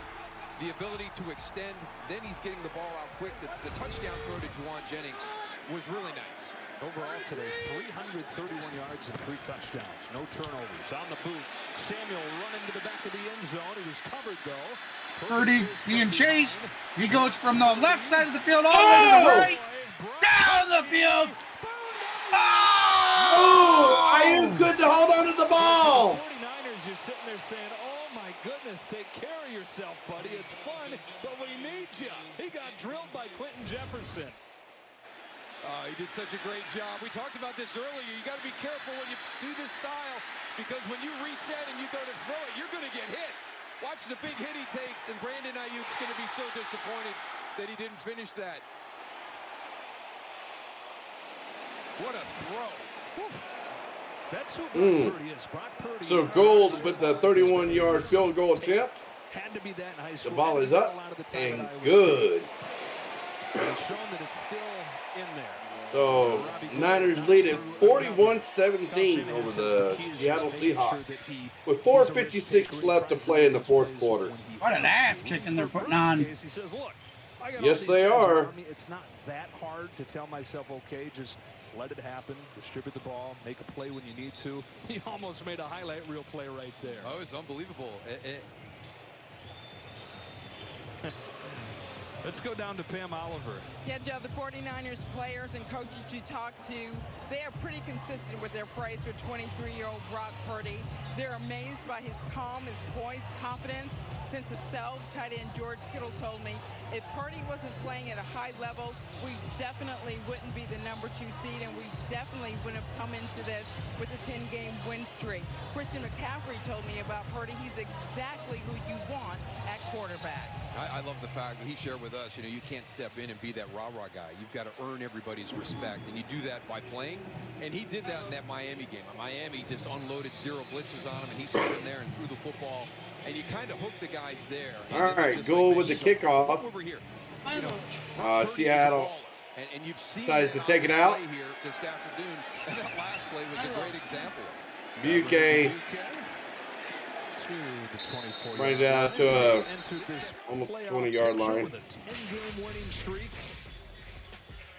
the ability to extend, then he's getting the ball out quick. The touchdown throw to Juwan Jennings was really nice. Overall today, 331 yards and 3 touchdowns. No turnovers. On the boot, Samuel running to the back of the end zone. He was covered, though. Purdy being chased. He goes from the left side of the field all the way to the right. Down the field. Oh! Ayuk couldn't hold on to the ball. 49ers are sitting there saying, oh my goodness, take care of yourself, buddy. It's fun, but we need you. He got drilled by Quentin Jefferson. He did such a great job. We talked about this earlier. You got to be careful when you do this style because when you reset and you go to throw it, you're going to get hit. Watch the big hit he takes, and Brandon Ayuk's going to be so disappointed that he didn't finish that. What a throw. Whew. That's who Brock Purdy is. Brock Purdy. So Gold with the 31-yard field goal attempt. Had to be that in high school. The ball is up and good. It's shown that it's still in there. So Niners lead at 41-17 over the Seattle Seahawks with 4:56 left to play in the fourth quarter. What an ass kicking they're putting on. Yes, they are. It's not that hard to tell myself, okay, just let it happen, distribute the ball, make a play when you need to. He almost made a highlight reel play right there. Oh, it's unbelievable. Let's go down to Pam Oliver. Yeah, Joe, the 49ers players and coaches you talk to, they are pretty consistent with their praise for 23-year-old Brock Purdy. They're amazed by his calm, his poise, confidence, sense of self. Tight end George Kittle told me, if Purdy wasn't playing at a high level, we definitely wouldn't be the number 2 seed, and we definitely wouldn't have come into this with a 10-game win streak. Christian McCaffrey told me about Purdy. He's exactly who you want at quarterback. I love the fact that he shared with us, you know, you can't step in and be that rah-rah guy. You've got to earn everybody's respect, and you do that by playing. And he did that in that Miami game. Miami just unloaded 0 blitzes on him, and he stood in there and threw the football. And you kind of hook the guys there. All right, go with the kickoff. Over here. You know, Seattle and you've seen decides to take it out. Here this afternoon, and that last play was a great example. Buque brings it out to a almost 20-yard line. With a 10-game winning streak.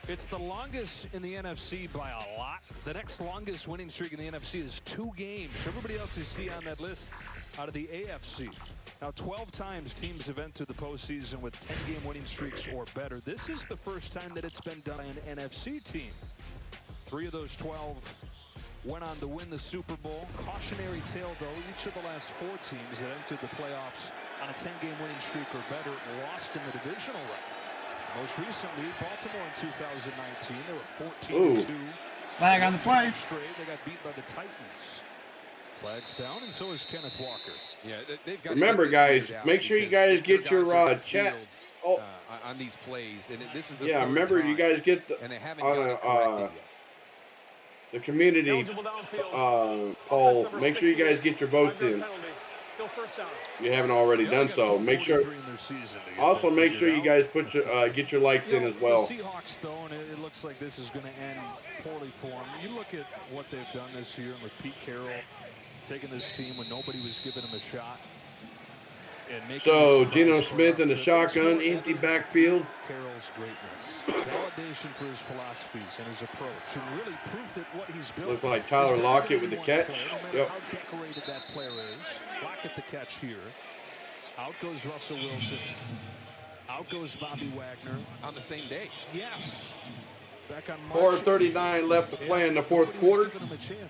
It's the longest in the NFC by a lot. The next longest winning streak in the NFC is 2 games. Everybody else you see on that list out of the AFC. Now, 12 times teams have entered the postseason with 10-game winning streaks or better. This is the first time that it's been done by an NFC team. 3 of those 12 went on to win the Super Bowl. Cautionary tale, though, each of the last 4 teams that entered the playoffs on a 10-game winning streak or better lost in the divisional round. Most recently, Baltimore in 2019, they were 14-2. Flag on the play. Straight, they got beat by the Titans. Flags down, and so is Kenneth Walker. Yeah, they've got. Remember, guys, make sure you guys get your chat on these plays, and this is the remember you guys get the and they haven't got it corrected yet. The community poll. Make sure you guys get your votes in. Still first down. If you haven't already done so, make sure. Also, make sure you guys put your get your likes in as well. The Seahawks, though, and it looks like this is going to end poorly for them. You look at what they've done this year with Pete Carroll taking this team when nobody was giving him a shot. So Geno Smith in the shotgun, empty backfield. Carroll's greatness, validation for his philosophies and his approach, and really proof that what he's built. Looks like Tyler Lockett with the catch. Yep. How decorated that player is. Lockett the catch here. Out goes Russell Wilson. Out goes Bobby Wagner on the same day. Yes. Back on 4:39 left to play in the fourth quarter.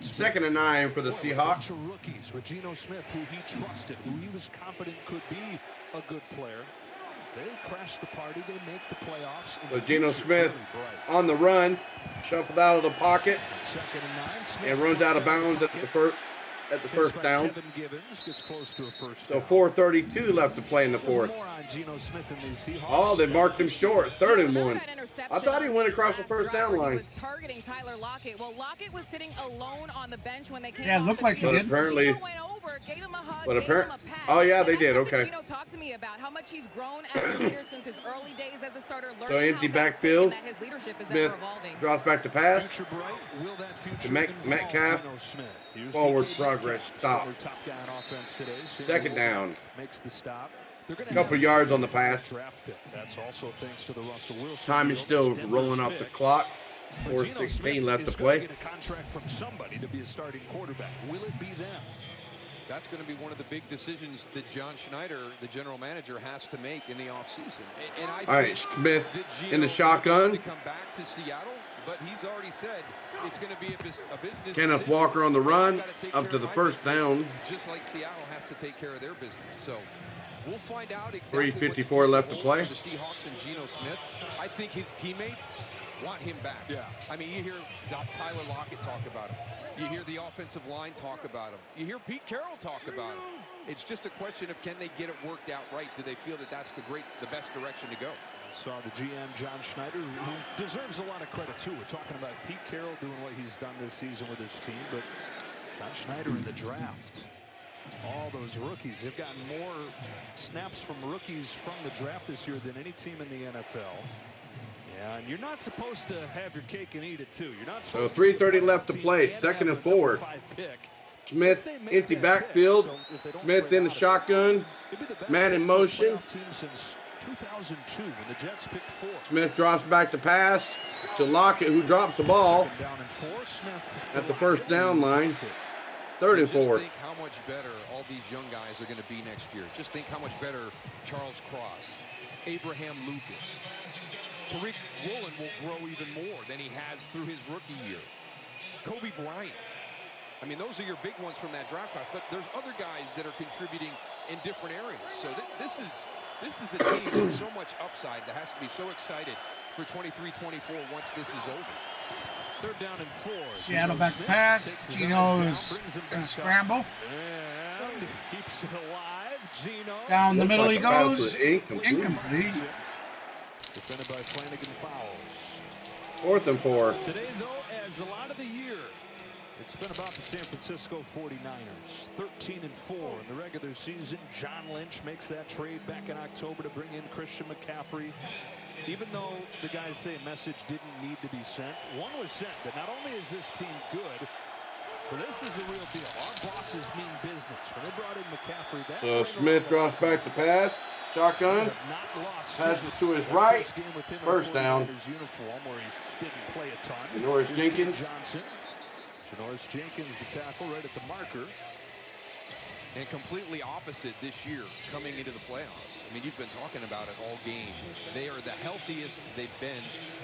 2nd and 9 for the Seahawks. Rookies with Geno Smith, who he trusted, who he was confident could be a good player. They crash the party. They make the playoffs. So Geno Smith on the run, shuffled out of the pocket, 2nd and 9. Smith and runs out of bounds at the first down. Kevin Givens gets close to a first So down. 4:32 left to play in the fourth. Oh, they marked him short. 3rd and 1. I thought he went across the first down line. Was targeting Tyler Lockett. Well, Lockett was sitting alone on the bench when they came. Yeah, it looked like he But did. apparently. Went over, gave him a hug, But gave him a pat. oh yeah, And they that's did. something Okay. Geno talked to me about how much he's grown as a leader since his early days as a starter. So empty backfield. His leadership is Smith ever evolving. drops back to pass. Future bright. Will that future To Metcalf. Geno Smith. Here's Forward the progress stop. their top guy on offense today. 2nd down. Makes the stop. Couple yards on the pass. Draft pick. That's also thanks to the Russell Wilson. Time is still rolling off the clock. But Geno 4:16 Smith left to is play. going to get a contract from somebody to be a starting quarterback. Will it be them? That's going to be one of the big decisions that John Schneider, the general manager, has to make in the offseason. And I All right, think Smith that Geno in the shotgun. to come back to Seattle, but he's already said it's going to be a business. Kenneth decision. Walker on the run, Gotta take up care to of the my first business, down. just like Seattle has to take care of their business. So we'll find out exactly. 3:54 left to play. For the Seahawks and Geno Smith. I think his teammates want him back. Yeah. I mean, you hear Tyler Lockett talk about him. You hear the offensive line talk about him. You hear Pete Carroll talk about him. It's just a question of can they get it worked out right? Do they feel that that's the best direction to go? Saw the GM, John Schneider, who deserves a lot of credit, too. We're talking about Pete Carroll doing what he's done this season with his team, but John Schneider in the draft. All those rookies. They've gotten more snaps from rookies from the draft this year than any team in the NFL. Yeah, and you're not supposed to have your cake and eat it, too. You're not supposed So 3:30 left to play, 2nd and 4. Smith, empty backfield. Smith in the shotgun. Man in motion. 2002 when the Jets picked 4. Smith drops back to pass to Lockett, who drops the ball Down and 4. Smith at the first down line. 3rd and 4. Just think how much better all these young guys are going to be next year. Just think how much better Charles Cross, Abraham Lucas, Tariq Woolen will grow even more than he has through his rookie year. Kobe Bryant. I mean, those are your big ones from that draft class, but there's other guys that are contributing in different areas. So this is a team with so much upside that has to be so excited for 23-24 once this is over. 3rd down and 4. Seattle back to pass. Geno is going to scramble. And keeps it alive. Geno. Down the middle he goes. Incomplete. Incomplete. Defended by Flanagan fouls. 4th and 4. Today, though, as a lot of the year, it's been about the San Francisco 49ers. 13-4 in the regular season. John Lynch makes that trade back in October to bring in Christian McCaffrey. Even though the guys say a message didn't need to be sent, one was sent. But not only is this team good, but this is the real deal. Our bosses mean business. When they brought in McCaffrey, that So Smith drops back to pass. Shotgun. Passes to his right. First down. Uniform where he didn't play a ton. Janoris Jenkins. Johnson. Janoris Jenkins, the tackle, right at the marker. And completely opposite this year coming into the playoffs. I mean, you've been talking about it all game. They are the healthiest they've been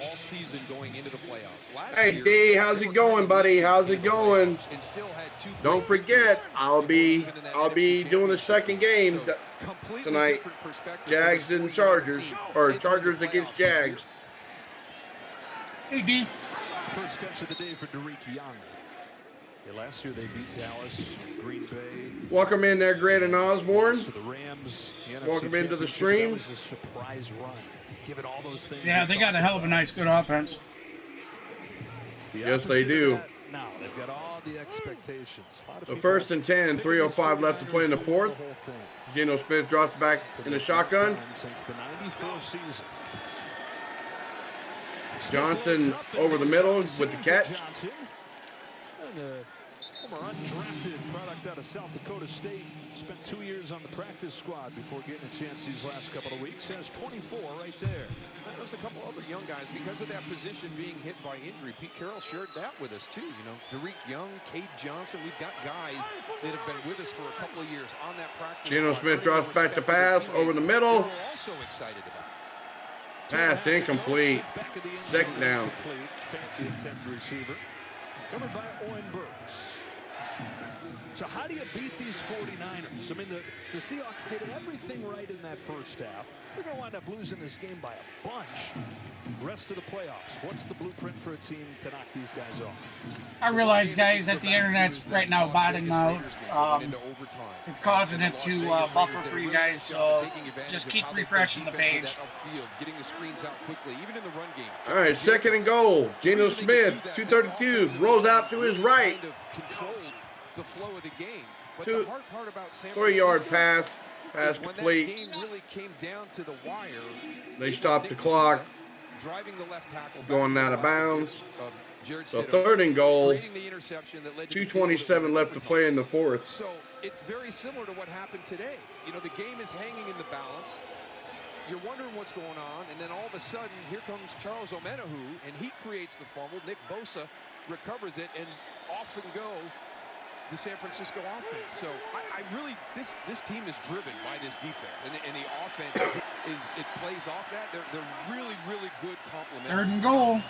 all season going into the playoffs. Hey, D, how's it going, buddy? How's it going? Don't forget, I'll be doing the second game tonight. Jags and Chargers, or Chargers against Jags. Hey, D. First catch of the day for Derek Young. Yeah, last year they beat Dallas, Green Bay. Welcome in there, Grant and Osborne. The Rams, Welcome into the stream. That was a surprise run. Given all those things. Yeah, they got a hell of a nice, good offense. Yes, they do. Now they've got all the expectations. So first and 10, 3:05 left to play in the fourth. Geno Smith drops back in the shotgun. Since the '94 season. Johnson over the middle with the catch. Former undrafted product out of South Dakota State. Spent 2 years on the practice squad before getting a chance these last couple of weeks. Has 24 right there. There's a couple other young guys because of that position being hit by injury. Pete Carroll shared that with us too. You know, Derek Young, Cade Johnson. We've got guys that have been with us for a couple of years on that practice. Geno Smith drops back to pass over the middle. We're also excited about. Pass incomplete. Second down. The intended receiver. Covered by Owen Burks. So how do you beat these 49ers? I mean, the Seahawks did everything right in that first half. They're going to wind up losing this game by a bunch. Rest of the playoffs. What's the blueprint for a team to knock these guys off? I realize, guys, that the internet's right now botting out. It's causing it to buffer for you guys, so just keep refreshing the page. All right, second and goal. Geno Smith, 232, rolls out to his right. The flow of the game. But the hard part about San 3-yard pass when complete. that game really came down to the wire. They stopped the clock. Driving the left tackle going out of bounds. So third and goal. 2:27 left to play in the fourth. So it's very similar to what happened today. You know, the game is hanging in the balance. You're wondering what's going on, and then all of a sudden, here comes Charles Omenihu, and he creates the fumble. Nick Bosa recovers it, and off and go the San Francisco offense. So I really, this team is driven by this defense, and the offense it plays off that. They're really, really good complement. Third and goal.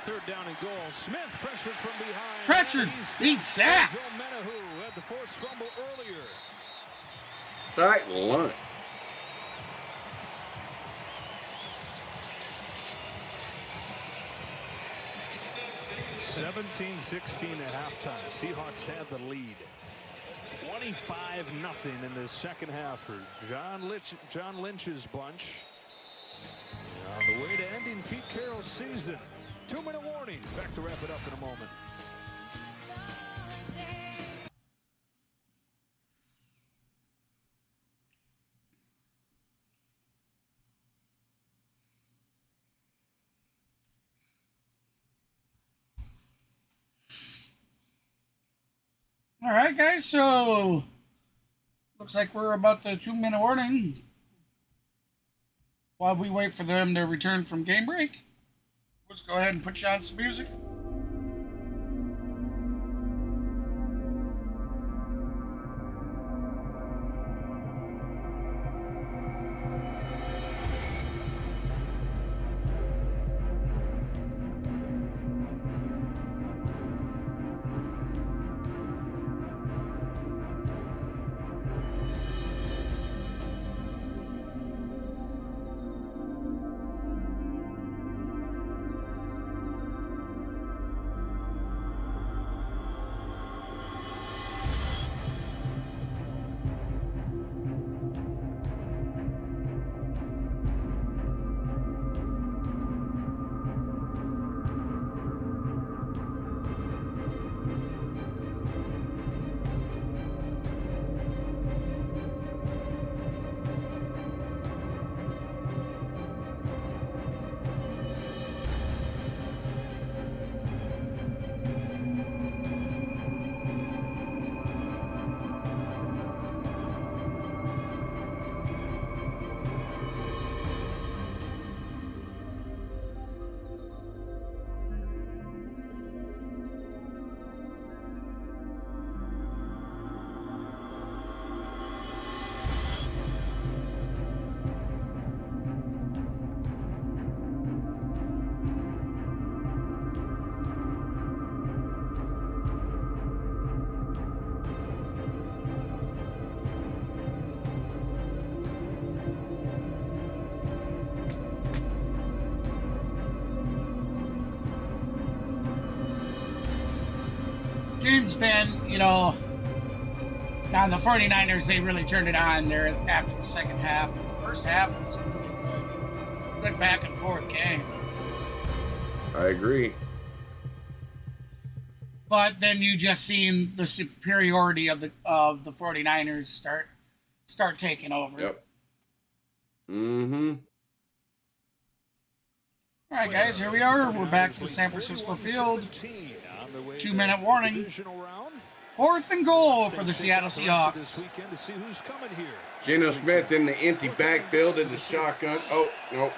Third down and goal. Smith pressured from behind. Pressured. He's sacked. Omenihu had the forced fumble earlier. Sack lunch. 17-16 at halftime. Seahawks had the lead. 25-0 in the second half for John Lynch's bunch. On the way to ending Pete Carroll's season. 2-minute warning. Back to wrap it up in a moment. All right, guys, so looks like we're about the 2-minute warning. While we wait for them to return from game break, let's go ahead and put you on some music. game's been, you know, now the 49ers, they really turned it on there after the second half. But the first half was a really good back and forth game. I agree. But then you just seen the superiority of the 49ers start taking over. Yep. Mm-hmm. All right, guys, here we are. We're back to the San Francisco field. 2-minute warning. 4th and goal for the Seattle Seahawks. Geno Smith in the empty backfield in the shotgun. Oh, no.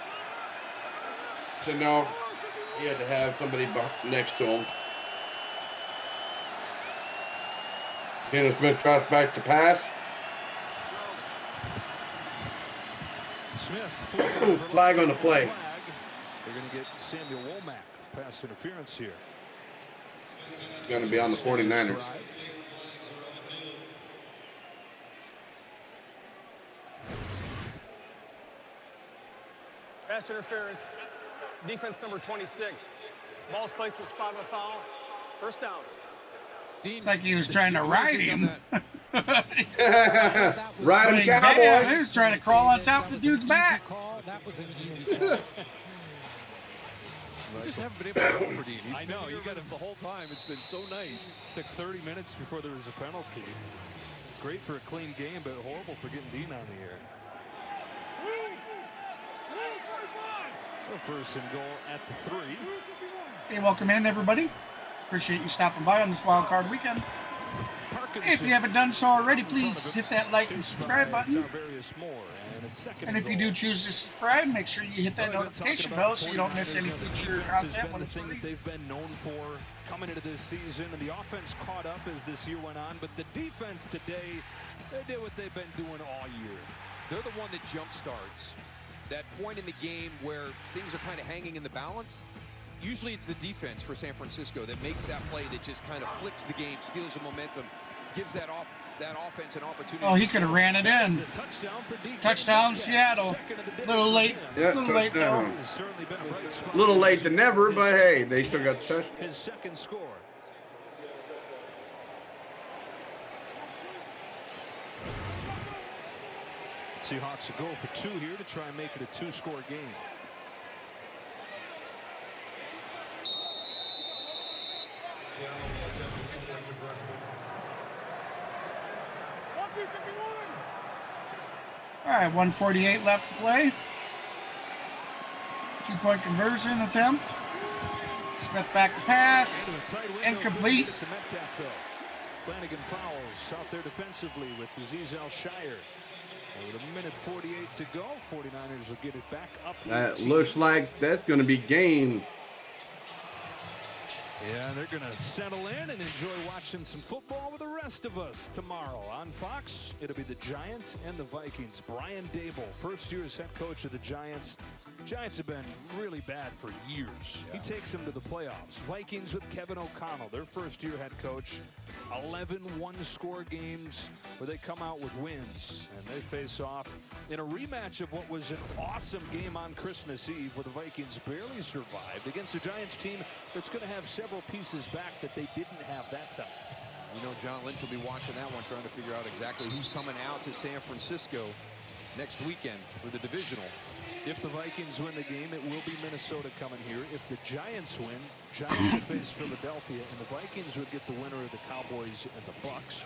So, no. He had to have somebody next to him. Geno Smith tries back to pass. Smith. Flag on the play. They're going to get Samuel Womack for pass interference here. It's going to be on the 49ers. Pass interference. Defense number 26. Ball's placed in spot of a foul. First down. It's like he was trying to ride him. Ride him, cowboy. Yeah, he was trying to crawl on top of the dude's back. That was an easy call. You just haven't been able to hold for Dean. I know, you got it the whole time. It's been so nice. Took 30 minutes before there was a penalty. Great for a clean game, but horrible for getting Dean on the air. First and goal at the 3. Hey, welcome in, everybody. Appreciate you stopping by on this wild card weekend. Hey, if you haven't done so already, please hit that like and subscribe button. And if you do choose to subscribe, make sure you hit that notification bell so you don't miss any future content when it's released. They've been known for coming into this season, and the offense caught up as this year went on, but the defense today, they did what they've been doing all year. They're the one that jump starts. That point in the game where things are kind of hanging in the balance. Usually it's the defense for San Francisco that makes that play that just kind of flicks the game, steals the momentum, gives that offense an opportunity. Oh, he could have ran it in. Touchdown, Seattle. Little late. Yeah, little late, though. Little late than never, but hey, they still got the touchdown. His second score. Seahawks will go for 2 here to try and make it a 2-score game. All right, 1:48 left to play. 2-point conversion attempt. Smith back to pass. Incomplete. Flanagan fouls out there defensively with Azeez Al-Shire. With 1:48 to go, 49ers will get it back up. That looks like that's going to be game. Yeah, they're going to settle in and enjoy watching some football with the rest of us tomorrow. On Fox, it'll be the Giants and the Vikings. Brian Dable, first year as head coach of the Giants. Giants have been really bad for years. He takes them to the playoffs. Vikings with Kevin O'Connell, their first year head coach. 11 one-score games where they come out with wins. And they face off in a rematch of what was an awesome game on Christmas Eve where the Vikings barely survived against a Giants team that's going to have several pieces back that they didn't have that time. You know, John Lynch will be watching that one, trying to figure out exactly who's coming out to San Francisco next weekend for the divisional. If the Vikings win the game, it will be Minnesota coming here. If the Giants win, Giants will face Philadelphia, and the Vikings would get the winner of the Cowboys and the Bucks.